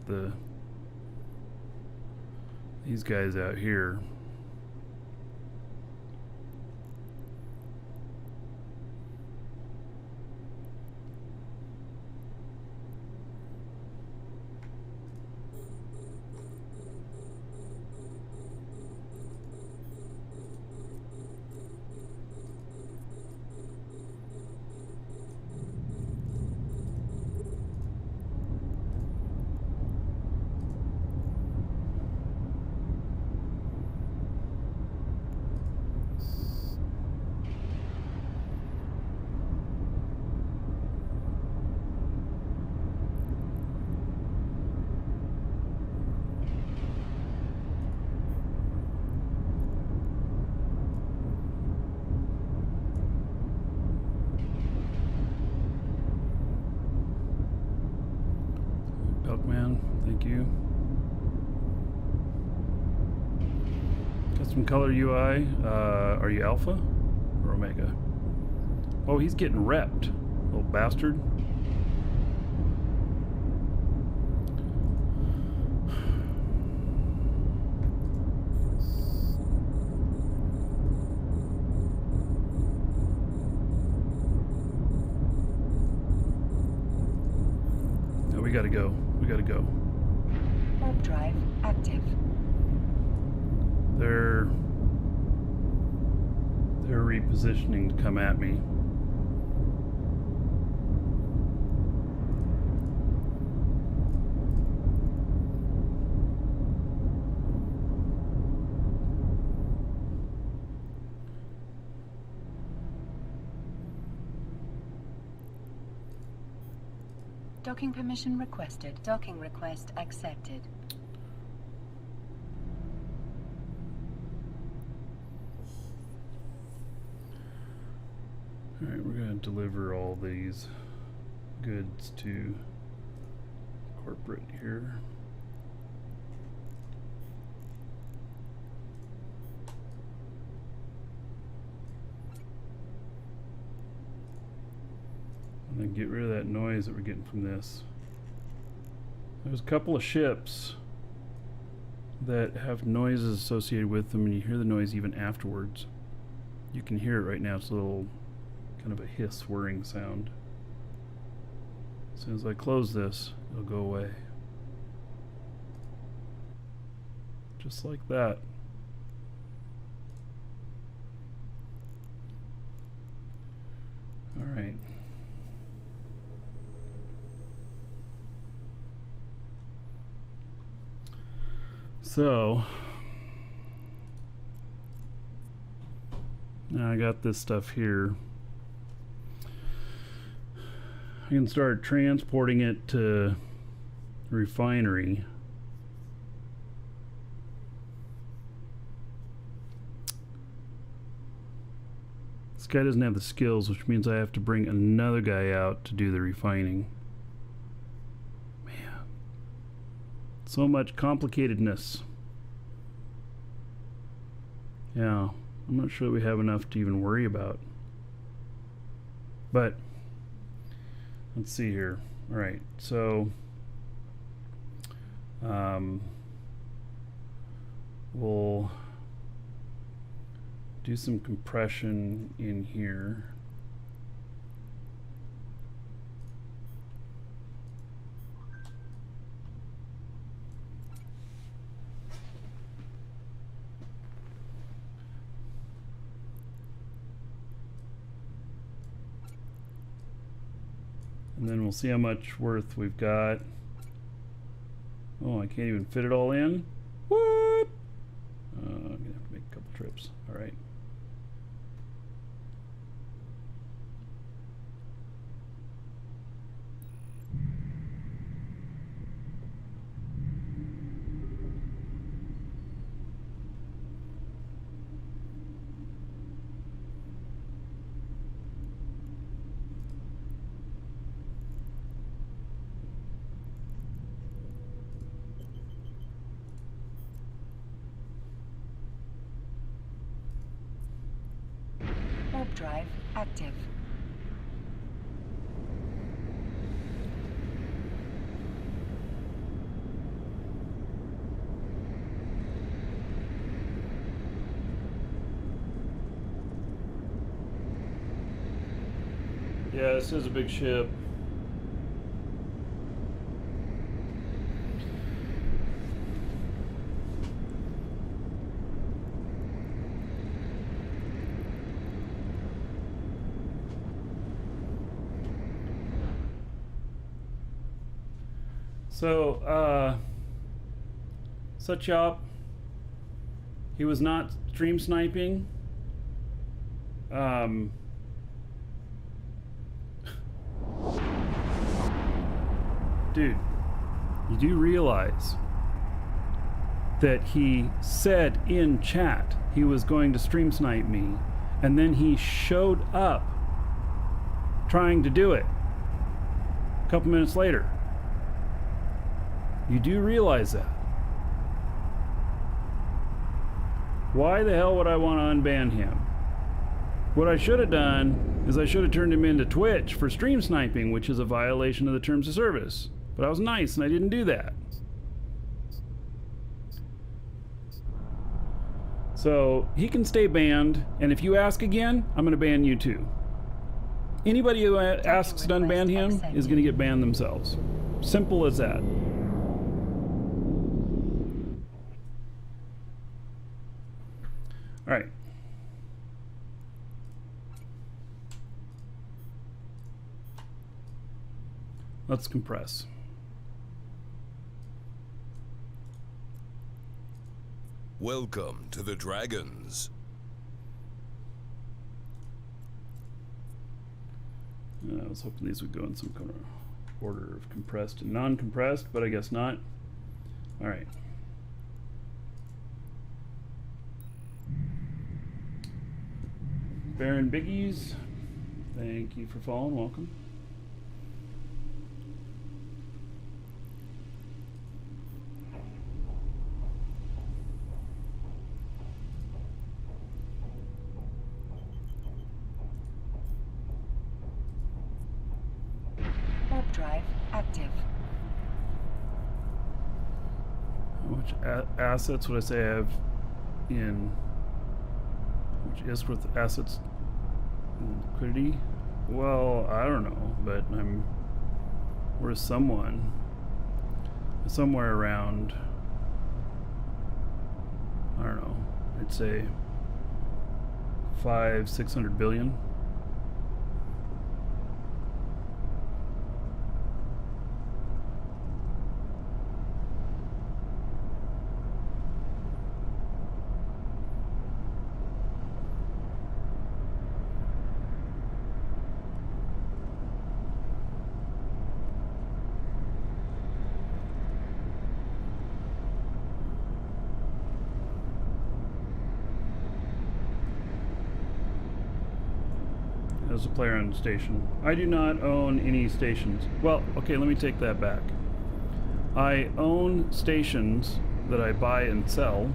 A: these guys out here. Milkman, thank you. Custom color UI. Are you Alpha or Omega? Oh, he's getting repped, little bastard. No, we gotta go. We gotta go.
C: Warp drive active.
A: They're repositioning to come at me.
C: Docking permission requested. Docking request accepted.
A: Alright, we're going to deliver all these goods to corporate here. And then get rid of that noise that we're getting from this. There's a couple of ships that have noises associated with them, and you hear the noise even afterwards. You can hear it right now. It's a little kind of a hiss whirring sound. As soon as I close this, it'll go away. Just like that. All right. So now I got this stuff here. I can start transporting it to refinery. This guy doesn't have the skills, which means I have to bring another guy out to do the refining. Man, so much complicatedness. Yeah, I'm not sure we have enough to even worry about. But let's see here. All right, so we'll do some compression in here. And then we'll see how much worth we've got. Oh, I can't even fit it all in? What? I'm gonna have to make a couple trips. All right.
C: Warp drive active.
A: Yeah, this is a big ship. So, Suchop, he was not stream sniping. Dude, you do realize that he said in chat he was going to stream snipe me, and then he showed up trying to do it a couple minutes later. You do realize that. Why the hell would I want to unban him? What I should have done is I should have turned him into Twitch for stream sniping, which is a violation of the terms of service. But I was nice and I didn't do that. So he can stay banned, and if you ask again, I'm going to ban you too. Anybody who asks to unban him is going to get banned themselves. Simple as that. All right. Let's compress.
B: Welcome to the Dragons.
A: I was hoping these would go in some kind of order of compressed and non-compressed, but I guess not. All right. Baron Biggies, thank you for following. Welcome.
C: Warp drive active.
A: How much assets would I say I have in? How much is worth assets and liquidity? Well, I don't know, but I'm worth somewhere around, I don't know, I'd say 500-600 billion. As a player on station. I do not own any stations. Well, okay, let me take that back. I own stations that I buy and sell.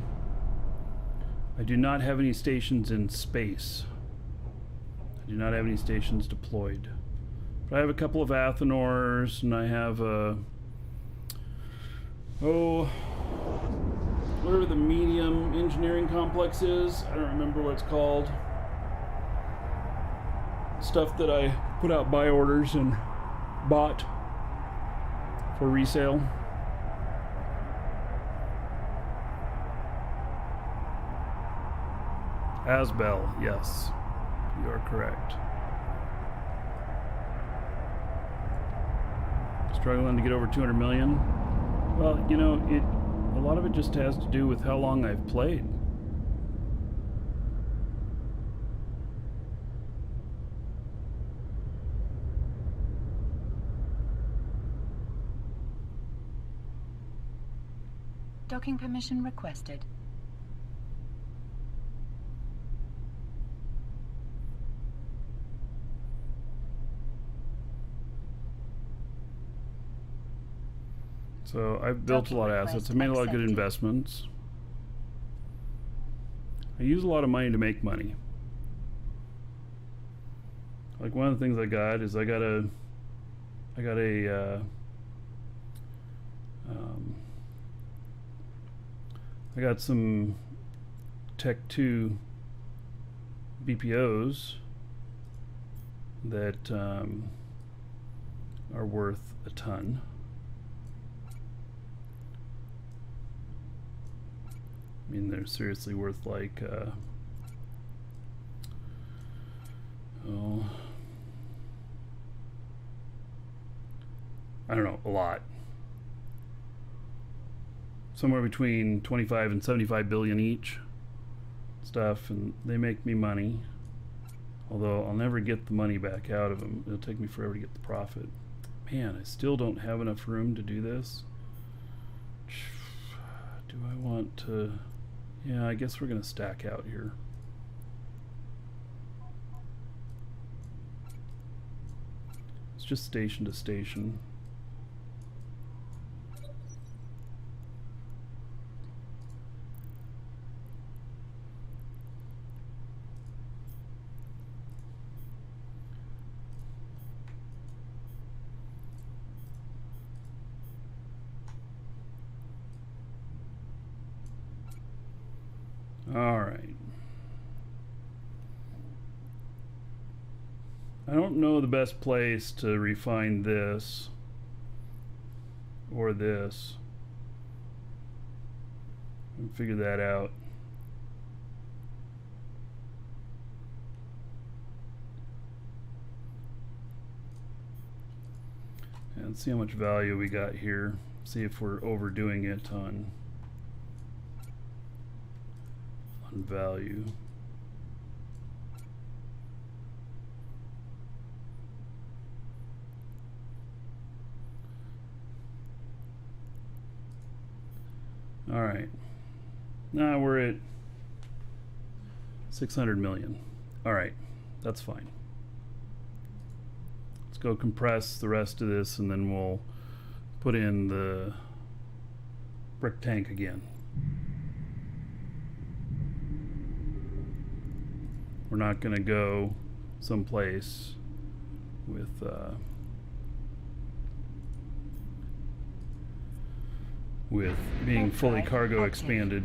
A: I do not have any stations in space. I do not have any stations deployed. But I have a couple of Athenors, and I have a... oh, whatever the medium engineering complex is. I don't remember what it's called. Stuff that I put out buy orders and bought for resale. Asbel, yes, you are correct. Struggling to get over 200 million. Well, you know, a lot of it just has to do with how long I've played.
C: Docking permission requested.
A: So I've built a lot of assets. I've made a lot of good investments. I use a lot of money to make money. Like one of the things I got is I got some Tech 2 BPOs that are worth a ton. I mean, they're seriously worth like, oh, I don't know, a lot. Somewhere between 25 and 75 billion each stuff, and they make me money. Although I'll never get the money back out of them. It'll take me forever to get the profit. Man, I still don't have enough room to do this. Do I want to... yeah, I guess we're gonna stack out here. It's just station to station. All right. I don't know the best place to refine this or this. I'll figure that out. And see how much value we got here. See if we're overdoing it on value. All right. Now we're at 600 million. All right, that's fine. Let's go compress the rest of this, and then we'll put in the brick tank again. We're not going to go someplace with being fully cargo expanded.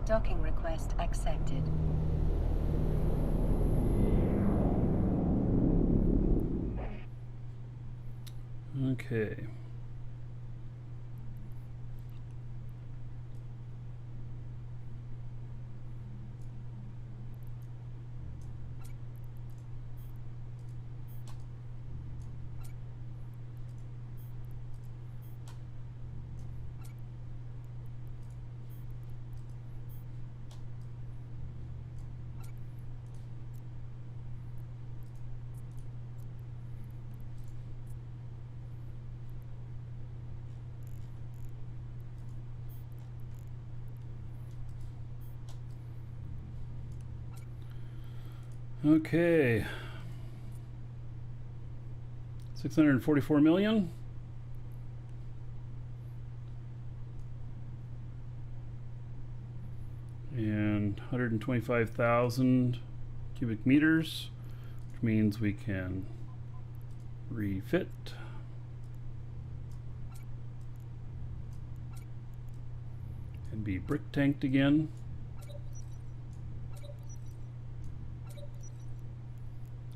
C: Docking request accepted.
A: Okay. Okay. 644 million. And 125,000 cubic meters, which means we can refit. And be brick tanked again.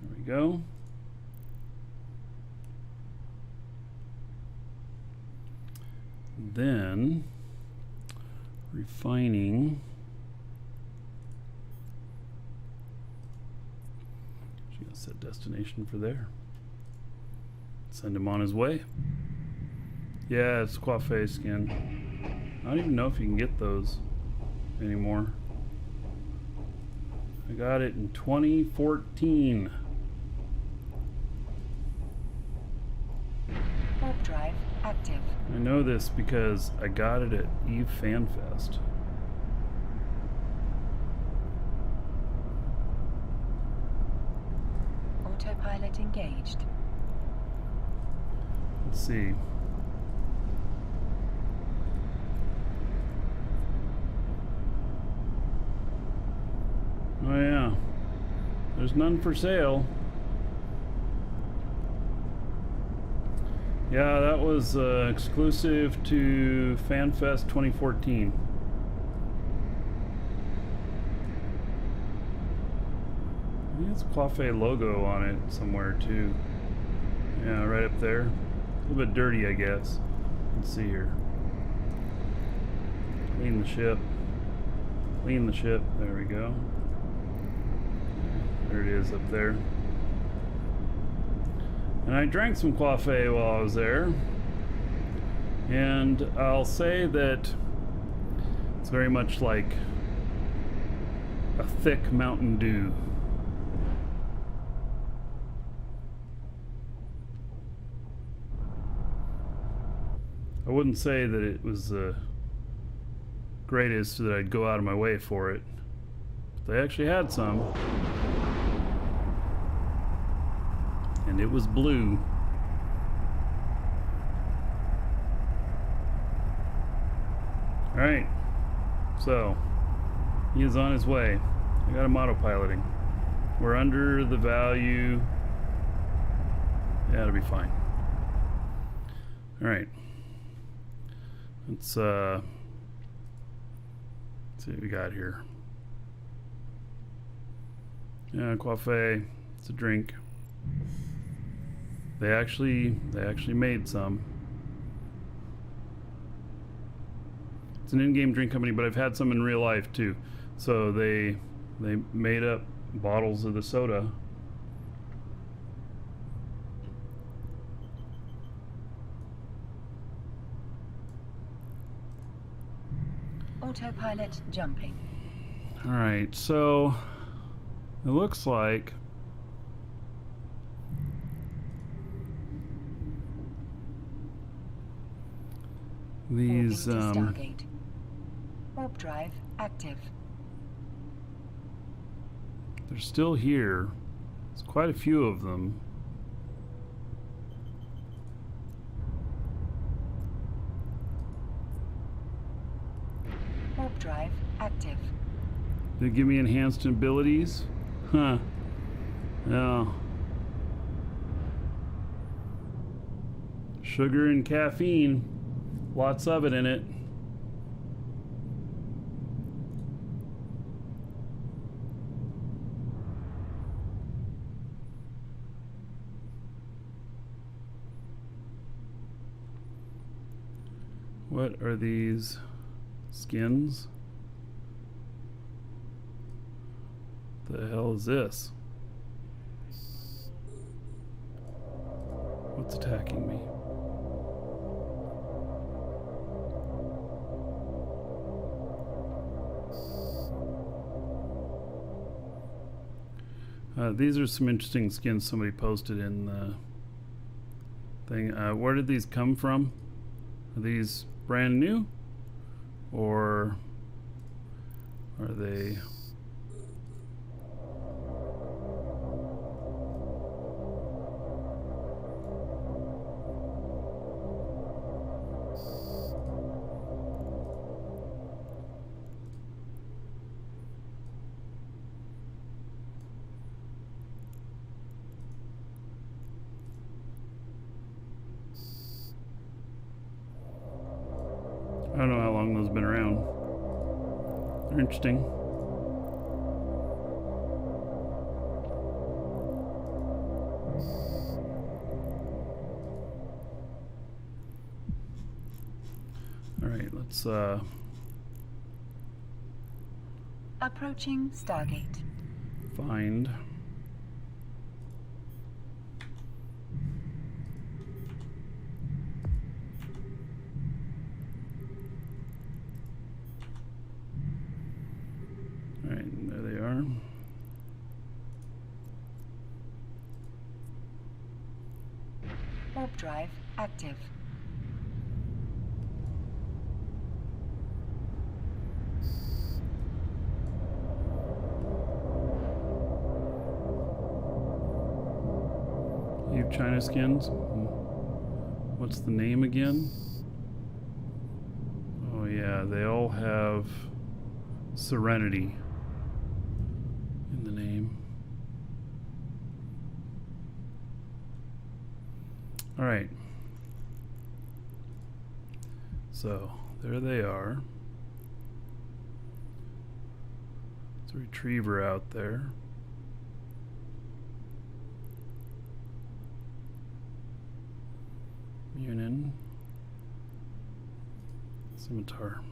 A: There we go. Then refining. She gonna set destination for there. Send him on his way. Yeah, it's Coiffé skin. I don't even know if you can get those anymore. I got it in 2014.
C: Warp drive active.
A: I know this because I got it at Eve Fan Fest.
C: Autopilot engaged.
A: Let's see. Oh yeah, there's none for sale. Yeah, that was exclusive to FanFest 2014. I think it's a Coiffé logo on it somewhere too. Yeah, right up there. A little bit dirty, I guess. Let's see here. Clean the ship. Clean the ship. There we go. There it is up there. And I drank some Coiffé while I was there. And I'll say that it's very much like a thick Mountain Dew. I wouldn't say that it was the greatest that I'd go out of my way for it. But they actually had some. And it was blue. Alright. So, he is on his way. I got him autopiloting. We're under the value. Yeah, it'll be fine. Alright. Let's see what we got here. Yeah, coffee. It's a drink. They actually made some. It's an in-game drink company, but I've had some in real life too. So they made up bottles of the soda.
C: Autopilot jumping.
A: All right, so it looks like these
C: Stargate. Warp drive active.
A: they're still here. There's quite a few of them.
C: Warp drive active.
A: They give me enhanced abilities? Huh. No. Sugar and caffeine. Lots of it in it. What are these skins? The hell is this? What's attacking me? These are some interesting skins somebody posted in the thing. Where did these come from? Are these brand new? Or are they... I don't know how long those have been around. They're interesting. All right, let's
C: Approaching Stargate.
A: find. Alright, there they are.
C: Warp drive active.
A: You have China skins? What's the name again? Oh yeah, they all have Serenity in the name. All right. So there they are. It's a retriever out there. Munin. Scimitar.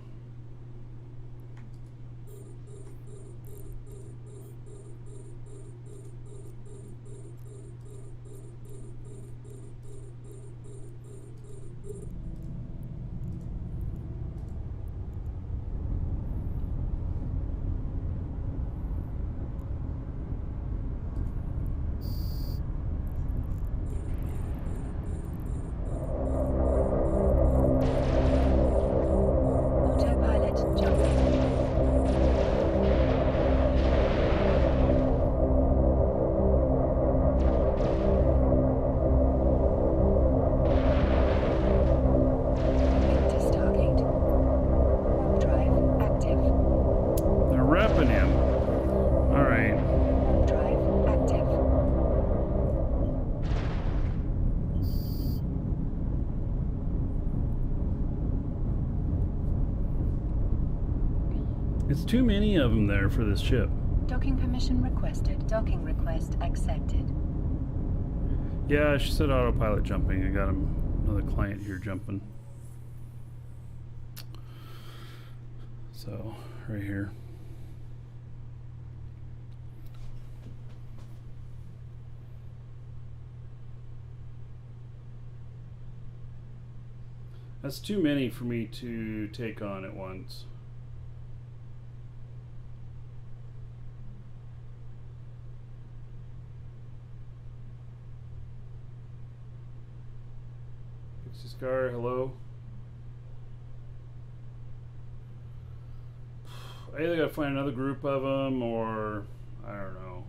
A: It's too many of them there for this ship.
C: Docking permission requested. Docking request accepted.
A: Yeah, she said autopilot jumping. I got another client here jumping. So, right here. That's too many for me to take on at once. Pixie Scar, hello. I either gotta find another group of them or I don't know.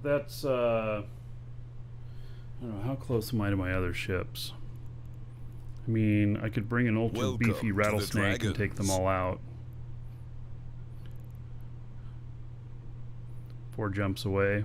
A: That's I don't know, how close am I to my other ships? I mean, I could bring an ultra beefy rattlesnake and take them all out. 4 jumps away.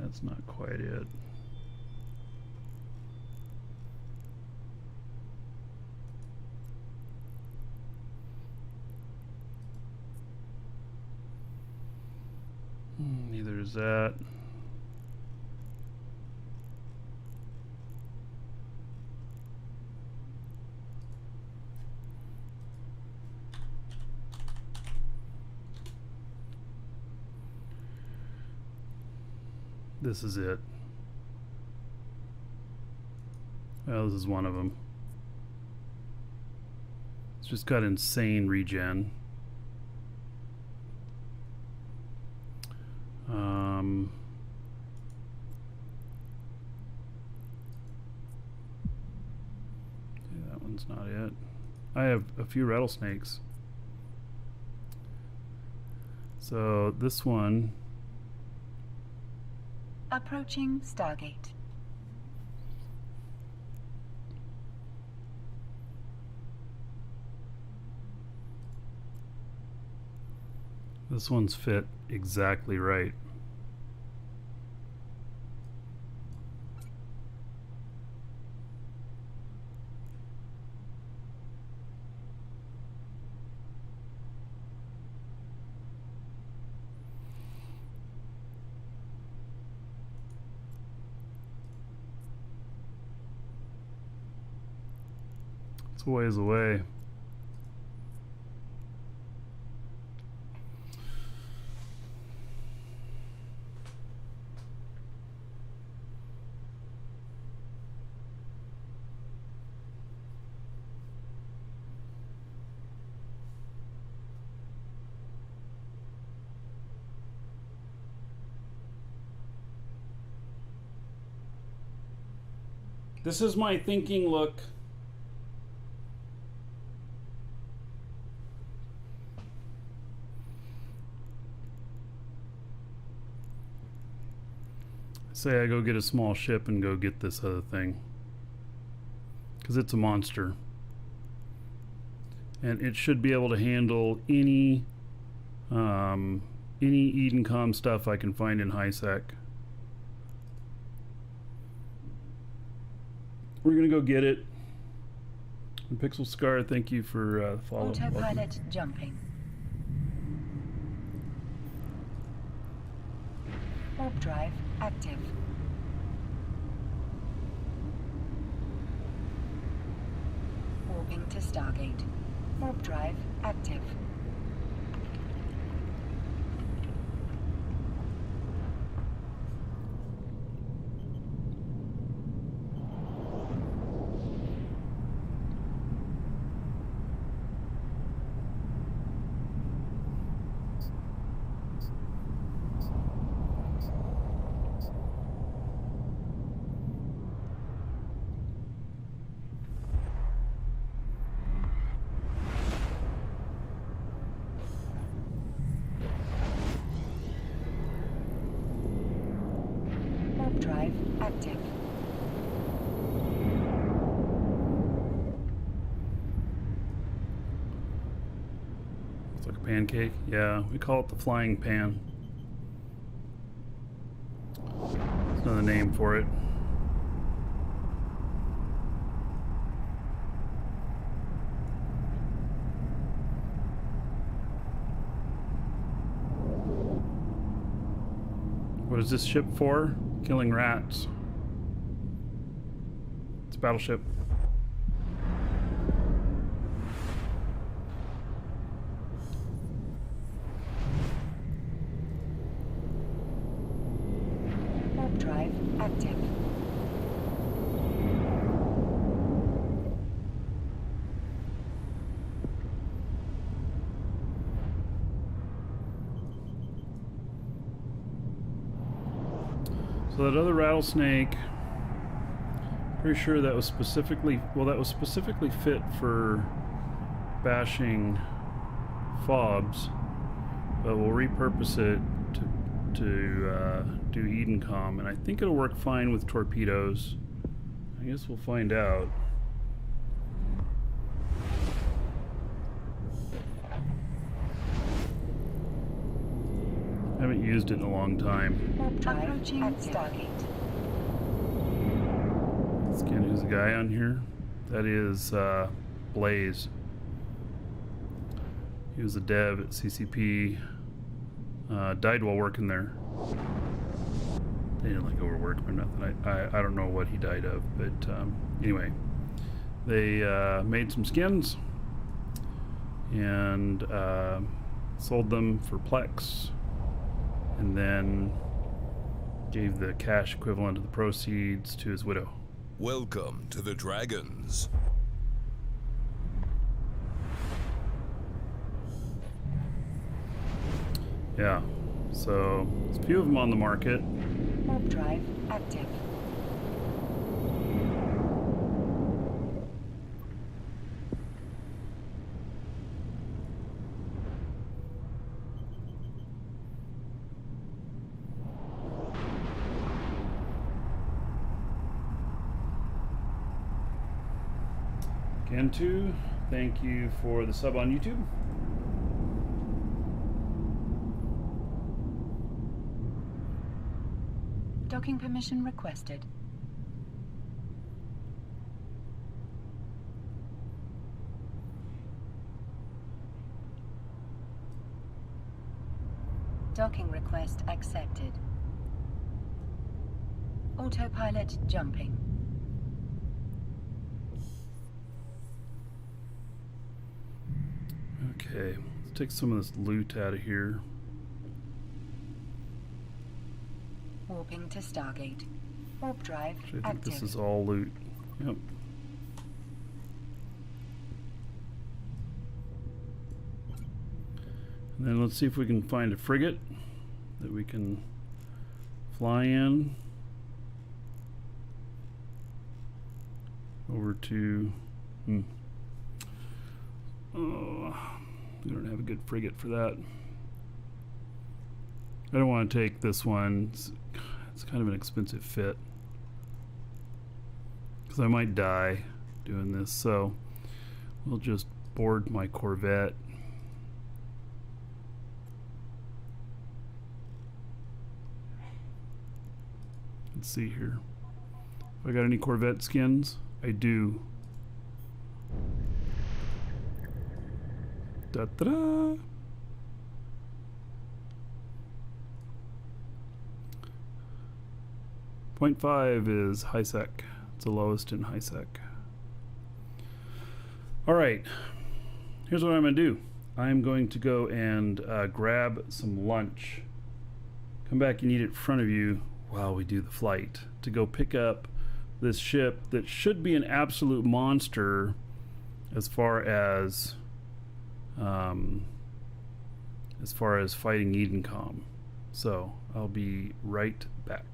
A: That's not quite it. Neither is that. This is it. Well, this is one of them. It's just got insane regen. Yeah, that one's not it. I have a few rattlesnakes. So this one.
C: Approaching Stargate.
A: This one's fit exactly right. It's a ways away. This is my thinking look. Say I go get a small ship and go get this other thing, because it's a monster and it should be able to handle any Edencom stuff I can find in HiSec. We're gonna go get it. And Pixel Scar, thank you for following.
C: Autopilot jumping. Warp drive active. Warping to Stargate. Warp drive active.
A: Pancake? Yeah, we call it the flying pan. That's another name for it. What is this ship for? Killing rats. It's a battleship.
C: Warp drive active.
A: So that other rattlesnake, pretty sure that was specifically, well, that was specifically fit for bashing fobs, but we'll repurpose it to do Edencom, and I think it'll work fine with torpedoes. I guess we'll find out. I haven't used it in a long time.
C: Warp drive approaching Stargate.
A: Scan who's the guy on here. That is Blaze. He was a dev at CCP. Died while working there. They didn't like overwork or nothing. I don't know what he died of, but anyway, they made some skins and sold them for Plex, and then gave the cash equivalent of the proceeds to his widow.
B: Welcome to the Dragons.
A: Yeah, so there's a few of them on the market.
C: Warp drive active.
A: Cantu, thank you for the sub on YouTube.
C: Docking permission requested. Docking request accepted. Autopilot jumping.
A: Okay, let's take some of this loot out of here.
C: Warping to Stargate. Warp drive
A: Actually, I think
C: active.
A: this is all loot. Yep. And then let's see if we can find a frigate that we can fly in over to. Oh, we don't have a good frigate for that. I don't want to take this one. It's kind of an expensive fit, because I might die doing this, so we'll just board my Corvette. Let's see here. If I got any Corvette skins? I do. Da-da-da! .5 is high sec. It's the lowest in high sec. All right, here's what I'm gonna do. I'm going to go and grab some lunch. Come back and eat it in front of you while we do the flight to go pick up this ship that should be an absolute monster as far as fighting Edencom. So I'll be right back.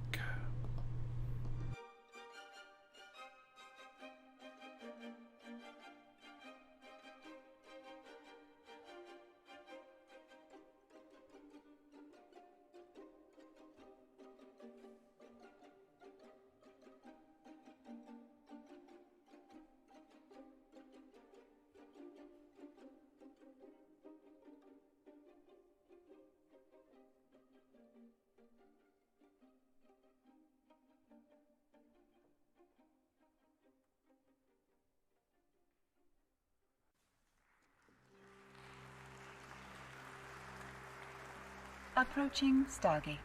C: Approaching Stargate.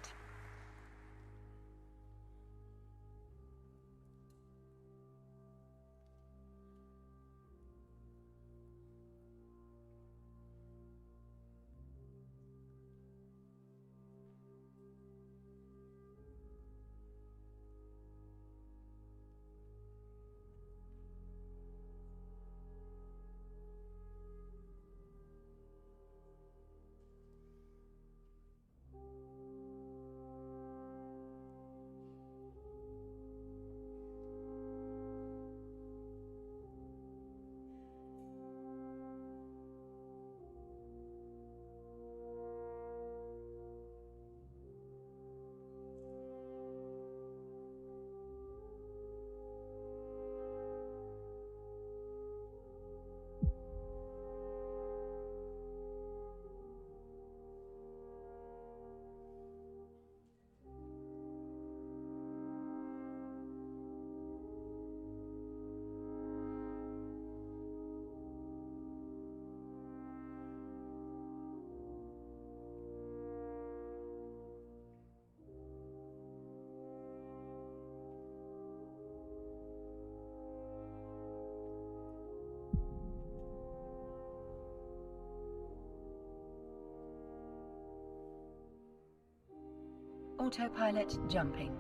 C: Autopilot jumping.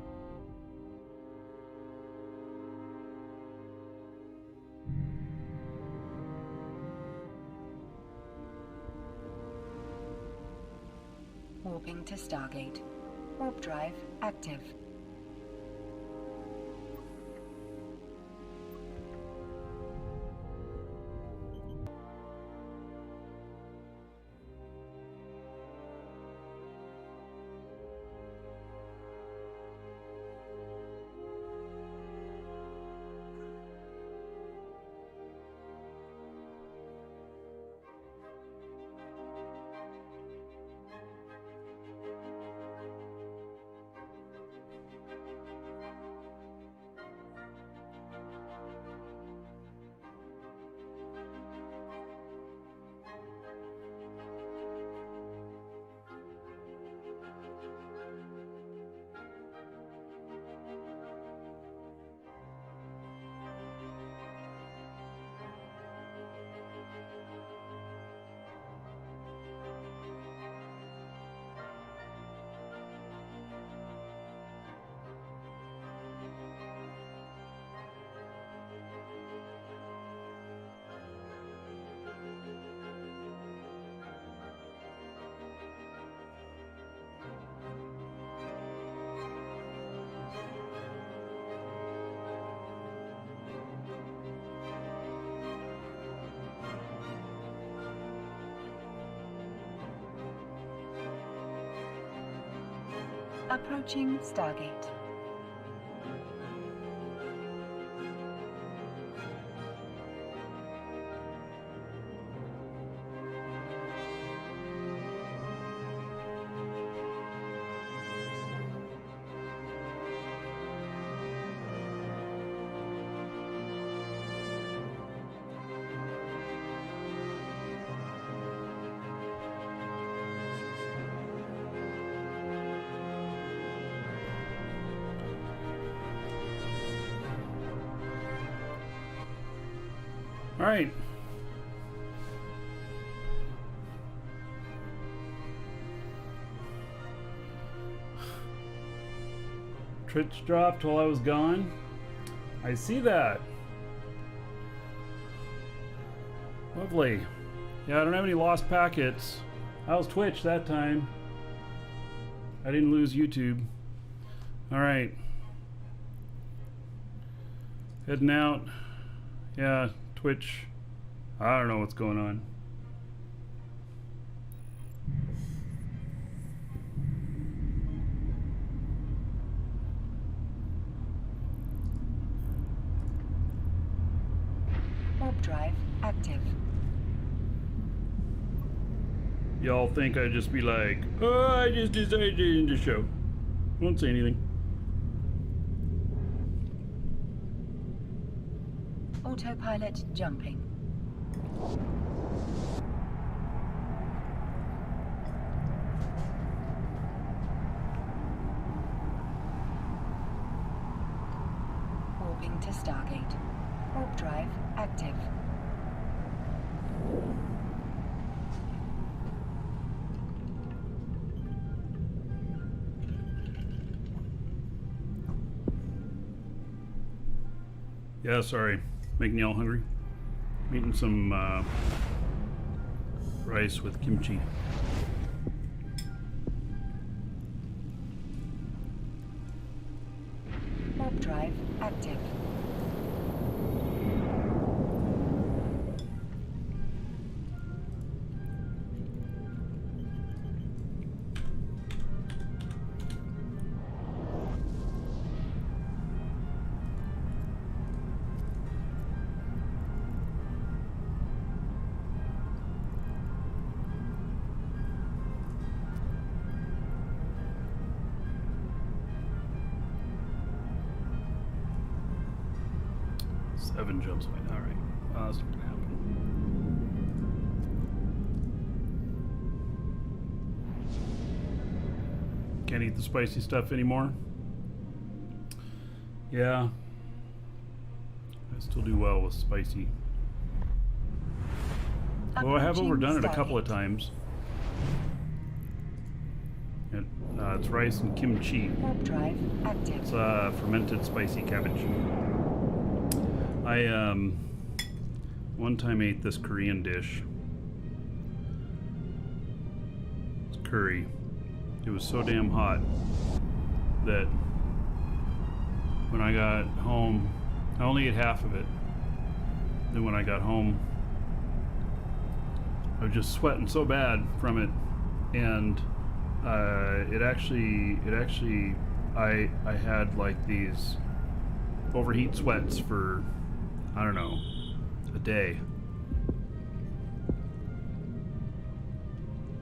C: Warping to Stargate. Warp drive active. Approaching Stargate.
A: All right. Twitch dropped while I was gone. I see that. Lovely. Yeah, I don't have any lost packets. I was Twitch that time. I didn't lose YouTube. All right. Heading out. Yeah, Twitch. I don't know what's going on.
C: Warp drive active.
A: Y'all think I'd just be like, oh, I just decided to end the show. Won't say anything.
C: Autopilot jumping. active.
A: Yeah, sorry. Making you all hungry. I'm eating some rice with kimchi.
C: Warp drive active.
A: Seven jumps away. All right. That's not gonna happen. Can't eat the spicy stuff anymore. Yeah. I still do well with spicy. Well, I have overdone it a couple of times. It's rice and kimchi.
C: Warp drive active.
A: It's fermented spicy cabbage. I one time ate this Korean dish. It's curry. It was so damn hot that when I got home, I only ate half of it. Then when I got home, I was just sweating so bad from it, and I had like these overheat sweats for, I don't know, a day.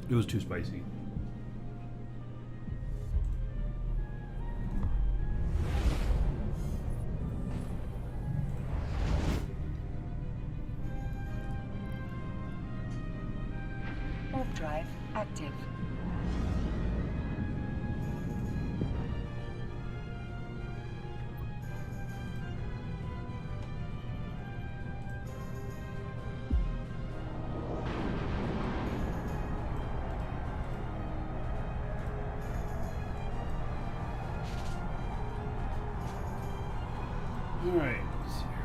A: It was too spicy.
C: Warp drive active.
A: All right, let's see here.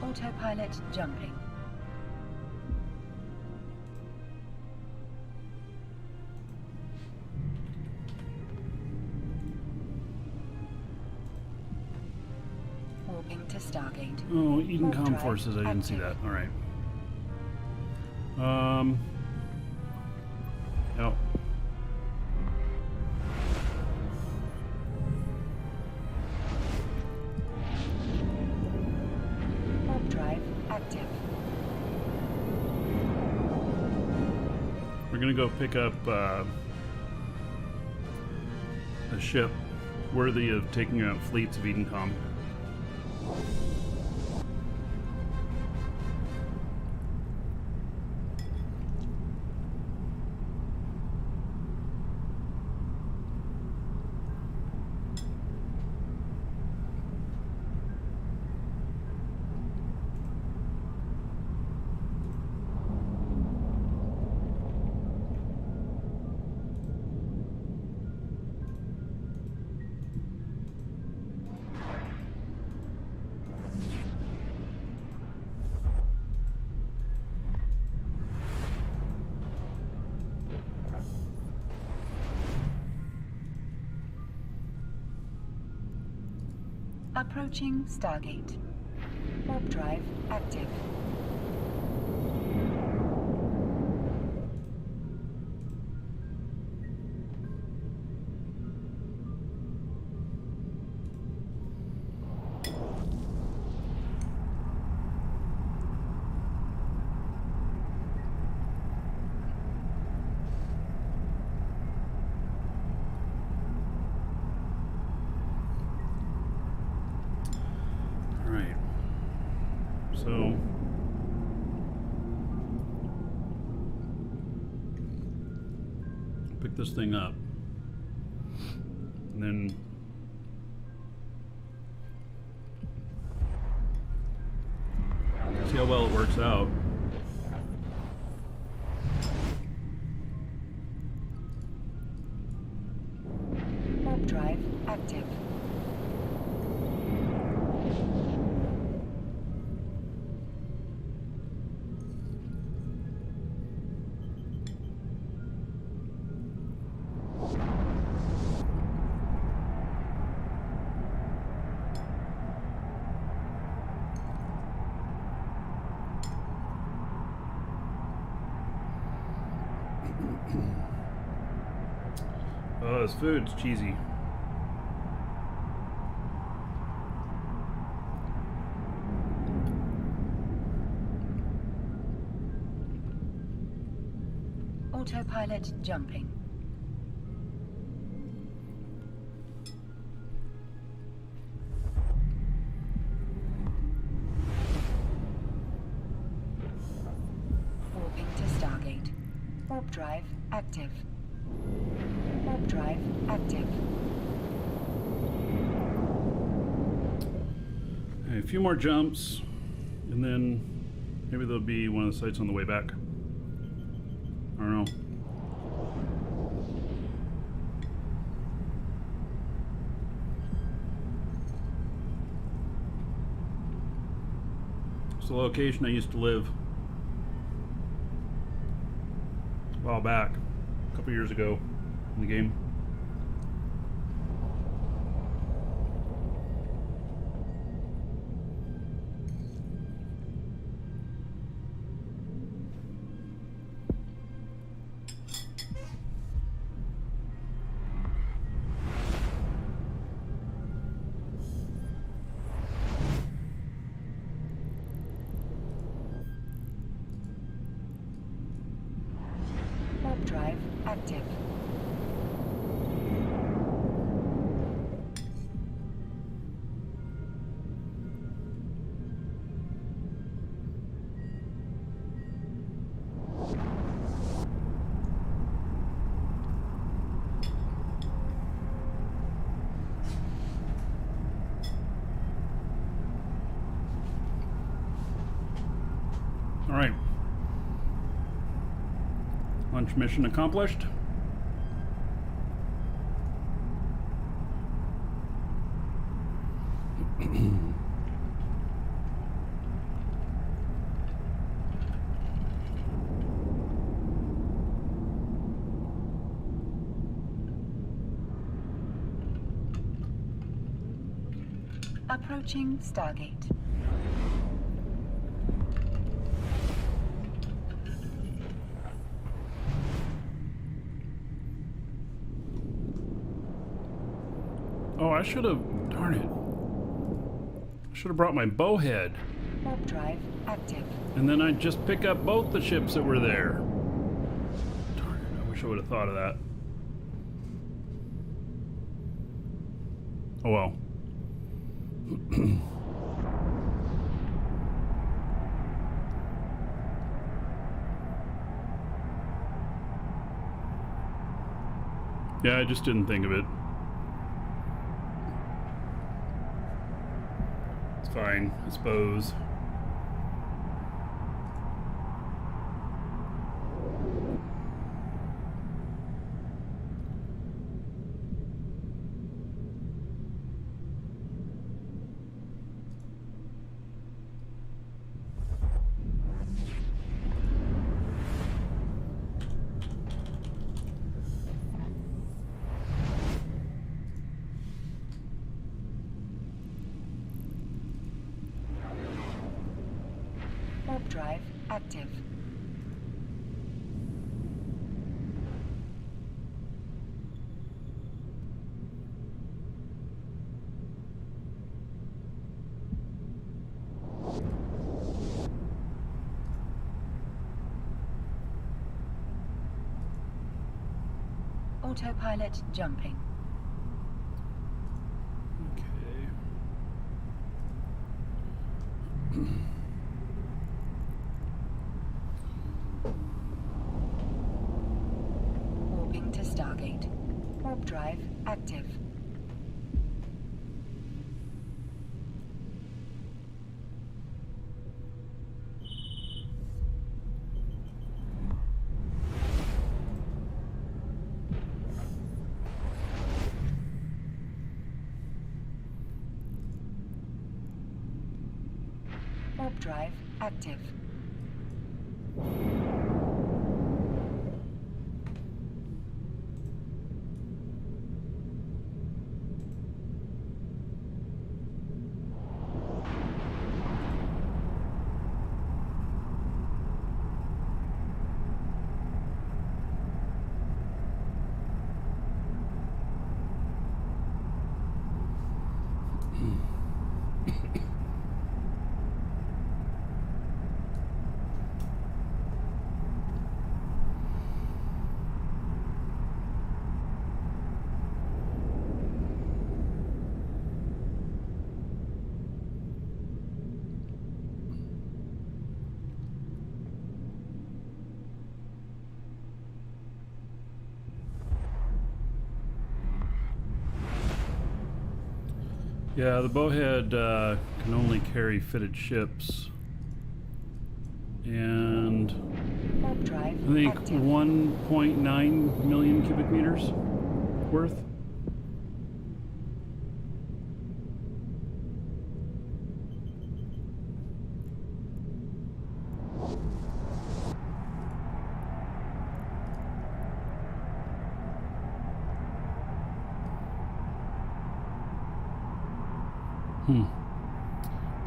C: Autopilot jumping. Warping to Stargate.
A: Oh, Eden
C: Warp
A: Com
C: drive
A: Forces, I didn't see that.
C: active.
A: All right. Oh.
C: Warp drive active.
A: We're gonna go pick up a ship worthy of taking out fleets of Edencom.
C: Approaching Stargate. Warp drive active.
A: All right. So pick this thing up. And then see how well it works out.
C: Warp drive active.
A: Oh, this food's cheesy.
C: Autopilot jumping. Warping to Stargate. Warp drive active. Warp drive active.
A: A few more jumps, and then maybe there'll be one of the sites on the way back. I don't know. It's the location I used to live a while back, a couple years ago in the game.
C: Warp drive active.
A: All right. Lunch mission accomplished.
C: Approaching Stargate.
A: Oh, I should have, darn it. I should have brought my bowhead.
C: Warp drive active.
A: And then I'd just pick up both the ships that were there. Darn it, I wish I would have thought of that. Oh well. Yeah, I just didn't think of it. It's fine, I suppose.
C: Warp drive active. Autopilot jumping.
A: Okay.
C: Warping to Stargate. Warp drive active. Warp drive active.
A: Yeah, the Bowhead can only carry fitted ships, and
C: Warp drive
A: I think
C: active.
A: 1.9 million cubic meters worth.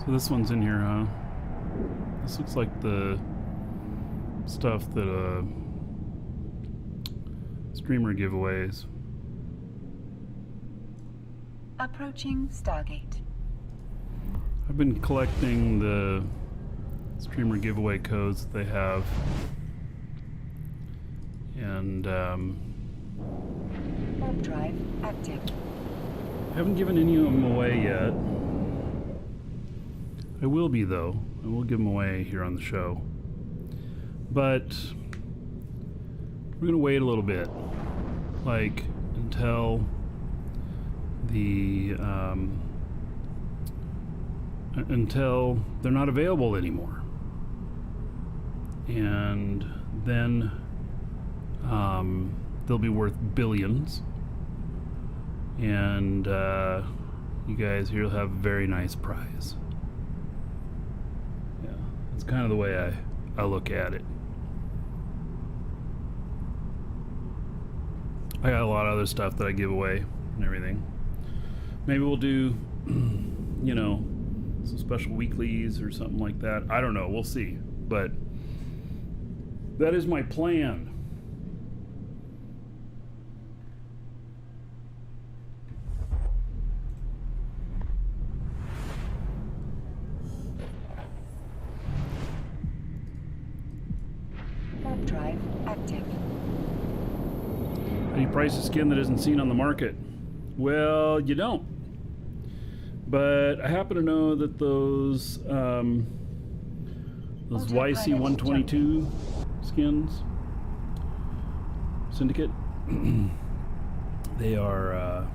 A: So this one's in here, huh? This looks like the stuff that streamer giveaways.
C: Approaching Stargate.
A: I've been collecting the streamer giveaway codes that they have, and
C: Warp drive active.
A: haven't given any of them away yet. I will be, though. I will give them away here on the show. But we're going to wait a little bit, like until the until they're not available anymore, and then they'll be worth billions, and you guys here will have a very nice prize. Yeah, that's kind of the way I look at it. I got a lot of other stuff that I give away and everything. Maybe we'll do, you know, some special weeklies or something like that. I don't know. We'll see. But that is my plan.
C: Warp drive active.
A: How do you price a skin that isn't seen on the market? Well, you don't. But I happen to know that those YC-122 skins, Syndicate, they are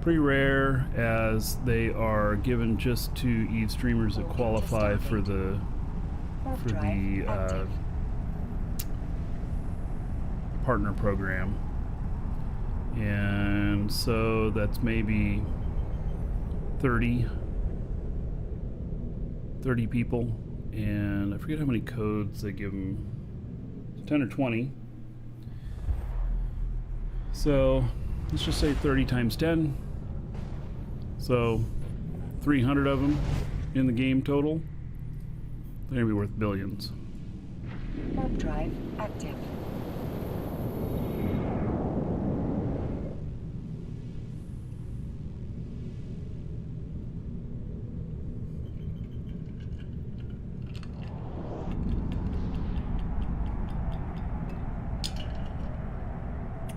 A: pretty rare, as they are given just to EVE streamers that qualify for the partner program. And so that's maybe 30 people, and I forget how many codes they give them, 10 or 20. So let's just say 30 times 10, so 300 of them in the game total. They're gonna be worth billions.
C: Warp drive active.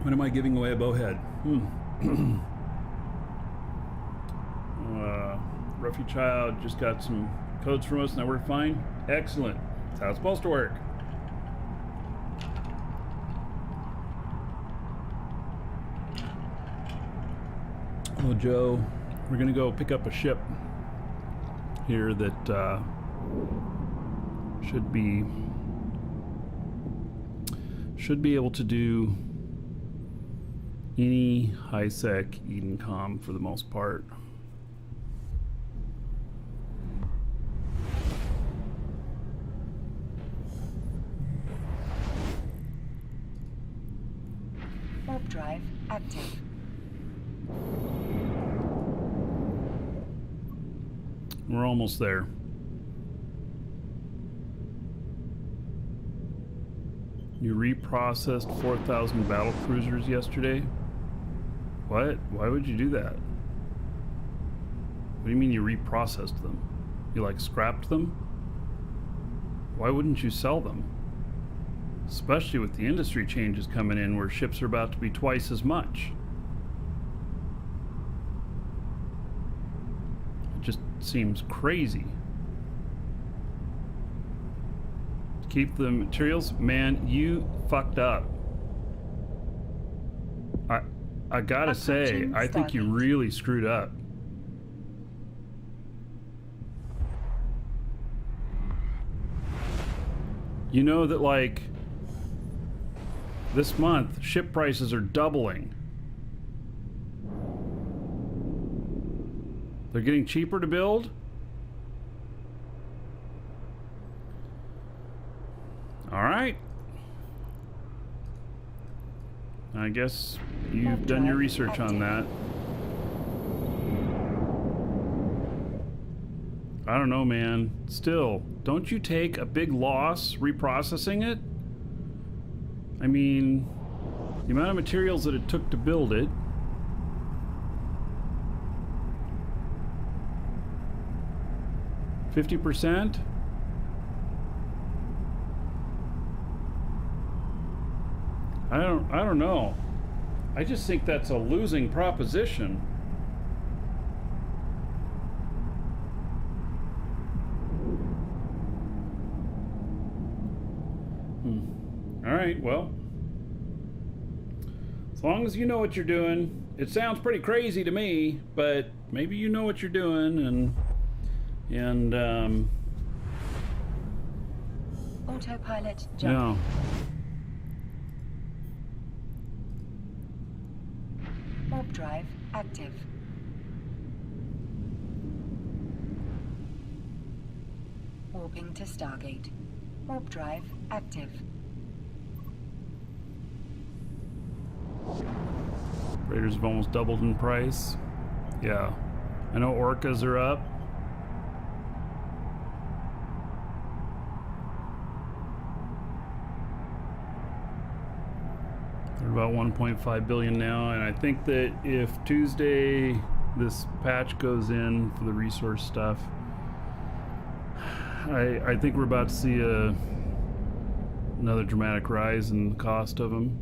A: When am I giving away a bowhead? Ruffy Child just got some codes from us. Now we're fine. Excellent. That's how it's supposed to work. Well, Joe, we're gonna go pick up a ship here that should be able to do any high-sec Edencom for the most part.
C: Warp drive active.
A: We're almost there. You reprocessed 4,000 battle cruisers yesterday? What? Why would you do that? What do you mean you reprocessed them? You like scrapped them? Why wouldn't you sell them? Especially with the industry changes coming in where ships are about to be twice as much. It just seems crazy. Keep the materials? Man, you fucked up. I gotta say, I think you really screwed up. You know that, like, this month, ship prices are doubling. They're getting cheaper to build? All right. I guess you've done your research on that. I don't know, man. Still, don't you take a big loss reprocessing it? I mean, the amount of materials that it took to build it. %? I don't know. I just think that's a losing proposition. All right, well, as long as you know what you're doing. It sounds pretty crazy to me, but maybe you know what you're doing, and
C: Autopilot jump.
A: no.
C: Warp drive active. Warping to Stargate. Warp drive active.
A: Raiders have almost doubled in price. Yeah. I know orcas are up. They're about 1.5 billion now, and I think that if Tuesday this patch goes in for the resource stuff, I think we're about to see another dramatic rise in the cost of them.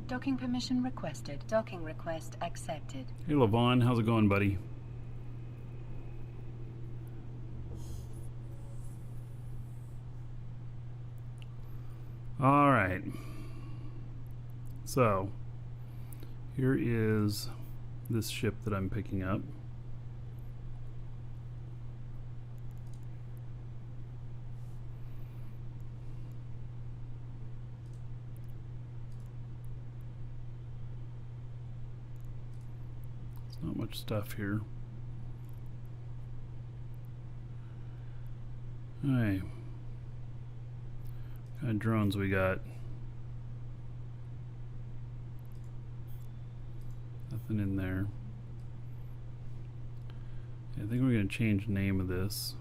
C: Docking permission requested. Docking request accepted.
A: Hey Levon, how's it going, buddy? All right. So, here is this ship that I'm picking up. There's not much stuff here. All right. What kind of drones we got? Nothing in there. I think we're going to change the name of this.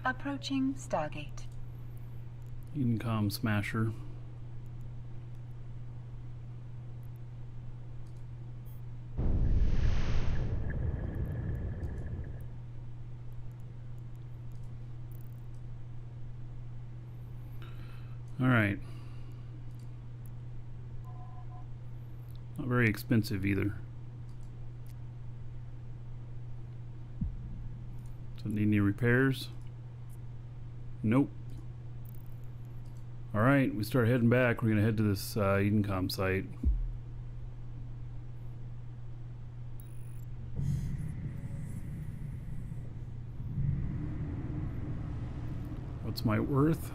C: Approaching Stargate.
A: Edencom Smasher. All right. Not very expensive either. Doesn't need any repairs. Nope. All right, we start heading back. We're gonna head to this Edencom site. What's my worth?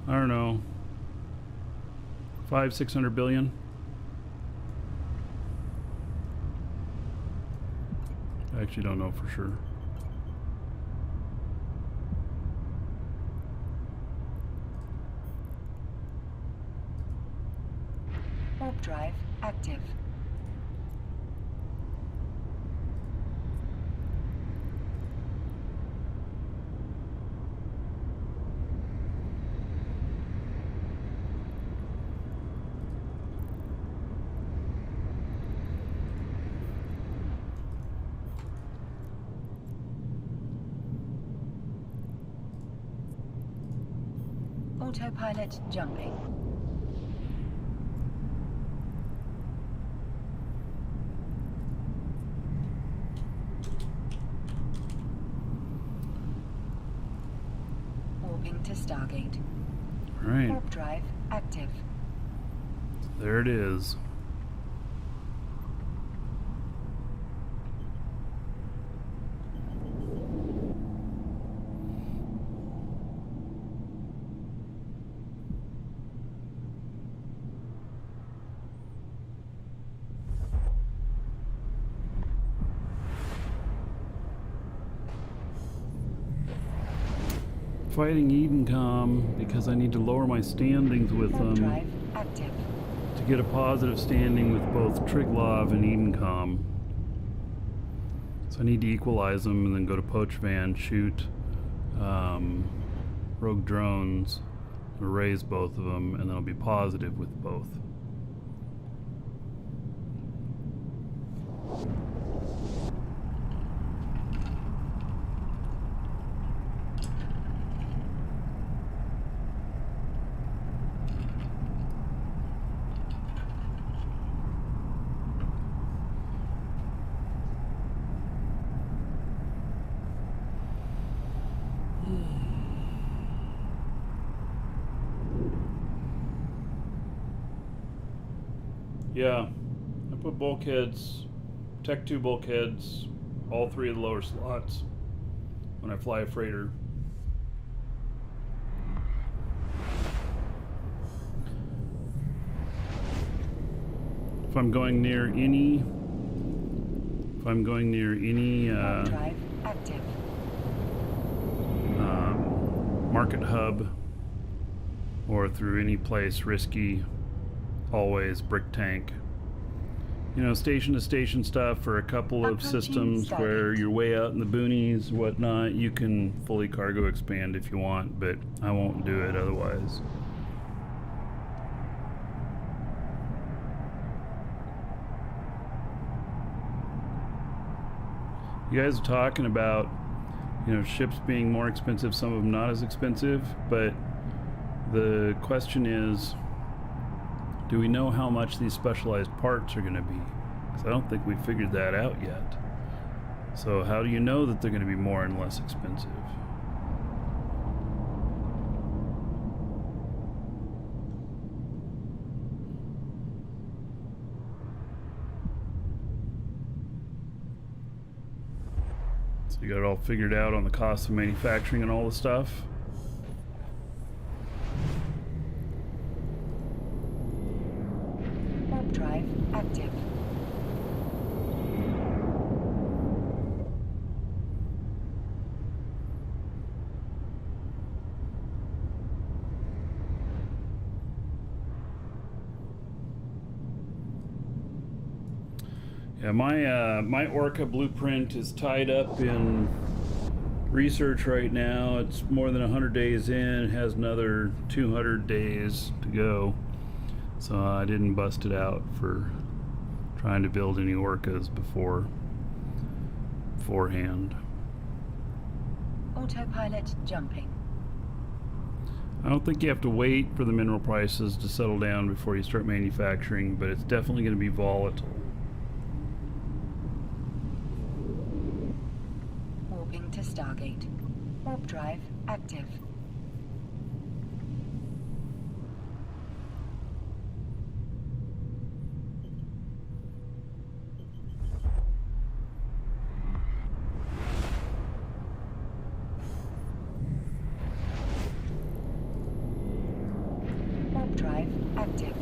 A: I don't know. 500-600 billion. I actually don't know for sure.
C: Warp drive active. Autopilot jumping. Warping to Stargate.
A: All right,
C: Warp drive active.
A: there it is. Fighting Edencom because I need to lower my standings with
C: Warp
A: them
C: drive active.
A: to get a positive standing with both Triglav and Edencom. So I need to equalize them and then go to Pochvan, shoot rogue drones, erase both of them, and then I'll be positive with both. Yeah, I put bulkheads, Tech 2 bulkheads, all three of the lower slots when I fly a freighter. If I'm going near any
C: Warp drive active.
A: market hub or through any place risky, always brick tank. You know, station to station stuff for a couple of
C: Approaching
A: systems
C: Stargate.
A: where you're way out in the boonies, whatnot, you can fully cargo expand if you want, but I won't do it otherwise. You guys are talking about, you know, ships being more expensive, some of them not as expensive, but the question is, do we know how much these specialized parts are going to be? Because I don't think we figured that out yet. So how do you know that they're going to be more and less expensive? So you got it all figured out on the cost of manufacturing and all the stuff?
C: Warp drive active.
A: Yeah, my Orca blueprint is tied up in research right now. It's more than 100 days in. It has another 200 days to go. So I didn't bust it out for trying to build any Orcas beforehand.
C: Autopilot jumping.
A: I don't think you have to wait for the mineral prices to settle down before you start manufacturing, but it's definitely going to be volatile.
C: Warping to Stargate. Warp drive active. Warp drive active.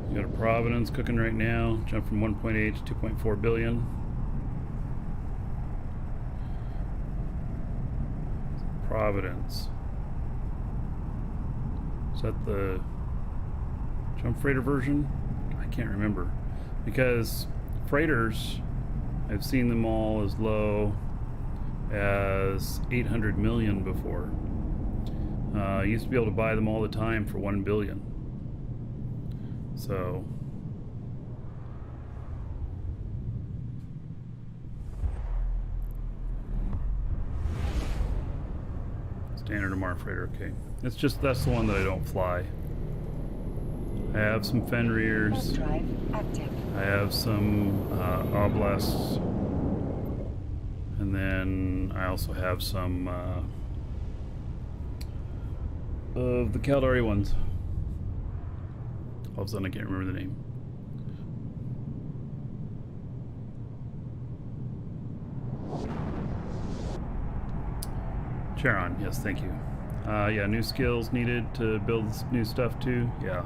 A: You got a Providence cooking right now, jump from 1.8 to 2.4 billion. Providence. Is that the jump freighter version? I can't remember. Because freighters, I've seen them all as low as 800 million before. I used to be able to buy them all the time for 1 billion. So standard MR freighter, okay. It's just that's the one that I don't fly. I have some Fenriers.
C: Warp drive active.
A: I have some Oblasts. And then I also have some of the Caldari ones. All of a sudden I can't remember the name. Charon, yes, thank you. Yeah, new skills needed to build new stuff too. Yeah.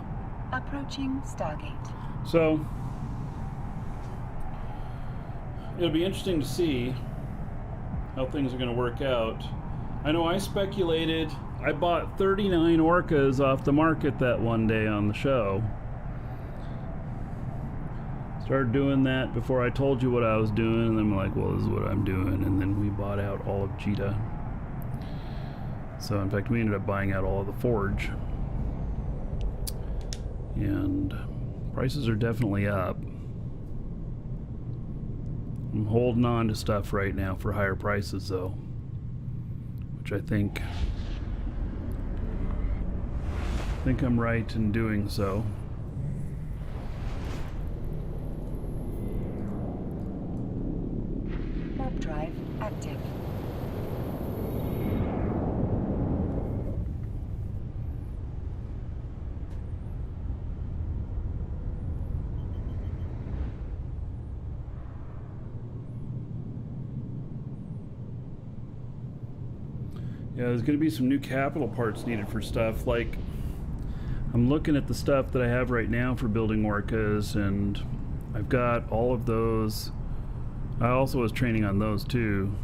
C: Approaching Stargate.
A: So it'll be interesting to see how things are going to work out. I know I speculated. I bought 39 orcas off the market that one day on the show. Started doing that before I told you what I was doing, and then I'm like, well, this is what I'm doing, and then we bought out all of Jita. So in fact we ended up buying out all of the Forge. And prices are definitely up. I'm holding on to stuff right now for higher prices though, which I think I'm right in doing so.
C: Warp drive active.
A: Yeah, there's going to be some new capital parts needed for stuff. Like, I'm looking at the stuff that I have right now for building orcas, and I've got all of those. I also was training on those too.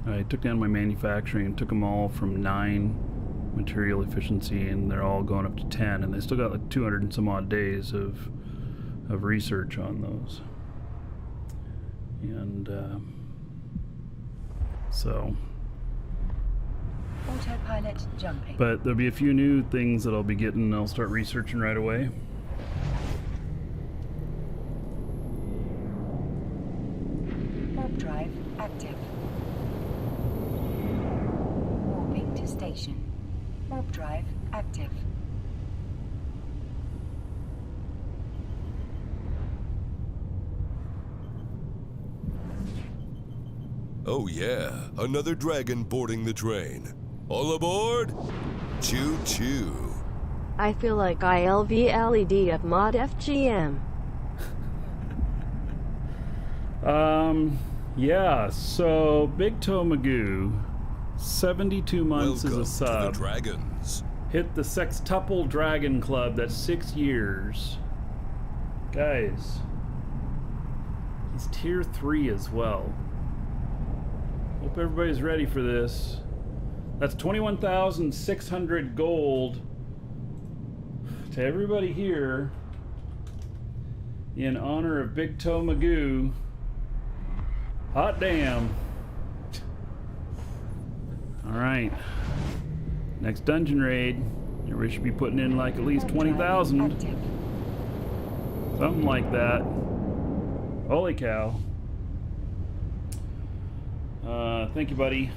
A: I took down my manufacturing and took them all from 9 material efficiency, and they're all going up to 10, and they still got like 200 and some odd days of research on those. And so...
C: Autopilot jumping.
A: But there'll be a few new things that I'll be getting and I'll start researching right away.
C: Warp drive active. Warping to station. Warp drive active.
B: Oh yeah, another dragon boarding the train. All aboard? Choo choo.
E: I feel like ILV LED at Mod FGM.
A: Yeah, so Big Toe Magoo, 72 months
B: Welcome
A: as a sub.
B: to the dragons.
A: Hit the Sextuple Dragon Club, that's 6 years. Guys, he's tier 3 as well. Hope everybody's ready for this. That's 21,600 gold to everybody here in honor of Big Toe Magoo. Hot damn. Alright. Next dungeon raid. We should be putting in like at least 20,000.
C: Active.
A: Something like that. Holy cow. Thank you, buddy.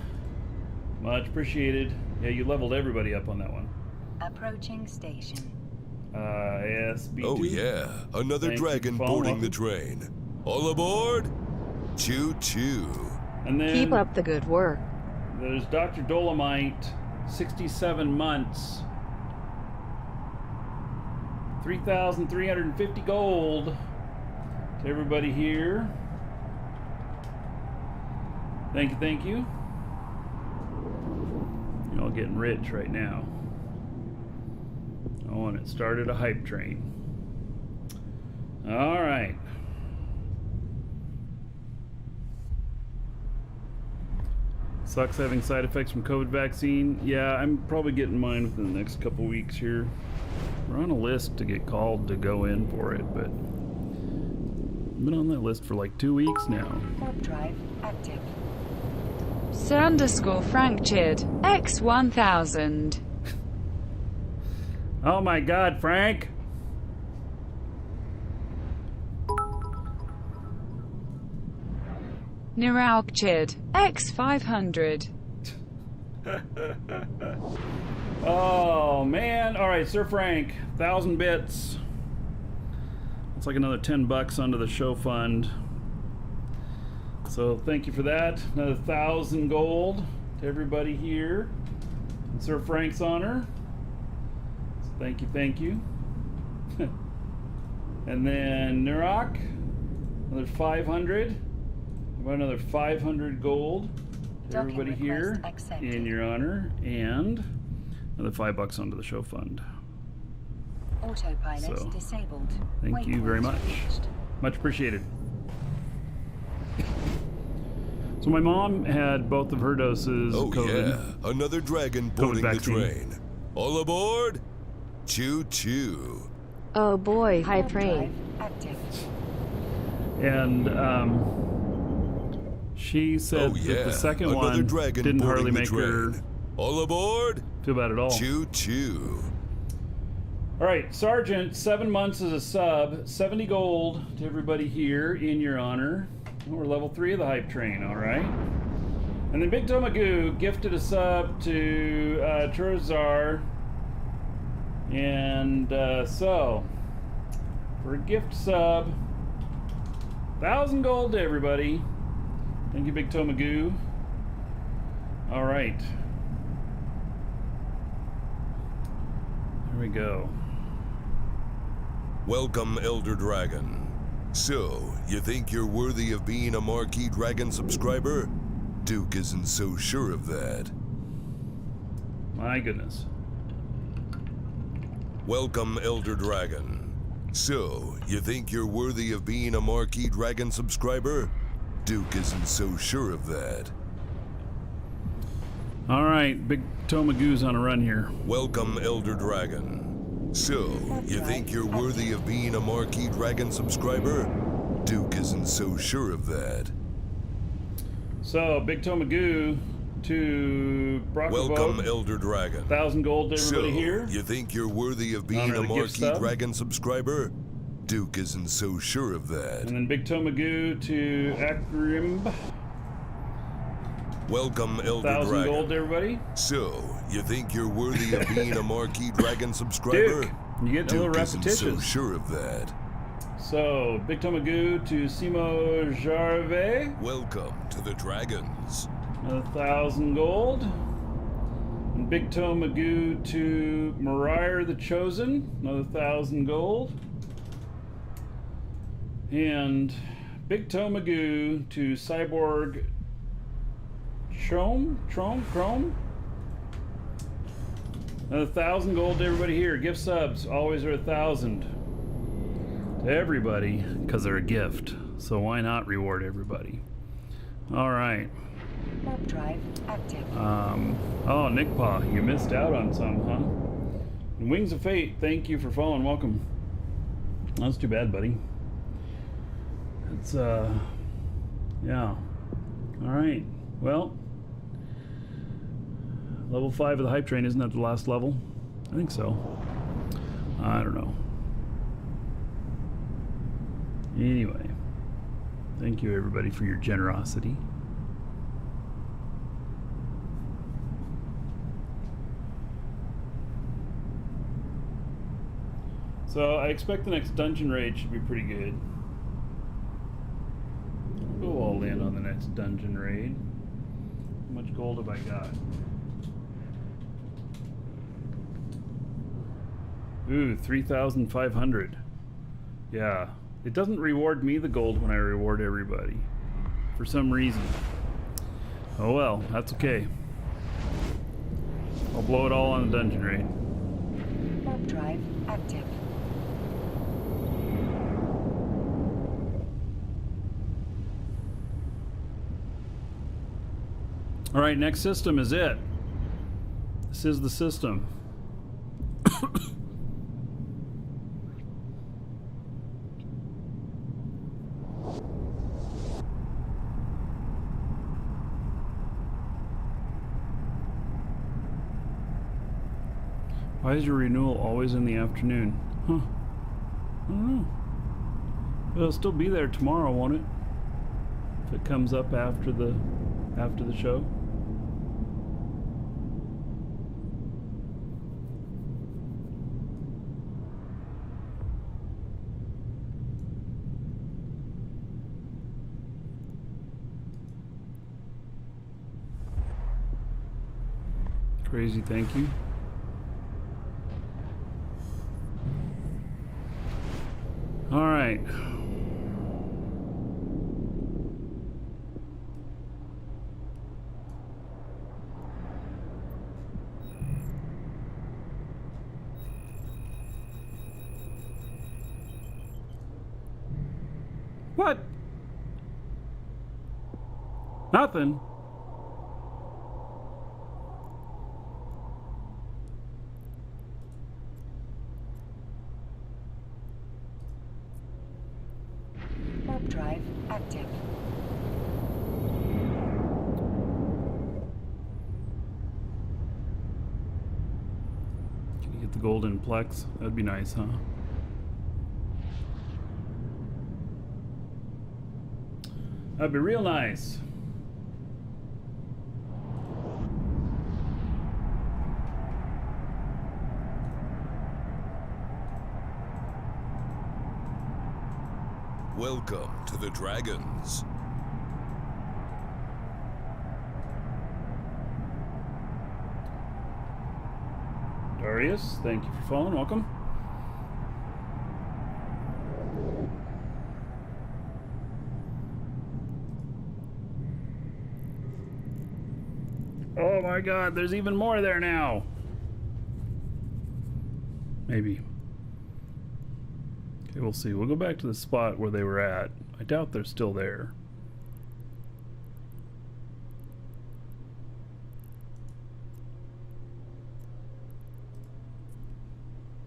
A: Much appreciated. Yeah, you leveled everybody up on that one.
C: Approaching station.
A: ASB2.
B: Oh yeah, another
A: Thank you
B: dragon
A: for following.
B: boarding the train. All aboard! Choo choo.
A: And then
E: Keep up the good work.
A: there's Dr. Dolomite, 67 months. 3,350 gold to everybody here. Thank you, thank you. You're all getting rich right now. Oh, and it started a hype train. All right. Sucks having side effects from COVID vaccine. Yeah, I'm probably getting mine within the next couple weeks here. We're on a list to get called to go in for it, but I've been on that list for like 2 weeks now.
C: Warp drive active.
D: Sir_Frank Chid, X1000.
A: Oh my God, Frank!
D: Nirauk Chid, X500.
A: Oh man! All right, Sir Frank, 1,000 bits. It's like another $10 onto the show fund. So thank you for that. Another 1,000 gold to everybody here in Sir Frank's honor. So thank you, thank you. And then Nirok, another 500. About another 500 gold to
C: Docking
A: everybody here
C: request accepted.
A: in your honor, and another $5 onto the show fund.
C: Autopilot
A: So,
C: disabled.
A: thank you very
C: Waypoint
A: much.
C: reached.
A: Much appreciated. So my mom had both of her doses
B: Oh
A: of COVID.
B: yeah, another dragon boarding the
A: vaccine.
B: train. All aboard! Choo choo.
E: Oh boy, hype
C: Warp
E: train.
C: drive active.
A: And she said
B: Oh yeah,
A: that the second
B: another
A: one
B: dragon
A: didn't
B: boarding
A: hardly
B: the
A: make
B: train.
A: her
B: All aboard!
A: feel bad at all.
B: Choo choo.
A: All right, Sergeant, 7 months as a sub, 70 gold to everybody here in your honor. We're level 3 of the hype train, all right? And then Big Tomagoo gifted a sub to Turzar. And so, for a gift sub, 1,000 gold to everybody. Thank you, Big Tomagoo. All right. Here we go.
B: Welcome, Elder Dragon. So, you think you're worthy of being a Markee Dragon subscriber? Duke isn't so sure of that.
A: My goodness.
B: Welcome, Elder Dragon. So, you think you're worthy of being a Markee Dragon subscriber? Duke isn't so sure of that.
A: All right, Big Tomagoo's on a run here.
B: Welcome, Elder Dragon. So, you think you're worthy of being a Markee Dragon subscriber? Duke isn't so sure of that.
A: So, Big Tomagoo to
B: Welcome,
A: Brockavote.
B: Elder Dragon.
A: 1,000 gold to everybody
B: So,
A: here.
B: you think you're worthy of being
A: Honor
B: a
A: the gift
B: Markee
A: sub.
B: Dragon subscriber? Duke isn't so sure of that.
A: And then Big Tomagoo to Akrimb.
B: Welcome, Elder
A: 1,000
B: Dragon.
A: gold to everybody.
B: So, you think you're worthy of being a Markee Dragon subscriber?
A: Duke, you get a little
B: Duke isn't so
A: repetition.
B: sure of that.
A: So, Big Tomagoo to Simo Jarve.
B: Welcome to the Dragons.
A: Another 1,000 gold. And Big Tomagoo to Mariah the Chosen. Another 1,000 gold. And Big Tomagoo to Cyborg Chrome. Another 1,000 gold to everybody here. Gift subs always are 1,000 to everybody because they're a gift. So why not reward everybody? All right.
C: Warp drive active.
A: Oh, Nick Paw, you missed out on some, huh? And Wings of Fate, thank you for following. Welcome. That's too bad, buddy. It's yeah. All right. Well, Level 5 of the hype train, isn't that the last level? I think so. I don't know. Anyway, thank you everybody for your generosity. So I expect the next dungeon raid should be pretty good. Go all in on the next dungeon raid. How much gold have I got? Ooh, 3,500. Yeah. It doesn't reward me the gold when I reward everybody. For some reason. Oh well, that's okay. I'll blow it all on the dungeon raid.
C: Warp drive active.
A: Alright, next system is it. This is the system. Why is your renewal always in the afternoon? Huh. I don't know. But it'll still be there tomorrow, won't it? If it comes up after the show. Crazy, thank you. All right. What? Nothing.
C: Warp drive active.
A: Can you get the golden plex? That'd be nice, huh? That'd be real nice.
B: Welcome to the Dragons.
A: Darius, thank you for following. Welcome. Oh my god, there's even more there now. Maybe. Okay, we'll see. We'll go back to the spot where they were at. I doubt they're still there.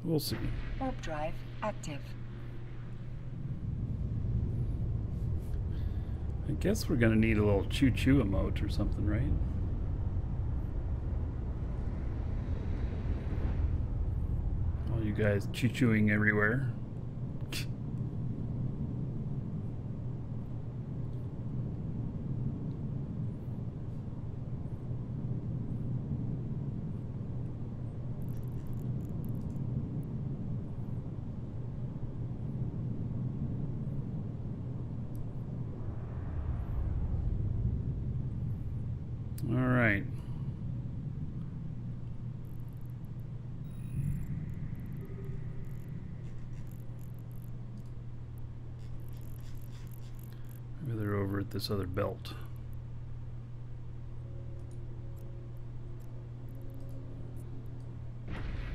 A: We'll see.
C: Warp drive active.
A: I guess we're gonna need a little choo-choo emote or something, right? All you guys choo-chooing everywhere. All right. Maybe they're over at this other belt.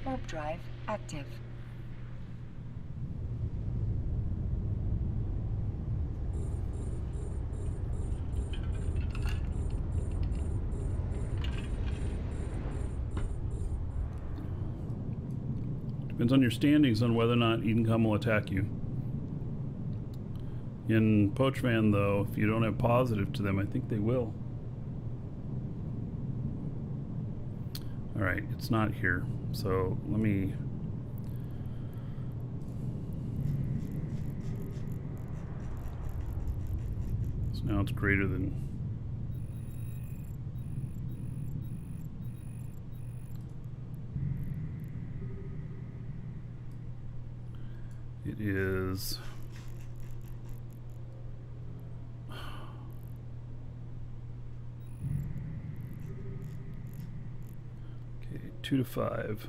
C: Warp drive active.
A: Depends on your standings on whether or not Edencom will attack you. In Poachman, though, if you don't have positive to them, I think they will. All right, it's not here. So let me... So now it's greater than... It is... Okay, 2 to 5.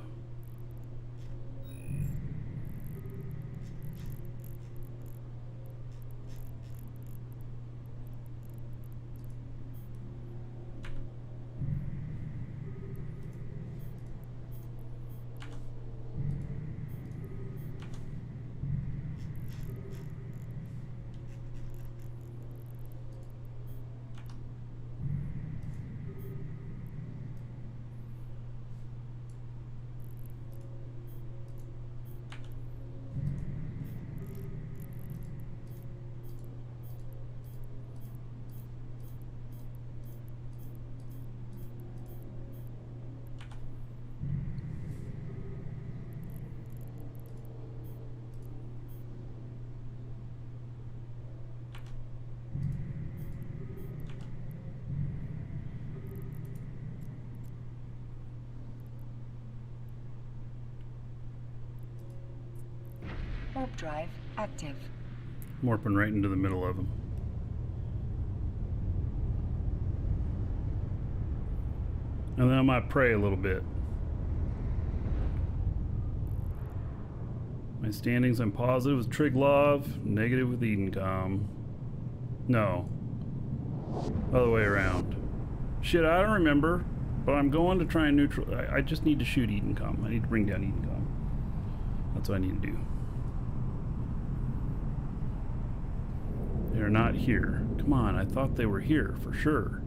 C: Warp drive active.
A: Warping right into the middle of them. And then I might pray a little bit. My standings, I'm positive with Triglov, negative with Edencom. No. Other way around. Shit, I don't remember. But I'm going to try and neutral. I just need to shoot Edencom. I need to bring down Edencom. That's what I need to do. They're not here. Come on, I thought they were here for sure.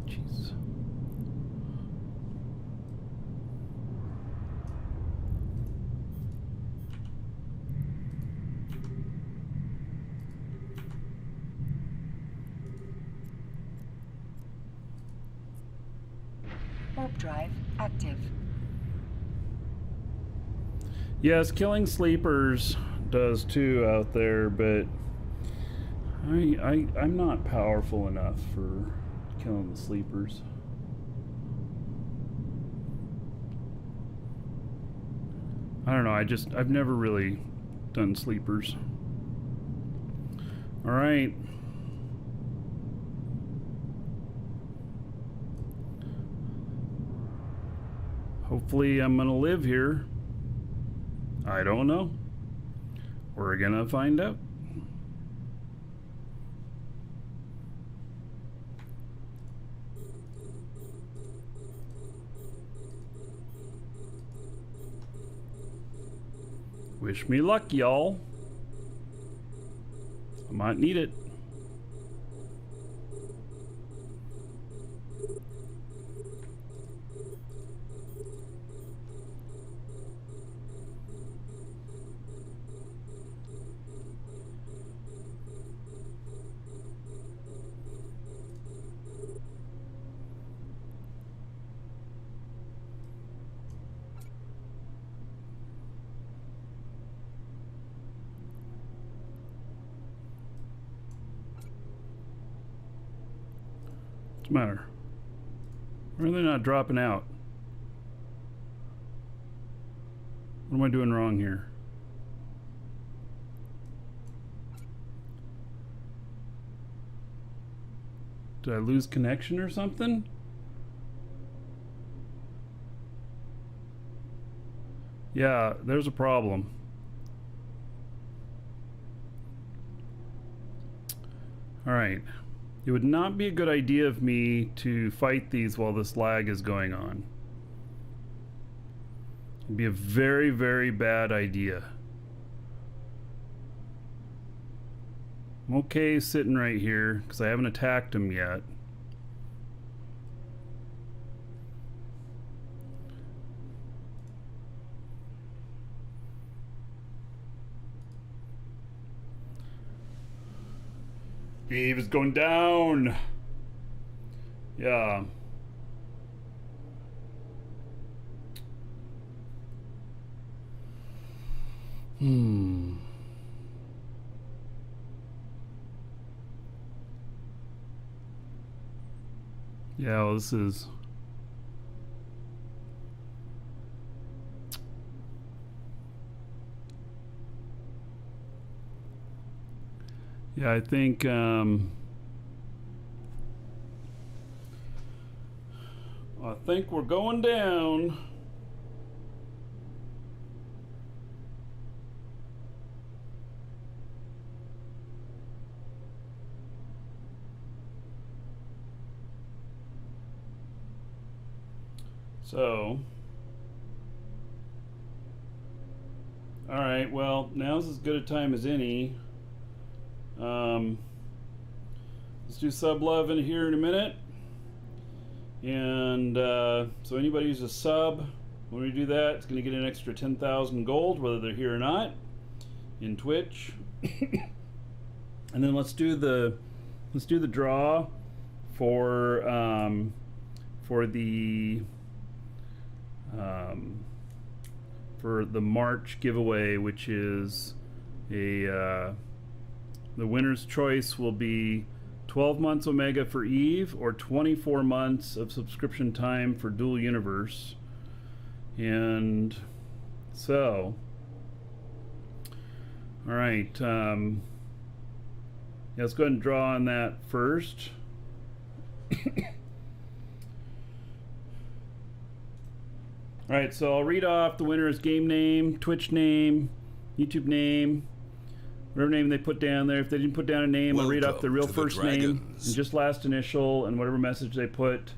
A: Jeez.
C: Warp drive active.
A: Yes, killing sleepers does too out there, but I'm not powerful enough for killing the sleepers. I don't know, I've never really done sleepers. All right. Hopefully I'm gonna live here. I don't know. We're gonna find out. Wish me luck, y'all. I might need it. What's the matter? Why are they not dropping out? What am I doing wrong here? Did I lose connection or something? Yeah, there's a problem. All right. It would not be a good idea of me to fight these while this lag is going on. It'd be a very, very bad idea. I'm okay sitting right here because I haven't attacked him yet. Eve is going down. Yeah. Yeah, well, this is... Yeah, I think we're going down. So, all right, well, now's as good a time as any. Let's do sub love in here in a minute. And so anybody who's a sub, when we do that, it's going to get an extra 10,000 gold, whether they're here or not, in Twitch. And then let's do the draw for the March giveaway, which is the winner's choice will be 12 months Omega for Eve or 24 months of subscription time for Dual Universe. And so, all right, yeah, let's go ahead and draw on that first. All right, so I'll read off the winner's game name, Twitch name, YouTube name, whatever name they put down there. If they didn't put down a name, I'll read off the real first name and just last initial and whatever message they put.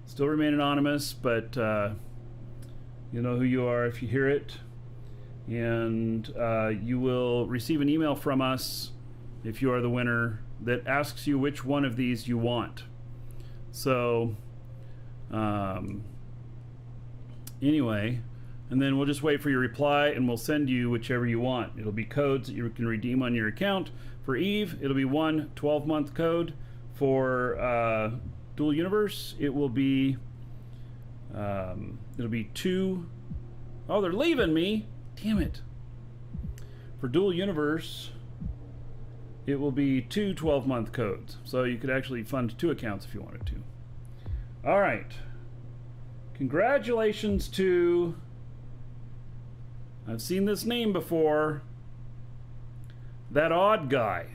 A: Still remain anonymous, but you know who you are if you hear it. And you will receive an email from us if you are the winner that asks you which one of these you want. So, anyway, and then we'll just wait for your reply and we'll send you whichever you want. It'll be codes that you can redeem on your account. For Eve, it'll be one 12-month code. For Dual Universe, it will be two. Oh, they're leaving me. Damn it. For Dual Universe, it will be two 12-month codes. So you could actually fund 2 accounts if you wanted to. All right. Congratulations to, I've seen this name before, That Odd Guy.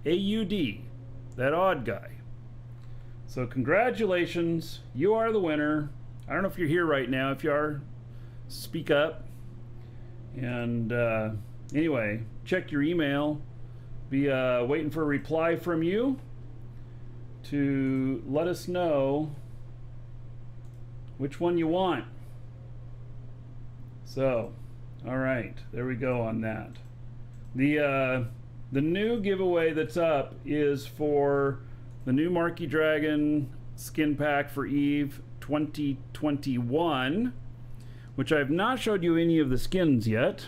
A: A-U-D, That Odd Guy. So congratulations, you are the winner. I don't know if you're here right now. If you are, speak up. And anyway, check your email. Be waiting for a reply from you to let us know which one you want. So, all right, there we go on that. The new giveaway that's up is for the new Markee Dragon skin pack for Eve 2021, which I've not showed you any of the skins yet.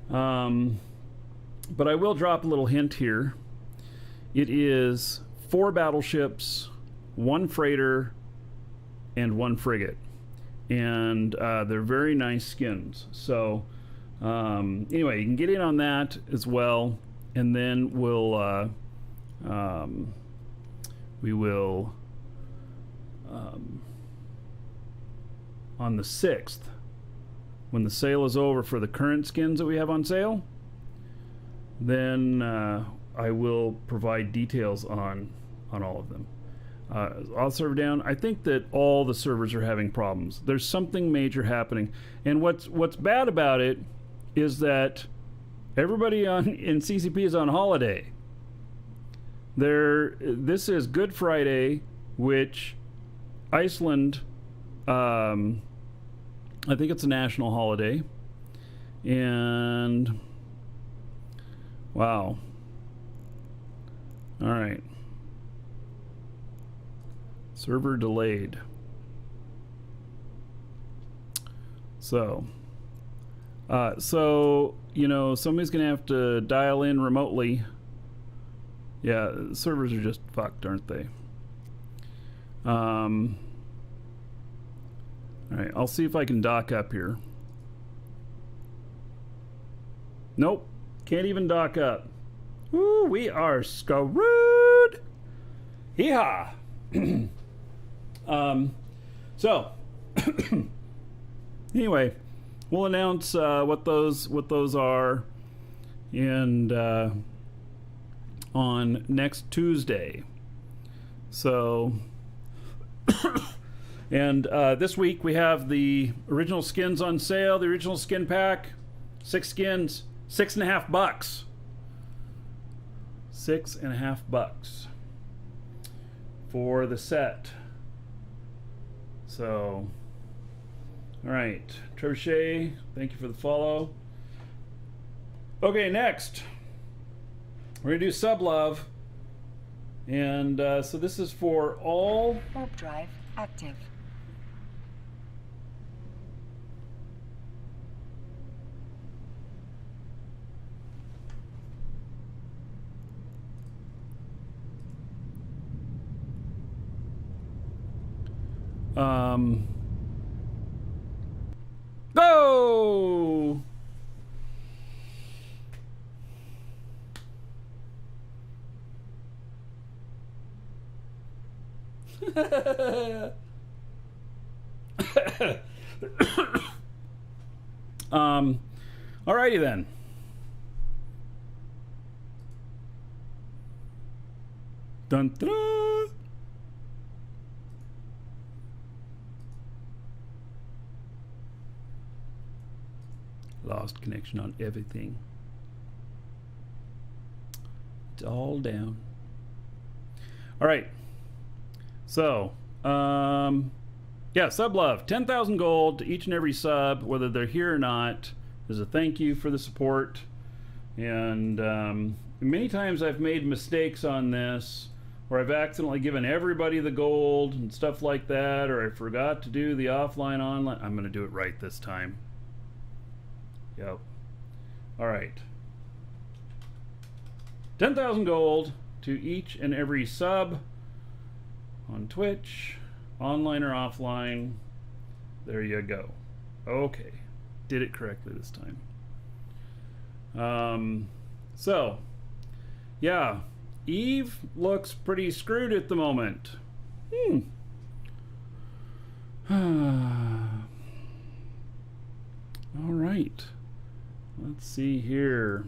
A: But I will drop a little hint here. It is 4 battleships, 1 freighter, and 1 frigate, and they're very nice skins. So anyway, you can get in on that as well, and then we will on the 6th, when the sale is over for the current skins that we have on sale, then I will provide details on all of them. I'll server down. I think that all the servers are having problems. There's something major happening, and what's bad about it is that everybody in CCP is on holiday. This is Good Friday, which Iceland, I think it's a national holiday, and wow. All right. Server delayed. So you know, somebody's gonna have to dial in remotely. Yeah, servers are just fucked, aren't they? All right, I'll see if I can dock up here. Nope, can't even dock up. Woo, we are screwed. Hee-haw. So anyway, we'll announce what those are, and on next Tuesday. So, and this week we have the original skins on sale. The original skin pack, 6 skins, $6.50. $6.50 for the set. So, all right, Trebuchet, thank you for the follow. Okay, next we're gonna do Sub Love, and so this is for all.
C: Warp drive active.
A: Go! Alrighty then. Dun, dun. Lost connection on everything. It's all down. All right. So, yeah, Sub Love, 10,000 gold to each and every sub, whether they're here or not, as a thank you for the support. And many times I've made mistakes on this, where I've accidentally given everybody the gold and stuff like that, or I forgot to do the offline online. I'm going to do it right this time. Yep. All right. 10,000 gold to each and every sub on Twitch, online or offline. There you go. Okay. Did it correctly this time. So, yeah. Eve looks pretty screwed at the moment. All right. Let's see here.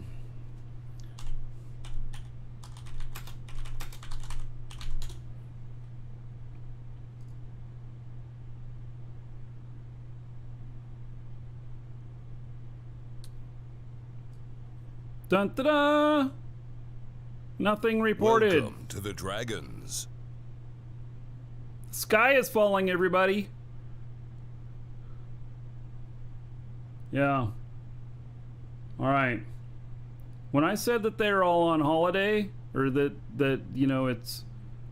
A: Dun da da! Nothing reported.
B: Welcome to the Dragons.
A: The sky is falling, everybody. Yeah. All right. When I said that they're all on holiday, or that you know it's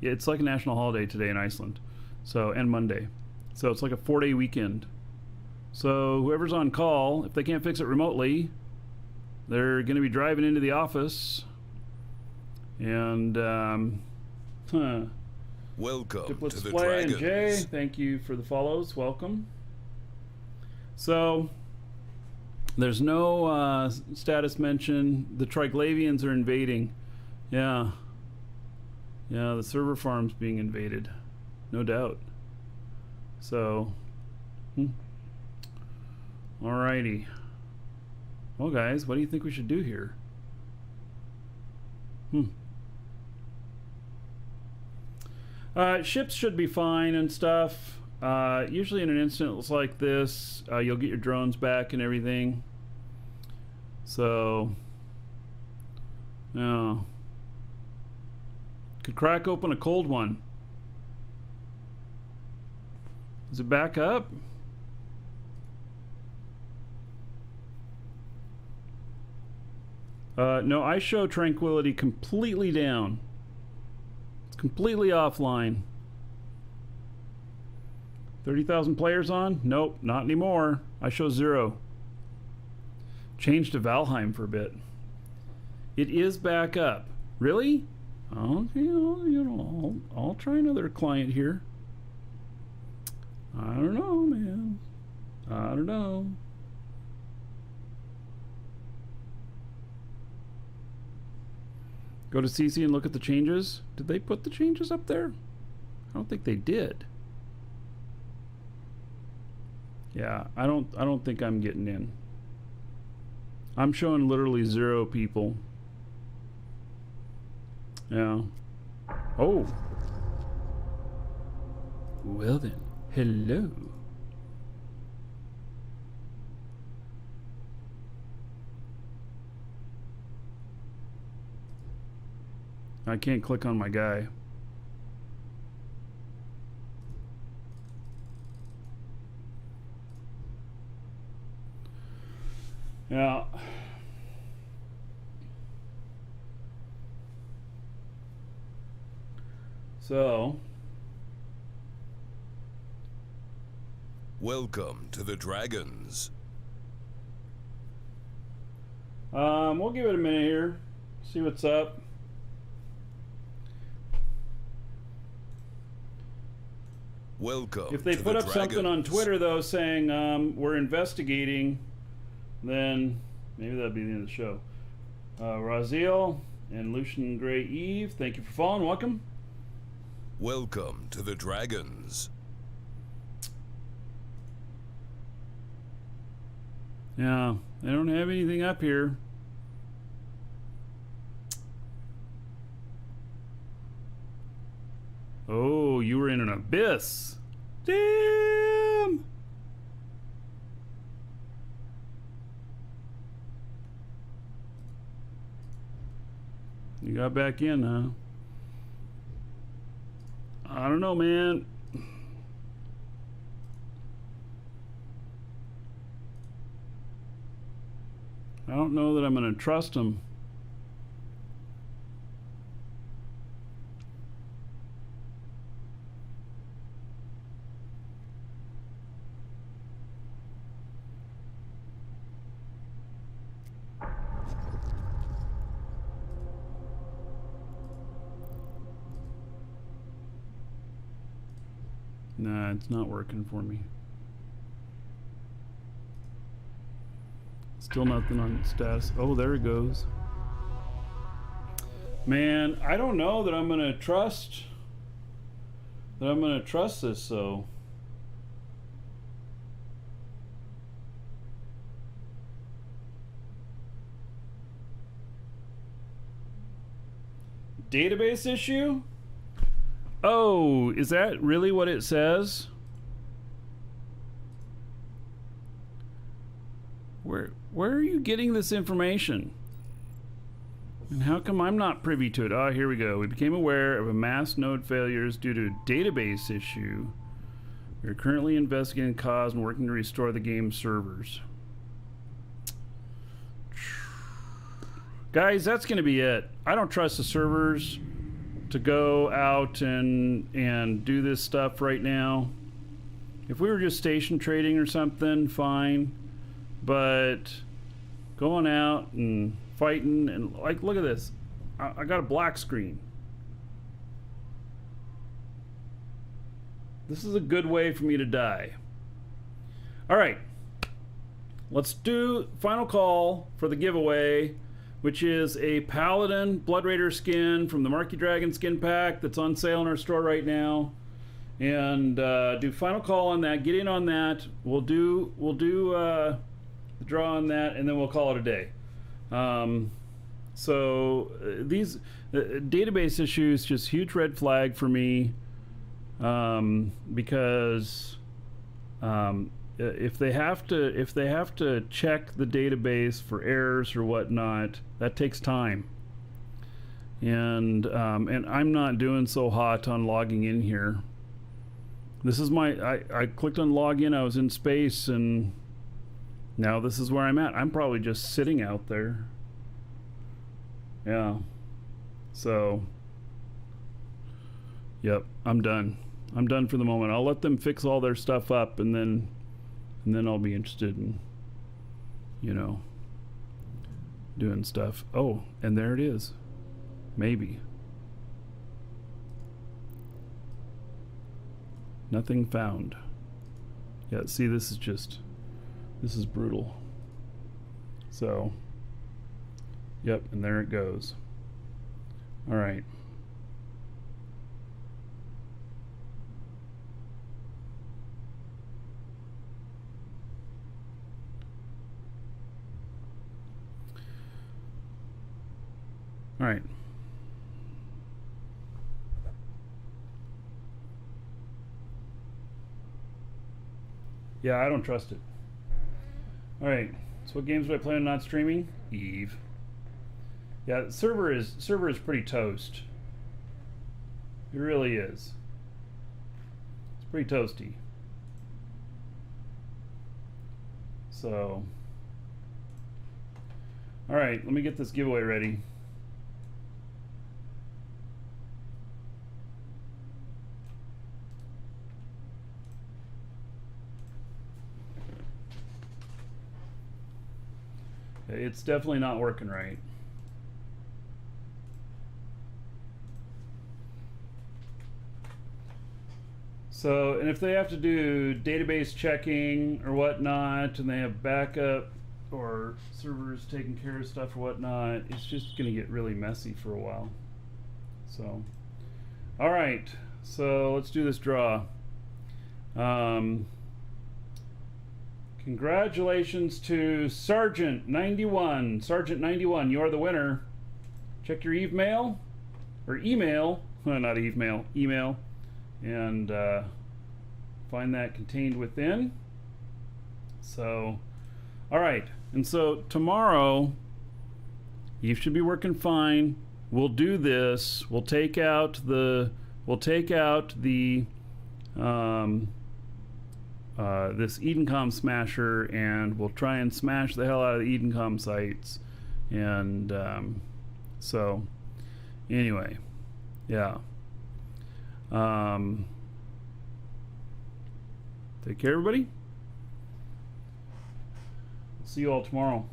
A: like a national holiday today in Iceland, so, and Monday, so it's like a 4-day weekend. So whoever's on call, if they can't fix it remotely, they're going to be driving into the office. And
B: Welcome
A: Diplet
B: to the
A: Display and
B: Dragons.
A: Jay, thank you for the follows. Welcome. So there's no status mention. The Triglavians are invading. Yeah, the server farm's being invaded, no doubt. So, alrighty. Well, guys, what do you think we should do here? Ships should be fine and stuff. Usually in an instance like this, you'll get your drones back and everything. So, yeah. Could crack open a cold one. Is it back up? No, I show tranquility completely down. It's completely offline. 30,000 players on? Nope, not anymore. I show 0. Changed to Valheim for a bit. It is back up. Really? Okay, I'll try another client here. I don't know, man. I don't know. Go to CC and look at the changes. Did they put the changes up there? I don't think they did. Yeah, I don't think I'm getting in. I'm showing literally 0 people. Yeah. Oh. Well then, hello. I can't click on my guy. Yeah. So.
B: Welcome to the Dragons.
A: We'll give it a minute here. See what's up.
B: Welcome.
A: If they
B: to
A: put
B: the
A: up something on
B: Dragons.
A: Twitter though saying we're investigating, then maybe that'll be the end of the show. Raziel and Lucian Gray Eve, thank you for following. Welcome.
B: Welcome to the Dragons.
A: Yeah, I don't have anything up here. Oh, you were in an abyss. Damn. You got back in, huh? I don't know, man. I don't know that I'm going to trust him. Nah, it's not working for me. Still nothing on status. Oh, there it goes. Man, I don't know that I'm gonna trust this though. Database issue? Oh, is that really what it says? Where are you getting this information? And how come I'm not privy to it? Ah, here we go. We became aware of a mass node failures due to a database issue. We are currently investigating the cause and working to restore the game servers. Guys, that's going to be it. I don't trust the servers to go out and do this stuff right now. If we were just station trading or something, fine. But going out and fighting and like, look at this. I got a black screen. This is a good way for me to die. All right, let's do final call for the giveaway, which is a Paladin Blood Raider skin from the Markee Dragon skin pack that's on sale in our store right now. And do final call on that. Get in on that. We'll do the draw on that, and then we'll call it a day. So these database issues, just huge red flag for me, because if they have to check the database for errors or whatnot, that takes time. And I'm not doing so hot on logging in here. This is I clicked on login. I was in space, and now this is where I'm at. I'm probably just sitting out there. Yeah. So, yep, I'm done. I'm done for the moment. I'll let them fix all their stuff up, and then I'll be interested in, doing stuff. Oh, and there it is. Maybe. Nothing found. Yeah, see, this is brutal. So, yep, and there it goes. All right. All right. Yeah, I don't trust it. All right. So what games do I play on not streaming? Eve. Yeah, the server is pretty toast. It really is. It's pretty toasty. So, all right, let me get this giveaway ready. It's definitely not working right. So, and if they have to do database checking or whatnot, and they have backup or servers taking care of stuff or whatnot, it's just going to get really messy for a while. So, all right, so let's do this draw. Congratulations to Sergeant 91. Sergeant 91, you are the winner. Check your Eve mail, or email, not Eve mail, email, and find that contained within. So, all right, and so tomorrow you should be working fine. We'll do this. We'll take out the this Edencom smasher, and we'll try and smash the hell out of the Edencom sites. And so anyway, yeah. Take care, everybody. See you all tomorrow.